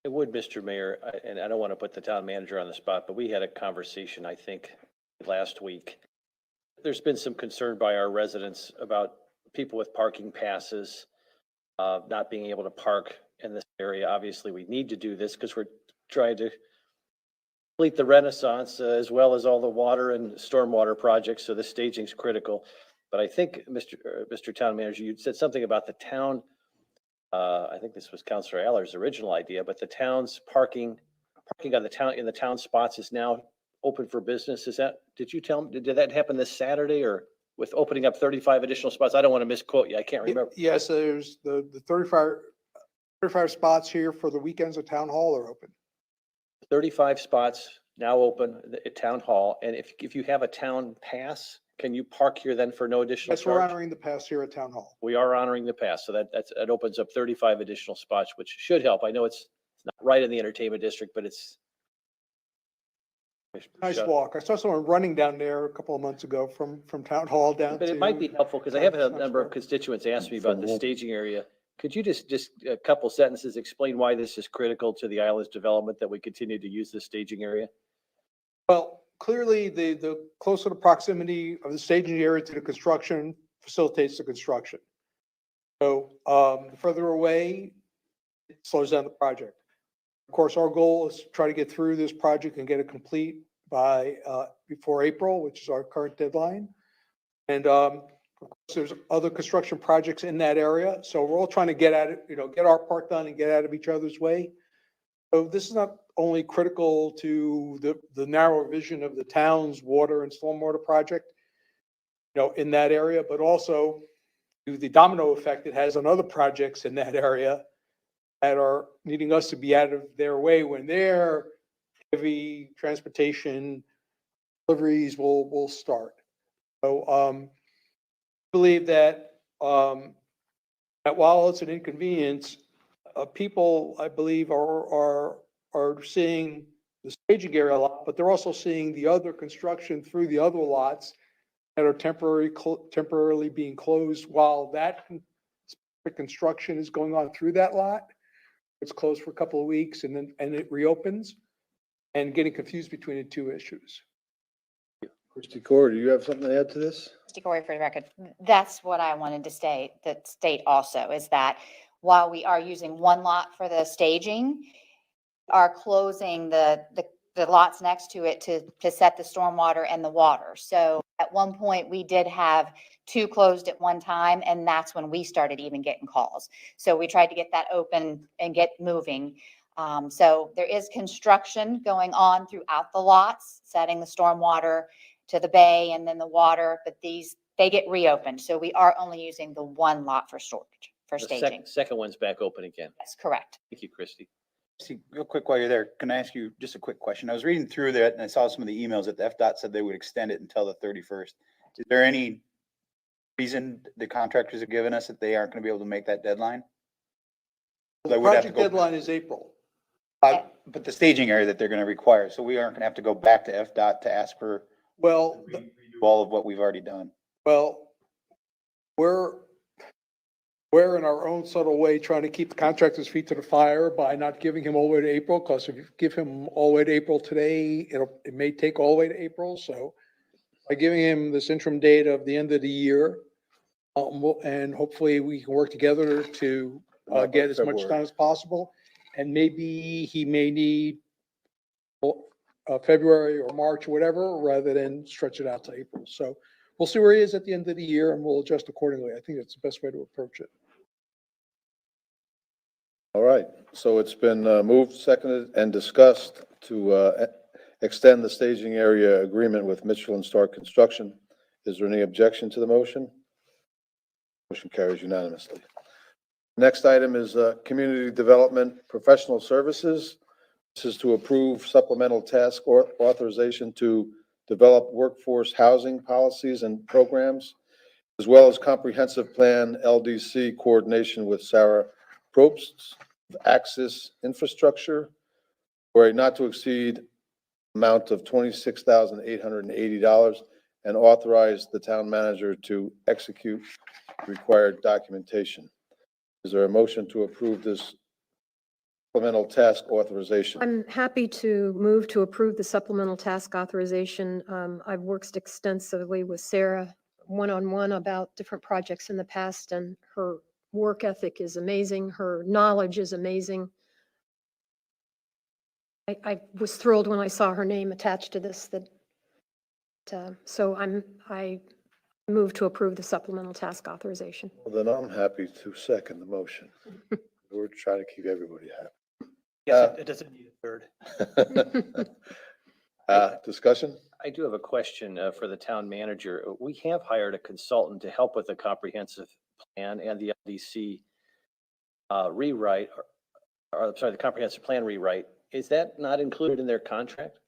It would, Mr. Mayor, and I don't want to put the town manager on the spot, but we had a conversation, I think, last week. There's been some concern by our residents about people with parking passes not being able to park in this area. Obviously, we need to do this because we're trying to complete the Renaissance as well as all the water and stormwater projects. So the staging is critical. But I think, Mr. Town Manager, you said something about the town. I think this was Councilor Aller's original idea, but the town's parking on the town in the town spots is now open for business. Is that? Did you tell me? Did that happen this Saturday or with opening up 35 additional spots? I don't want to misquote you. I can't remember. Yes, there's the 35 spots here for the weekends at Town Hall are open. 35 spots now open at Town Hall. And if you have a town pass, can you park here then for no additional Yes, we're charge? honoring the pass here at Town Hall. We are honoring the pass. So that opens up 35 additional spots, which should help. I know it's not right in the entertainment district, but it's. Nice walk. I saw someone running down there a couple of months ago from Town Hall down to. But it might be helpful because I have a number of constituents ask me about the staging area. Could you just a couple sentences explain why this is critical to the island's development, that we continue to use the staging area? Well, clearly, the closer the proximity of the staging area to the construction facilitates the construction. So the further away, it slows down the project. Of course, our goal is to try to get through this project and get it complete by before April, which is our current deadline. And of course, there's other construction projects in that area. So we're all trying to get at it, get our part done and get out of each other's way. So this is not only critical to the narrow vision of the town's water and stormwater project, in that area, but also to the domino effect it has on other projects in that area that are needing us to be out of their way when their heavy transportation deliveries will start. So I believe that that while it's an inconvenience, people, I believe, are seeing the staging area a lot, but they're also seeing the other construction through the other lots that are temporarily being closed while that construction is going on through that lot. It's closed for a couple of weeks and it reopens, and getting confused between the two issues. Christy Core, do you have something to add to this? Mr. Corey, for the record, that's what I wanted to state also, is that while we are using one lot for the staging, are closing the lots next to it to set the stormwater and the water. So at one point, we did have 2 closed at one time, and that's when we started even getting calls. So we tried to get that open and get moving. So there is construction going on throughout the lots, setting the stormwater to the bay and then the water, but they get reopened. So we are only using the one lot for storage, for The staging. second one's back open again. That's correct. Thank you, Christy. See, real quick while you're there, can I ask you just a quick question? I was reading through that and I saw some of the emails that the FDOT said they would extend it until the 31st. Is there any reason the contractors have given us that they aren't going to be able to make that deadline? The project deadline is April. But the staging area that they're going to require, so we aren't going to have to go back to FDOT to ask for all of what we've already done. Well, we're in our own subtle way trying to keep the contractor's feet to the fire by not giving him all the way to April, because if you give him all the way to April today, it may take all the way to April. So by giving him this interim date of the end of the year, and hopefully we can work together to get as much done as possible. And maybe he may need February or March or whatever, rather than stretch it out to April. So we'll see where he is at the end of the year and we'll adjust accordingly. I think that's the best way to approach it. All right, so it's been moved, seconded, and discussed to extend the staging area agreement with Mitchell and Stark Construction. Is there any objection to the motion? Motion carries unanimously. Next item is Community Development Professional Services. This is to approve supplemental task authorization to develop workforce housing policies and programs, as well as comprehensive plan LDC coordination with Sarah Probst of Axis Infrastructure for a not to exceed amount of $26,880 and authorize the town manager to execute required documentation. Is there a motion to approve this supplemental task authorization? I'm happy to move to approve the supplemental task authorization. I've worked extensively with Sarah one-on-one about different projects in the past, and her work ethic is amazing. Her knowledge is amazing. I was thrilled when I saw her name attached to this. So I move to approve the supplemental task authorization. Well, then I'm happy to second the motion. We're trying to keep everybody Yes, it doesn't need a happy. Discussion? I do have a question for the town manager. We have hired a consultant to help with the comprehensive plan and the LDC rewrite, or I'm sorry, the comprehensive plan rewrite. Is that not included in their contract?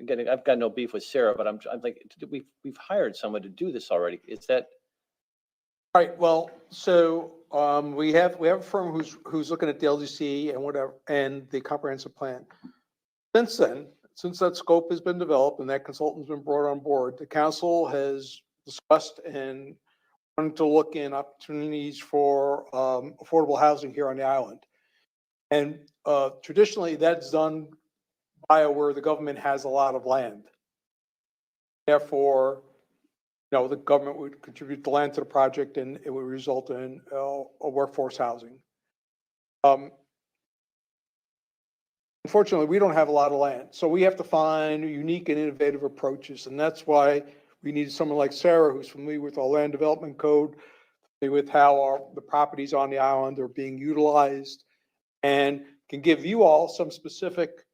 Again, I've got no beef with Sarah, but I'm like, we've hired someone to do this already. Is that? All right, well, so we have a firm who's looking at the LDC and whatever, and the comprehensive plan. Since then, since that scope has been developed and that consultant's been brought on board, the council has discussed and wanted to look in opportunities for affordable housing here on the island. And traditionally, that's done via where the government has a lot of land. Therefore, the government would contribute the land to the project and it would result in a workforce housing. Unfortunately, we don't have a lot of land, so we have to find unique and innovative approaches, and that's why we need someone like Sarah, who's familiar with our land development code, with how the properties on the island are being utilized, and can give you all some specific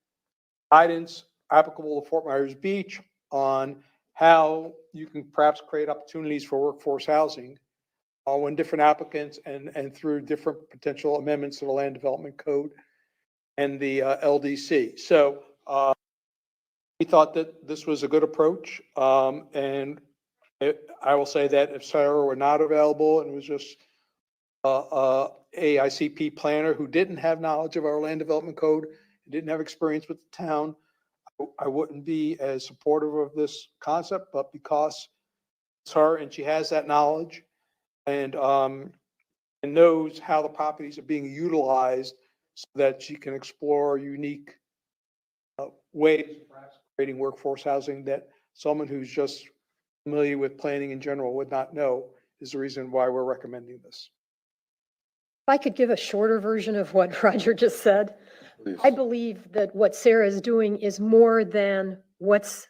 guidance applicable to Fort Myers Beach on how you can perhaps create opportunities for workforce housing when different applicants and through different potential amendments to the land development code and the LDC. So we thought that this was a good approach. And I will say that if Sarah were not available and was just a ICP planner who didn't have knowledge of our land development code, didn't have experience with the town, I wouldn't be as supportive of this concept, but because it's her and she has that knowledge and knows how the properties are being utilized so that she can explore unique ways of perhaps creating workforce housing that someone who's just familiar with planning in general would not know, is the reason why we're recommending this. If I could give a shorter version of what Roger just said. Please. I believe that what Sarah is doing is more than what's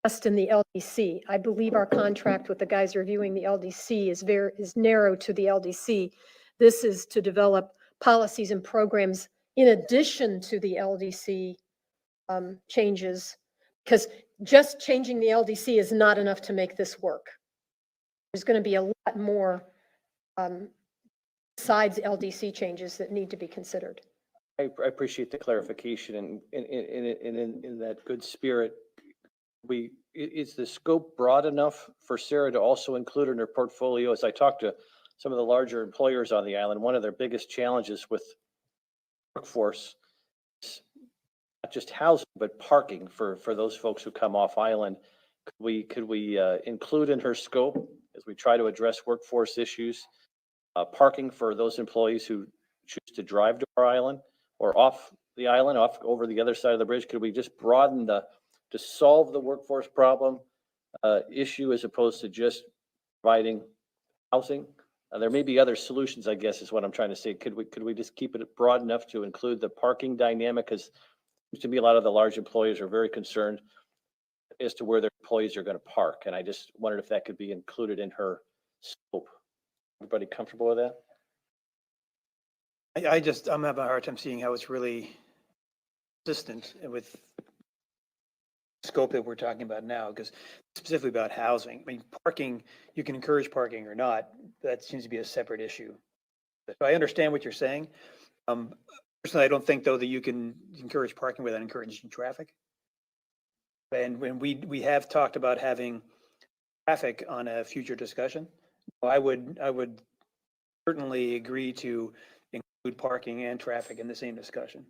just in the LDC. I believe our contract with the guys reviewing the LDC is narrow to the LDC. This is to develop policies and programs in addition to the LDC changes, because just changing the LDC is not enough to make this work. There's going to be a lot more besides LDC changes that need to be considered. I appreciate the clarification and in that good spirit. Is the scope broad enough for Sarah to also include in her portfolio? As I talk to some of the larger employers on the island, one of their biggest challenges with workforce is not just housing, but parking for those folks who come off island. Could we include in her scope as we try to address workforce issues, parking for those employees who choose to drive to our island or off the island, off over the other side of the bridge? Could we just broaden to solve the workforce problem issue as opposed to just providing housing? There may be other solutions, I guess, is what I'm trying to say. Could we just keep it broad enough to include the parking dynamic? Because to me, a lot of the large employers are very concerned as to where their employees are going to park. And I just wondered if that could be included in her scope. Everybody comfortable with that? I'm having a hard time seeing how it's really consistent with scope that we're talking about now, because specifically about housing. I mean, parking, you can encourage parking or not. That seems to be a separate issue. So I understand what you're saying. Personally, I don't think, though, that you can encourage parking without encouraging traffic. And when we have talked about having traffic on a future discussion, I would certainly agree to include parking and traffic in the same discussion.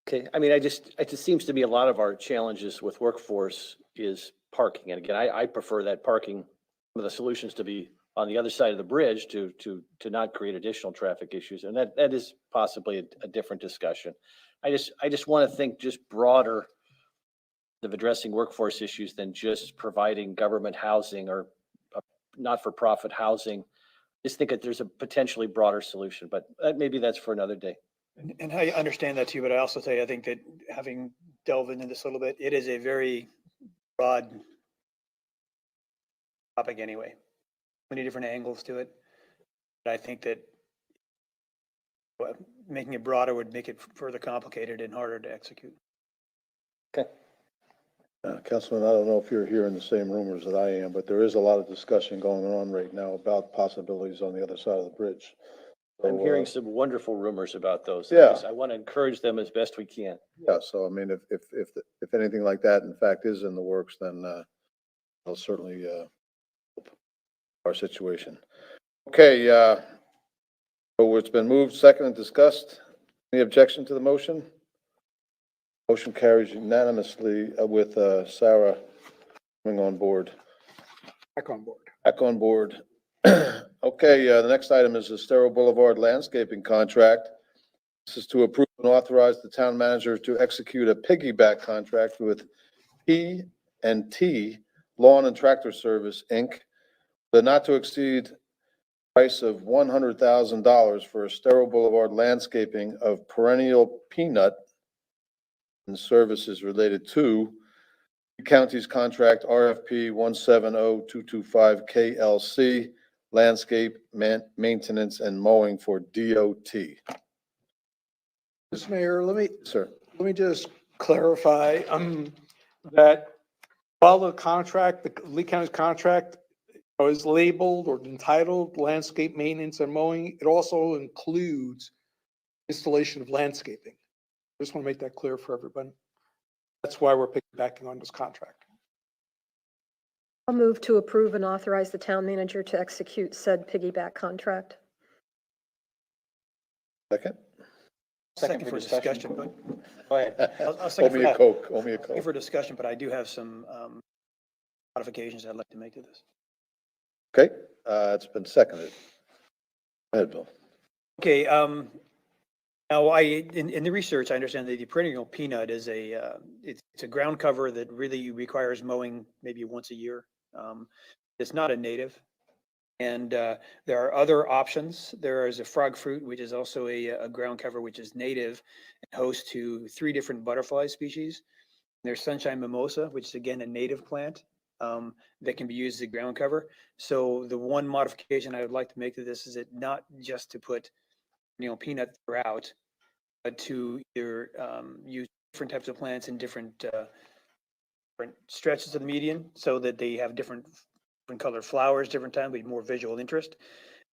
Okay, I mean, it just seems to me a lot of our challenges with workforce is parking. And again, I prefer that parking, some of the solutions to be on the other side of the bridge to not create additional traffic issues. And that is possibly a different discussion. I just want to think just broader of addressing workforce issues than just providing government housing or not-for-profit housing. Just think that there's a potentially broader solution, but maybe that's for another day. And I understand that too, but I also say, I think that having delved into this a little bit, it is a very broad topic anyway. Many different angles to it. But I think that making it broader would make it further complicated and harder to execute. Okay. Councilman, I don't know if you're hearing the same rumors that I am, but there is a lot of discussion going on right now about possibilities on the other side of the bridge. I'm hearing some wonderful rumors about those. Yeah. I want to encourage them as best we can. Yeah, so I mean, if anything like that in fact is in the works, then I'll certainly help our situation. Okay, so it's been moved, second, and discussed. Any objection to the motion? Motion carries unanimously with Sarah coming on board. Back on board. Back on board. Okay, the next item is the Sterile Boulevard landscaping contract. This is to approve and authorize the town manager to execute a piggyback contract with P&T Lawn and Tractor Service, Inc., the not to exceed price of $100,000 for a Sterile Boulevard landscaping of perennial peanut and services related to the county's contract RFP 170225 KLC, landscape maintenance and mowing for DOT. Mr. Mayor, Sir. let me just clarify, that while the contract, the Lee County's contract is labeled or entitled landscape maintenance and mowing, it also includes installation of landscaping. I just want to make that clear for everyone. That's why we're piggybacking on this contract. I'll move to approve and authorize the town manager to execute said piggyback contract. Second? Second for discussion, but Go ahead. I'll Owe second me a for, Coke, owe me a second Coke. for discussion, but I do have some modifications I'd like to make to this. Okay, it's been seconded. Go ahead, Bill. Okay, now in the research, I understand that the perennial peanut is it's a ground cover that really requires mowing maybe once a year. It's not a native. And there are other options. There is a frog fruit, which is also a ground cover, which is native and host to 3 different butterfly species. There's sunshine mimosa, which is again a native plant that can be used as a ground cover. So the one modification I would like to make to this is it not just to put peanut throughout, but to either use different types of plants in different stretches of the median so that they have different colored flowers, different times, with more visual interest,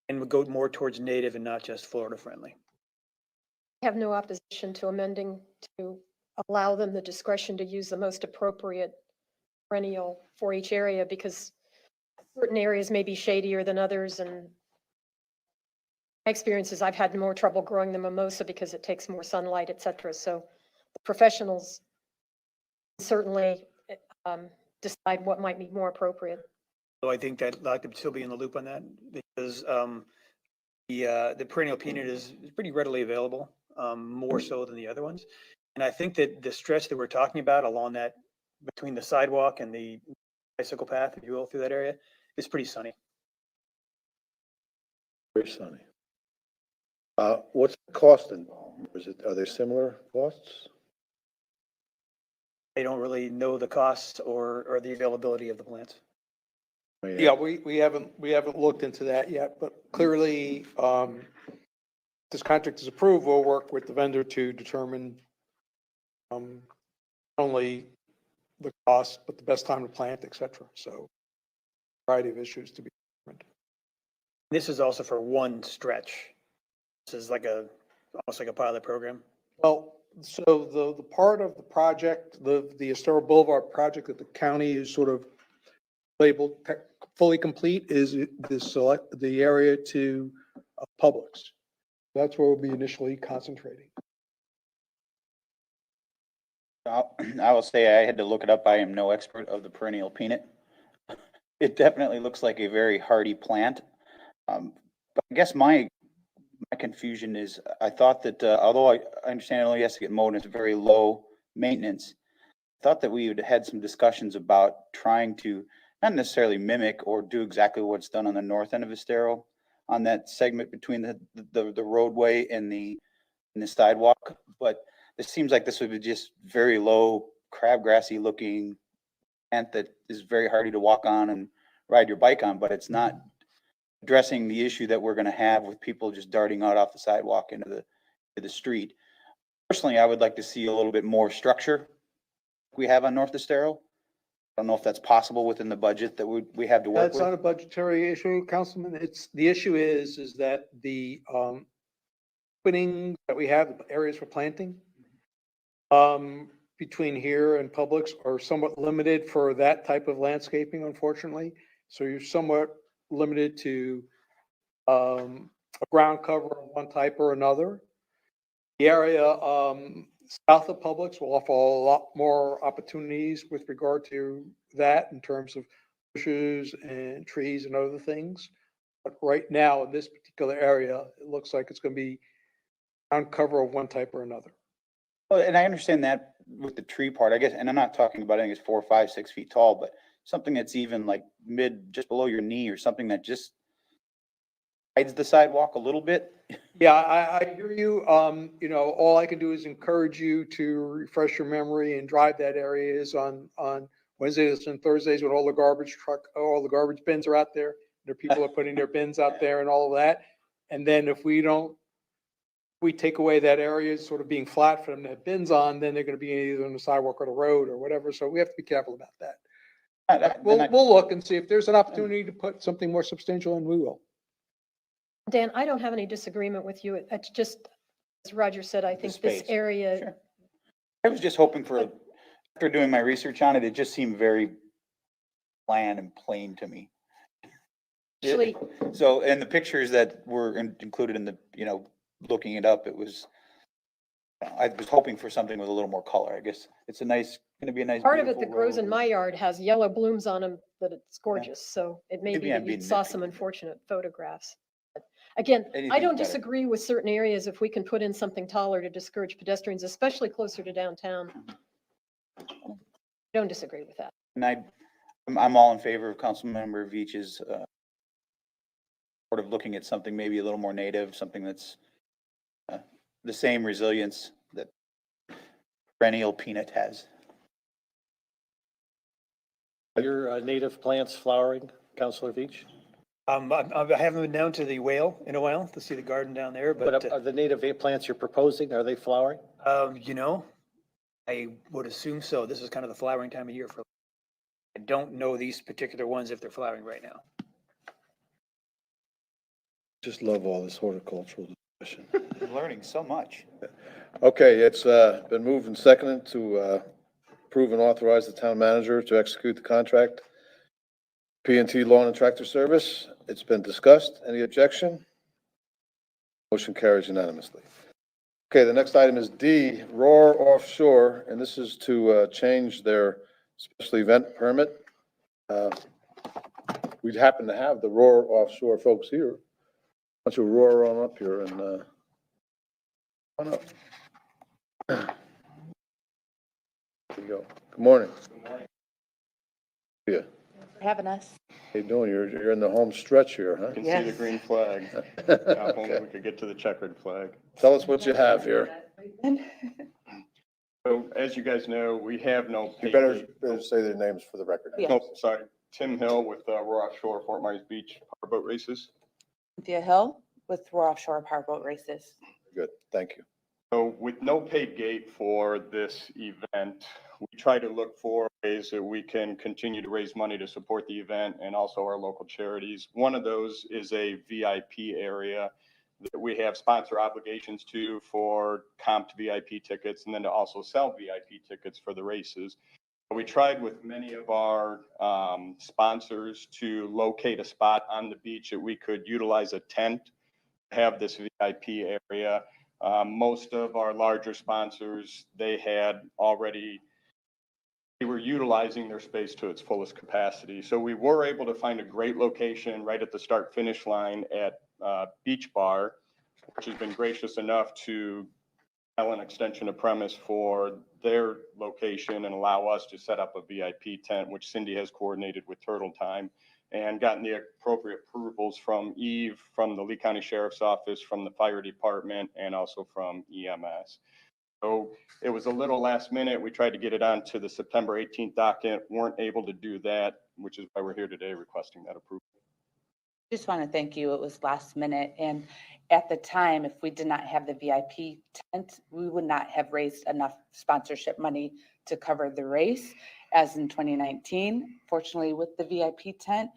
and would go more towards native and not just Florida friendly. I have no opposition to amending to allow them the discretion to use the most appropriate perennial for each area, because certain areas may be shadier than others, and my experience is I've had more trouble growing the mimosa because it takes more sunlight, et cetera. So the professionals certainly decide what might be more appropriate. So I think that I'd like to still be in the loop on that, because the perennial peanut is pretty readily available, more so than the other ones. And I think that the stretch that we're talking about along that, between the sidewalk and the bicycle path, if you will, through that area, is pretty sunny. Very sunny. What's the cost involved? Are they similar costs? they don't really know the costs or the availability of the plants. Yeah, we haven't looked into that yet, but clearly, this contract is approved, we'll work with the vendor to determine not only the cost, but the best time to plant, et cetera. So variety of issues to be determined. This is also for one stretch. This is like almost like a pilot program. Well, so the part of the project, the Sterile Boulevard project that the county is sort of labeled fully complete is the area to Publix. That's where we'll be initially concentrating. I will say I had to look it up. I am no expert of the perennial peanut. It definitely looks like a very hardy plant. But I guess my confusion is I thought that although I understand it only has to get mowed and it's very low maintenance, I thought that we would have had some discussions about trying to not necessarily mimic or do exactly what's done on the north end of Estero on that segment between the roadway and the sidewalk. But it seems like this would be just very low crabgrassy looking plant that is very hardy to walk on and ride your bike on, but it's not addressing the issue that we're going to have with people just darting out off the sidewalk into the street. Personally, I would like to see a little bit more structure we have on North Estero. I don't know if that's possible within the budget that we have to work That's with. not a budgetary issue, Councilman. The issue is that the openings that we have, the areas for planting, between here and Publix are somewhat limited for that type of landscaping, unfortunately. So you're somewhat limited to a ground cover of one type or another. The area south of Publix will offer a lot more opportunities with regard to that in terms of bushes and trees and other things. But right now, in this particular area, it looks like it's going to be ground cover of one type or another. Well, and I understand that with the tree part, I guess, and I'm not talking about anything that's 4, 5, 6 feet tall, but something that's even like just below your knee or something that just hides the sidewalk a little bit. Yeah, I hear you. All I can do is encourage you to refresh your memory and drive that area is on Wednesdays and Thursdays when all the garbage bins are out there. There people are putting their bins out there and all of that. And then if we take away that area sort of being flat for them to have bins on, then they're going to be either on the sidewalk or the road or whatever. So we have to be careful about that. We'll look and see if there's an opportunity to put something more substantial in, we will. Dan, I don't have any disagreement with you. It's just, as Roger said, I think this space. area. Sure. I was just hoping after doing my research on it, it just seemed very bland and plain to me. Actually, So, and the pictures that were included in the, looking it up, I was hoping for something with a little more color. I guess it's going to be a nice. part of it that beautiful grows road. in my yard has yellow blooms on them, but it's gorgeous. So it may Maybe be I'm that you being saw nitpicky. some unfortunate photographs. But again, I Anything's don't better. disagree with certain areas if we can put in something taller to discourage pedestrians, especially closer to downtown. I don't disagree with that. And I'm all in favor of Councilmember Veach's sort of looking at something maybe a little more native, something that's the same resilience that perennial peanut has. Are your native plants flowering, Councilor Veach? I haven't been down to the Whale in a while to see the garden down there, But but, are the native plants you're proposing, are they flowering? I would assume so. This is kind of the flowering time of year for. I don't know these particular ones if they're flowering right now. Just love all this horticultural discussion. I'm learning so much. Okay, it's been moved and seconded to approve and authorize the town manager to execute the contract. P&T Lawn and Tractor Service. It's been discussed. Any objection? Motion carries unanimously. Okay, the next item is D, Roar Offshore, and this is to change their special event permit. We happen to have the Roar Offshore folks here. Why don't you roar on up here and on up. There you go. Good morning. Yeah. Having us. How you doing? You're in the home stretch here, huh? You can see the green flag. If only we could get to the checkered flag. Tell us what you have here. So as you guys know, we have no You paid better, gate. better say their names for the record. Yeah. Oh, sorry. Tim Hill with Roar Offshore Fort Myers Beach Powerboat Races. Cynthia Hill with Roar Offshore Powerboat Races. Good, thank you. So with no paid gate for this event, we try to look for ways that we can continue to raise money to support the event and also our local charities. One of those is a VIP area that we have sponsor obligations to for comped VIP tickets and then to also sell VIP tickets for the races. We tried with many of our sponsors to locate a spot on the beach that we could utilize a tent, have this VIP area. Most of our larger sponsors, they were utilizing their space to its fullest capacity. So we were able to find a great location right at the start finish line at Beach Bar, which has been gracious enough to an extension of premise for their location and allow us to set up a VIP tent, which Cindy has coordinated with Turtle Time and gotten the appropriate approvals from Eve, from the Lee County Sheriff's Office, from the Fire Department, and also from EMS. So it was a little last minute. We tried to get it on to the September 18th docket, weren't able to do that, which is why we're here today requesting that approval. Just want to thank you. It was last minute. And at the time, if we did not have the VIP tent, we would not have raised enough sponsorship money to cover the race as in 2019. Fortunately, with the VIP tent,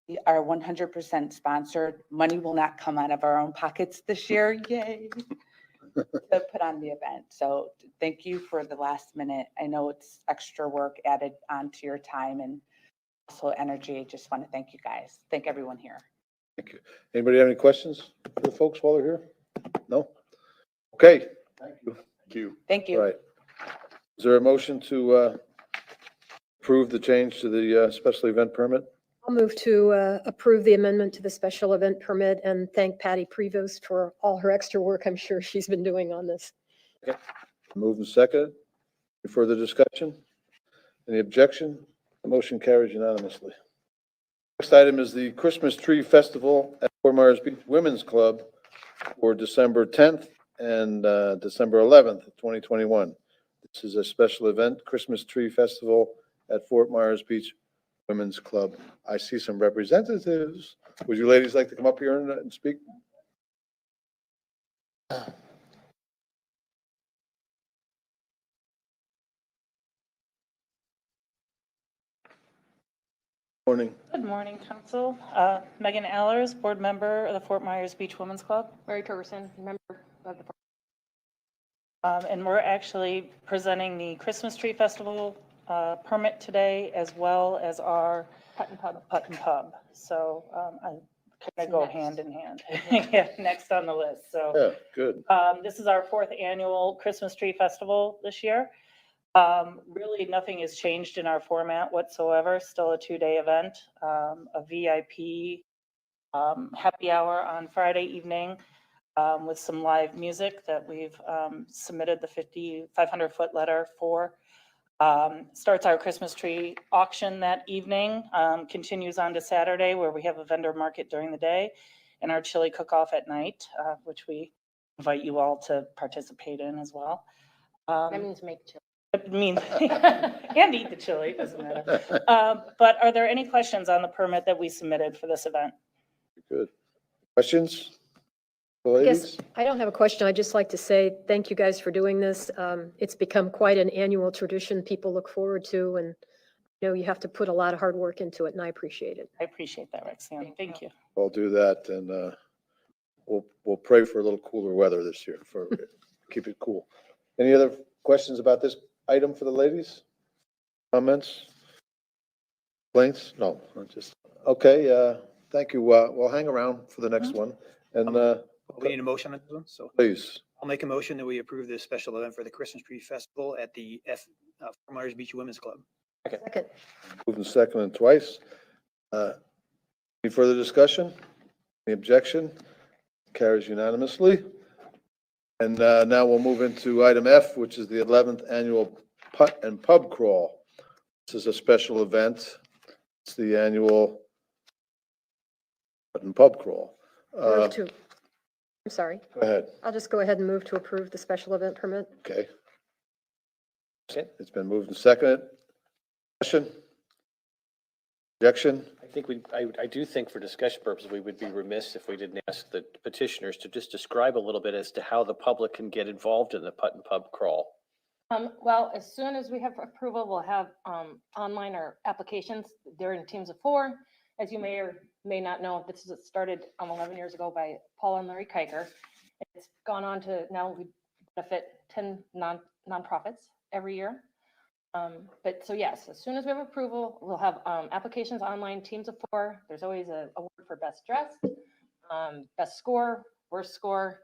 we are 100% sponsored. Money will not come out of our own pockets this year. Yay. To put on the event. So thank you for the last minute. I know it's extra work added onto your time and also energy. Just want to thank you guys. Thank everyone here. Thank you. Anybody have any questions for the folks while they're here? No? Okay. Thank you. Thank you. Thank you. All right. Is there a motion to approve the change to the special event permit? I'll move to approve the amendment to the special event permit and thank Patty Prevost for all her extra work I'm sure she's been doing on this. Okay. Moved and seconded. Any further discussion? Any objection? The motion carries unanimously. Next item is the Christmas Tree Festival at Fort Myers Beach Women's Club for December 10th and December 11th, 2021. This is a special event, Christmas Tree Festival at Fort Myers Beach Women's Club. I see some representatives. Would you ladies like to come up here and speak? Morning. Good morning, Council. Megan Allers, Board Member of the Fort Myers Beach Women's Club. Mary Torgerson, member of the. And we're actually presenting the Christmas Tree Festival permit today, as well as our Putt and Pub. So I kind of go hand in hand. Yeah, next on the list. So Yeah, good. this is our 4th annual Christmas Tree Festival this year. Really nothing has changed in our format whatsoever. Still a 2-day event, a VIP happy hour on Friday evening with some live music that we've submitted the 500-foot letter for. Starts our Christmas tree auction that evening, continues on to Saturday where we have a vendor market during the day and our chili cook-off at night, which we invite you all to participate in as well. That means make chili. It means, and eat the chili, doesn't matter. But are there any questions on the permit that we submitted for this event? Good. Questions? I Ladies? guess I don't have a question. I'd just like to say thank you guys for doing this. It's become quite an annual tradition people look forward to, and you know, you have to put a lot of hard work into it, and I appreciate it. I appreciate that, Roxanne. Thank you. I'll do that, and we'll pray for a little cooler weather this year for keep it cool. Any other questions about this item for the ladies? Comments? Complaints? No, just okay. Thank you. We'll hang around for the next one, and We need a motion on this one, so please. I'll make a motion that we approve this special event for the Christmas Tree Festival at the Fort Myers Beach Women's Club. Second. Moving second and twice. Any further discussion? Any objection? Carries unanimously. And now we'll move into item F, which is the 11th annual Putt and Pub Crawl. This is a special event. It's the annual Putt and Pub Crawl. Move to, I'm sorry. Go ahead. I'll just go ahead and move to approve the special event permit. Okay. Okay. It's been moved and seconded. Discussion? Objection? I do think for discussion purposes, we would be remiss if we didn't ask the petitioners to just describe a little bit as to how the public can get involved in the putt and pub crawl. Well, as soon as we have approval, we'll have online or applications. They're in teams of 4. As you may or may not know, this is started 11 years ago by Paul and Larry Kiker. It's gone on to now we benefit 10 nonprofits every year. But so yes, as soon as we have approval, we'll have applications online, teams of 4. There's always a award for best dressed, best score, worst score.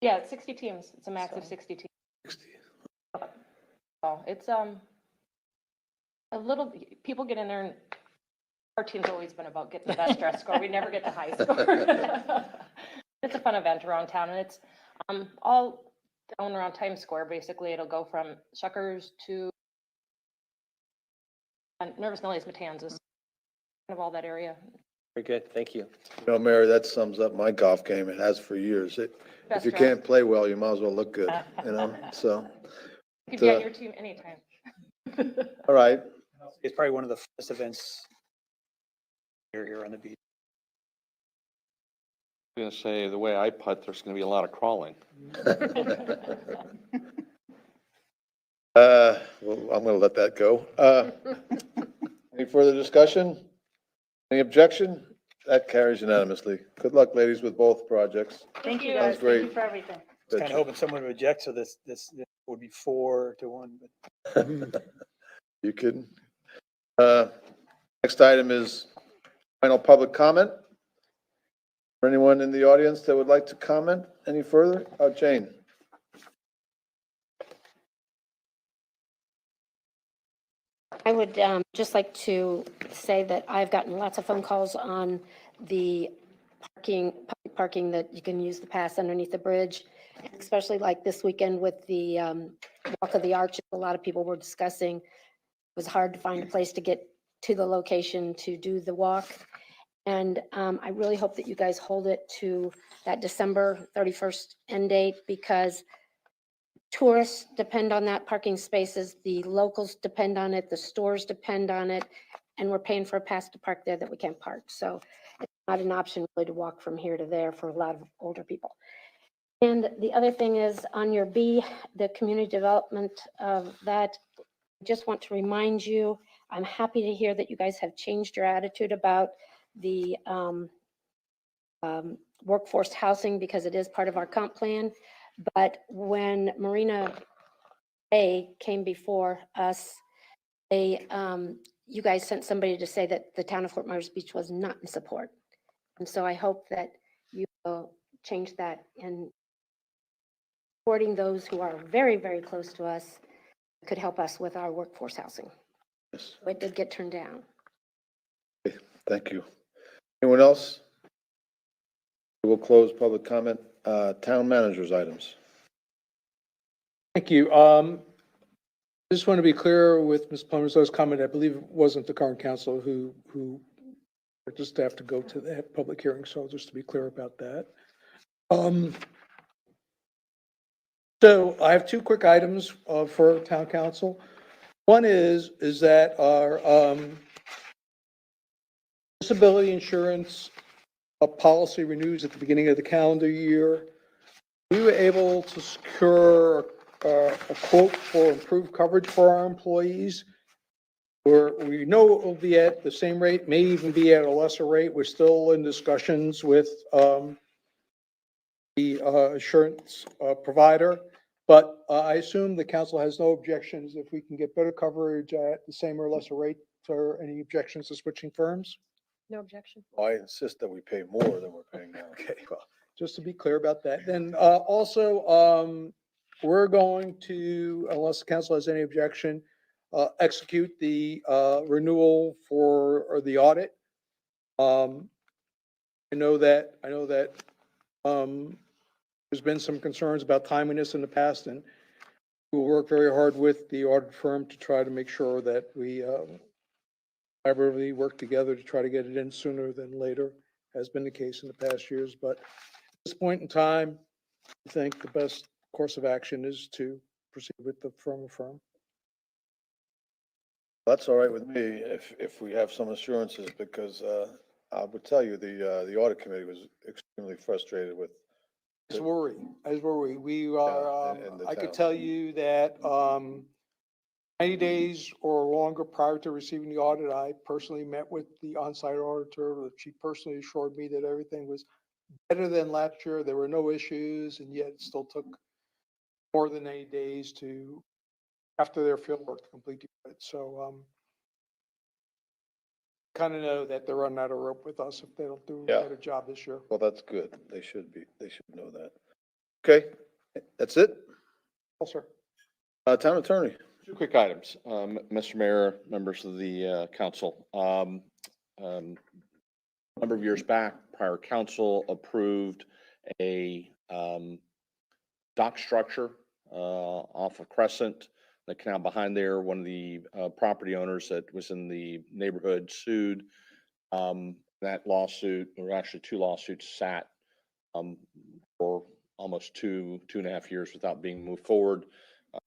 Yeah, it's 60 teams. It's a max of 60 teams. 60. So it's a little, people get in there and our team's always been about getting the best dress score. We never get the high score. It's a fun event around town and it's all down around Times Square. Basically, it'll go from Shuckers to Nervous Nelly's Matanzas, kind of all that area. Very good. Thank you. You know, Mary, that sums up my golf game. It has for years. If Best you dressed. can't play well, you might as well look good, you know, so. You can be on your team anytime. All right. It's probably one of the first events here on the beach. I'm gonna say, the way I putt, there's gonna be a lot of crawling. Well, I'm gonna let that go. Any further discussion? Any objection? That carries unanimously. Good luck, ladies, with both projects. Thank you Sounds guys. great. Thank you for everything. I was kind of hoping someone would object, so this would be 4-1, but. You kidding? Next item is final public comment. For anyone in the audience that would like to comment any further? Jane? I would just like to say that I've gotten lots of phone calls on the public parking that you can use the pass underneath the bridge, especially like this weekend with the Walk of the Arch. A lot of people were discussing, it was hard to find a place to get to the location to do the walk. And I really hope that you guys hold it to that December 31st end date because tourists depend on that parking spaces, the locals depend on it, the stores depend on it, and we're paying for a pass to park there that we can't park. So it's not an option really to walk from here to there for a lot of older people. And the other thing is on your B, the community development of that, I just want to remind you, I'm happy to hear that you guys have changed your attitude about the workforce housing because it is part of our comp plan. But when Marina A came before us, you guys sent somebody to say that the town of Fort Myers Beach was not in support. And so I hope that you will change that in supporting those who are very, very close to us, could help us with our workforce housing. Yes. It did get turned down. Okay, thank you. Anyone else? We'll close public comment. Town managers items. Thank you. I just want to be clear with Ms. Plummer's comment. I believe it wasn't the current council who just have to go to that public hearing. So just to be clear about that. So I have 2 quick items for town council. One is that our disability insurance policy renews at the beginning of the calendar year. We were able to secure a quote for improved coverage for our employees. We know it will be at the same rate, may even be at a lesser rate. We're still in discussions with the insurance provider, but I assume the council has no objections if we can get better coverage at the same or lesser rate. Or any objections to switching firms? No objection. I insist that we pay more than we're paying now. Okay, well, just to be clear about that. Then also, we're going to, unless the council has any objection, execute the renewal for the audit. I know that there's been some concerns about timeliness in the past, and we'll work very hard with the audit firm to try to make sure that we collaboratively work together to try to get it in sooner than later, has been the case in the past years. But at this point in time, I think the best course of action is to proceed with the firm. That's all right with me if we have some assurances, because I would tell you, the audit committee was extremely frustrated with. As worry. We are, and the I could town. tell you that 90 days or longer prior to receiving the audit, I personally met with the on-site auditor. She personally assured me that everything was better than last year. There were no issues, and yet it still took more than 80 days after their field work to complete the audit. So kind of know that they're running out of rope with us if they don't do a Yeah. better job this year. Well, that's good. They should know that. Okay, that's it? Yes, sir. Town attorney. Two quick items. Mr. Mayor, members of the council. A number of years back, prior council approved a dock structure off of Crescent, the canal behind there. One of the property owners that was in the neighborhood sued. That lawsuit, or actually two lawsuits, sat for almost 2.5 years without being moved forward.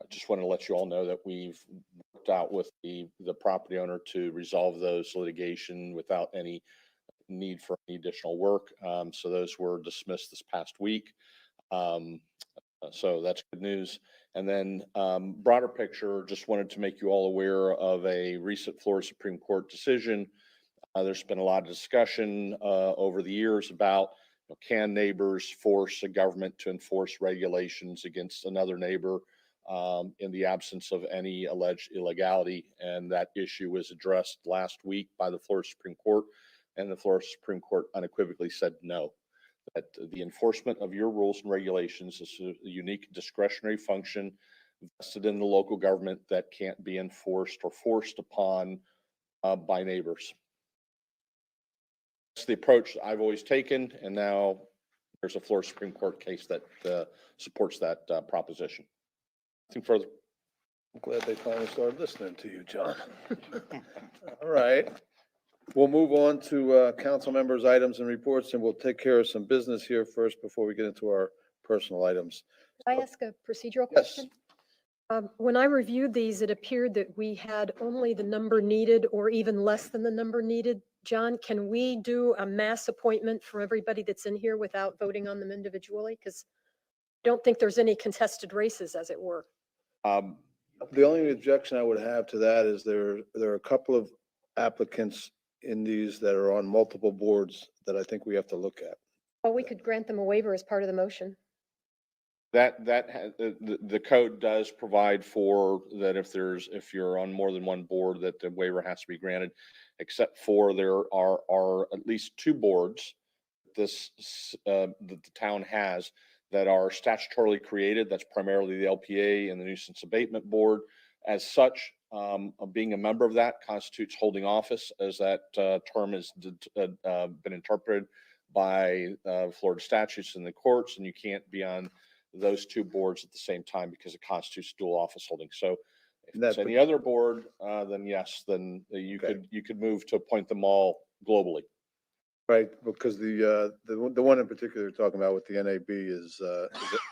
Just want to let you all know that we've worked out with the property owner to resolve those litigation without any need for any additional work. So those were dismissed this past week. So that's good news. And then broader picture, just wanted to make you all aware of a recent Florida Supreme Court decision. There's been a lot of discussion over the years about, can neighbors force a government to enforce regulations against another neighbor in the absence of any alleged illegality. And that issue was addressed last week by the Florida Supreme Court, and the Florida Supreme Court unequivocally said no, that the enforcement of your rules and regulations is a unique discretionary function vested in the local government that can't be enforced or forced upon by neighbors. That's the approach I've always taken, and now there's a Florida Supreme Court case that supports that proposition. Nothing further. I'm glad they finally started listening to you, John. All right. We'll move on to council members' items and reports, and we'll take care of some business here first before we get into our personal items. Can I ask a procedural Yes. question? When I reviewed these, it appeared that we had only the number needed or even less than the number needed. John, can we do a mass appointment for everybody that's in here without voting on them individually? Because I don't think there's any contested races, as it were. The only objection I would have to that is there are a couple of applicants in these that are on multiple boards that I think we have to look at. Well, we could grant them a waiver as part of the motion. The code does provide for that if you're on more than one board, that the waiver has to be granted, except for there are at least two boards that the town has that are statutorily created. That's primarily the LPA and the Nuisance Abatement Board. As such, being a member of that constitutes holding office, as that term has been interpreted by Florida statutes and the courts, and you can't be on those two boards at the same time because it constitutes dual office holding. So if it's any other board, then yes, then you could move to appoint them all globally. Right, because the one in particular you're talking about with the NAB is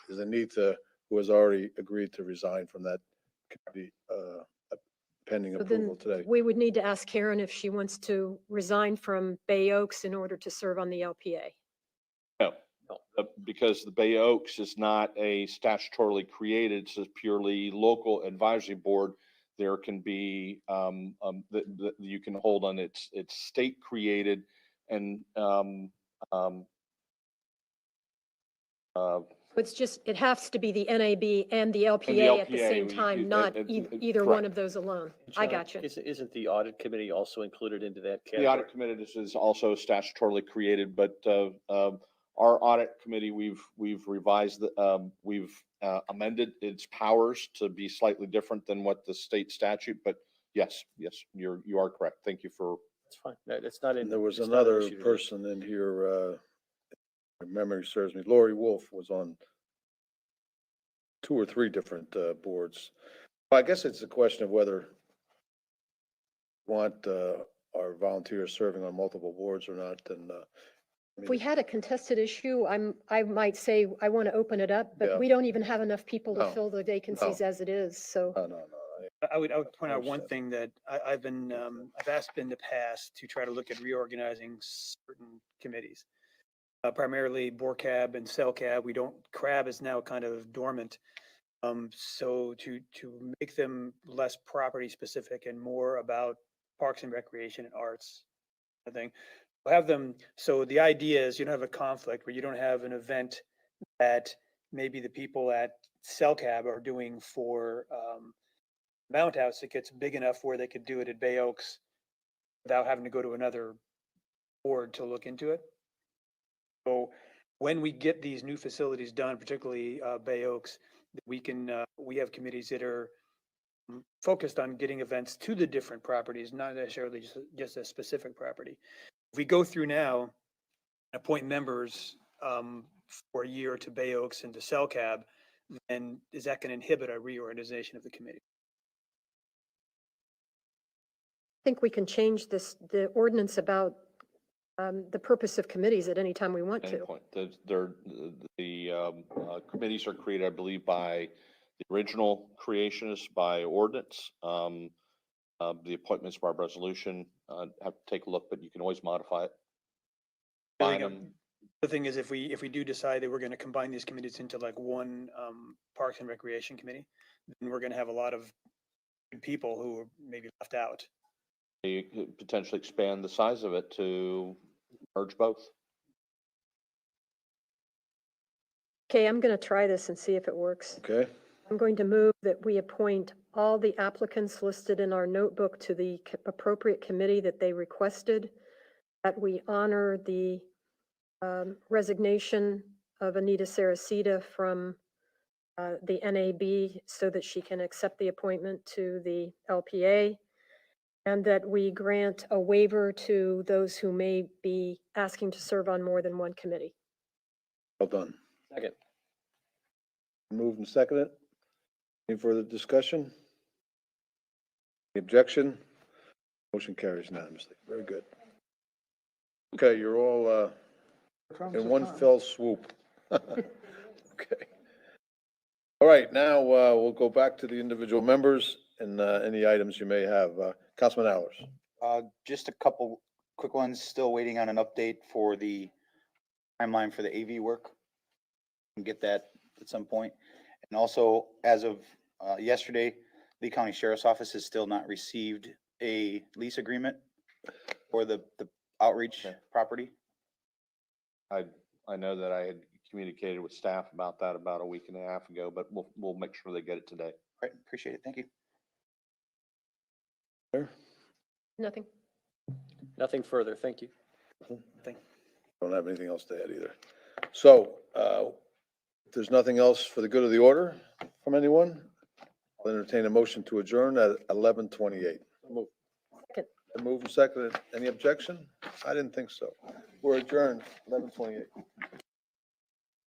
Anita, who has already agreed to resign from that committee pending So then approval today. we would need to ask Karen if she wants to resign from Bay Oaks in order to serve on the LPA. No, because the Bay Oaks is not a statutorily created, it's a purely local advisory board. There can be, you can hold on its state created and It's just, it has to be the NAB and the LPA at the same time, not either one of those alone. I got you. Isn't the audit committee also included into that category? The audit committee is also statutorily created, but our audit committee, we've revised, we've amended its powers to be slightly different than what the state statute, but yes, you are correct. Thank you for. That's fine. It's not in. There was it's not an another issue today. person in here, if memory serves me, Lori Wolf was on 2 or 3 different boards. I guess it's a question of whether we want our volunteers serving on multiple boards or not, and If we had a contested issue, I might say I want to open it up, Yeah. but we don't even have enough people to No, fill the vacancies as it is, so. No, no, no. I would point out one Understand. thing that I've asked in the past to try to look at reorganizing certain committees. Primarily BORCAB and CellCab. CRAB is now kind of dormant. So to make them less property specific and more about parks and recreation and arts, I think. We'll have them, so the idea is you don't have a conflict where you don't have an event that maybe the people at CellCab are doing for Mount House that gets big enough where they could do it at Bay Oaks without having to go to another board to look into it. So when we get these new facilities done, particularly Bay Oaks, we have committees that are focused on getting events to the different properties, not necessarily just a specific property. If we go through now, appoint members for a year to Bay Oaks and to CellCab, then is that going to inhibit a reorganization of the committee? I think we can change the ordinance about the purpose of committees at any time we want Any to. point. The committees are created, I believe, by the original creationists by ordinance. The appointments by resolution, have to take a look, but you can always modify it. I Combine think, them. The thing is, if we do decide that we're going to combine these committees into like one Parks and Recreation Committee, then we're going to have a lot of good people who are maybe left out. You could potentially expand the size of it to merge both. Okay, I'm going to try this and see if it works. Okay, I'm going to move that we appoint all the applicants listed in our notebook to the appropriate committee that they requested, that we honor the resignation of Anita Saracita from the NAB so that she can accept the appointment to the LPA, and that we grant a waiver to those who may be asking to serve on more than one committee. well done. Second. Moved and seconded. Any further discussion? Any objection? Motion carries unanimously. Very good. Okay, you're all in one fell swoop. Okay. All right, now we'll go back to the individual members and any items you may have. Councilman Allers. Just a couple quick ones, still waiting on an update for the timeline for the AV work. And get that at some point. And also, as of yesterday, Lee County Sheriff's Office has still not received a lease agreement for the outreach property. I know that I had communicated with staff about that about a week and a half ago, but we'll make sure they get it today. Right, appreciate it. Thank you. Nothing. Nothing further. Thank you. Don't have anything else to add either. So, if there's nothing else for the good of the order from anyone, I'll entertain a motion to adjourn at 11:28. Second. Move and second. Any objection? I didn't think so. We're adjourned, 11:28.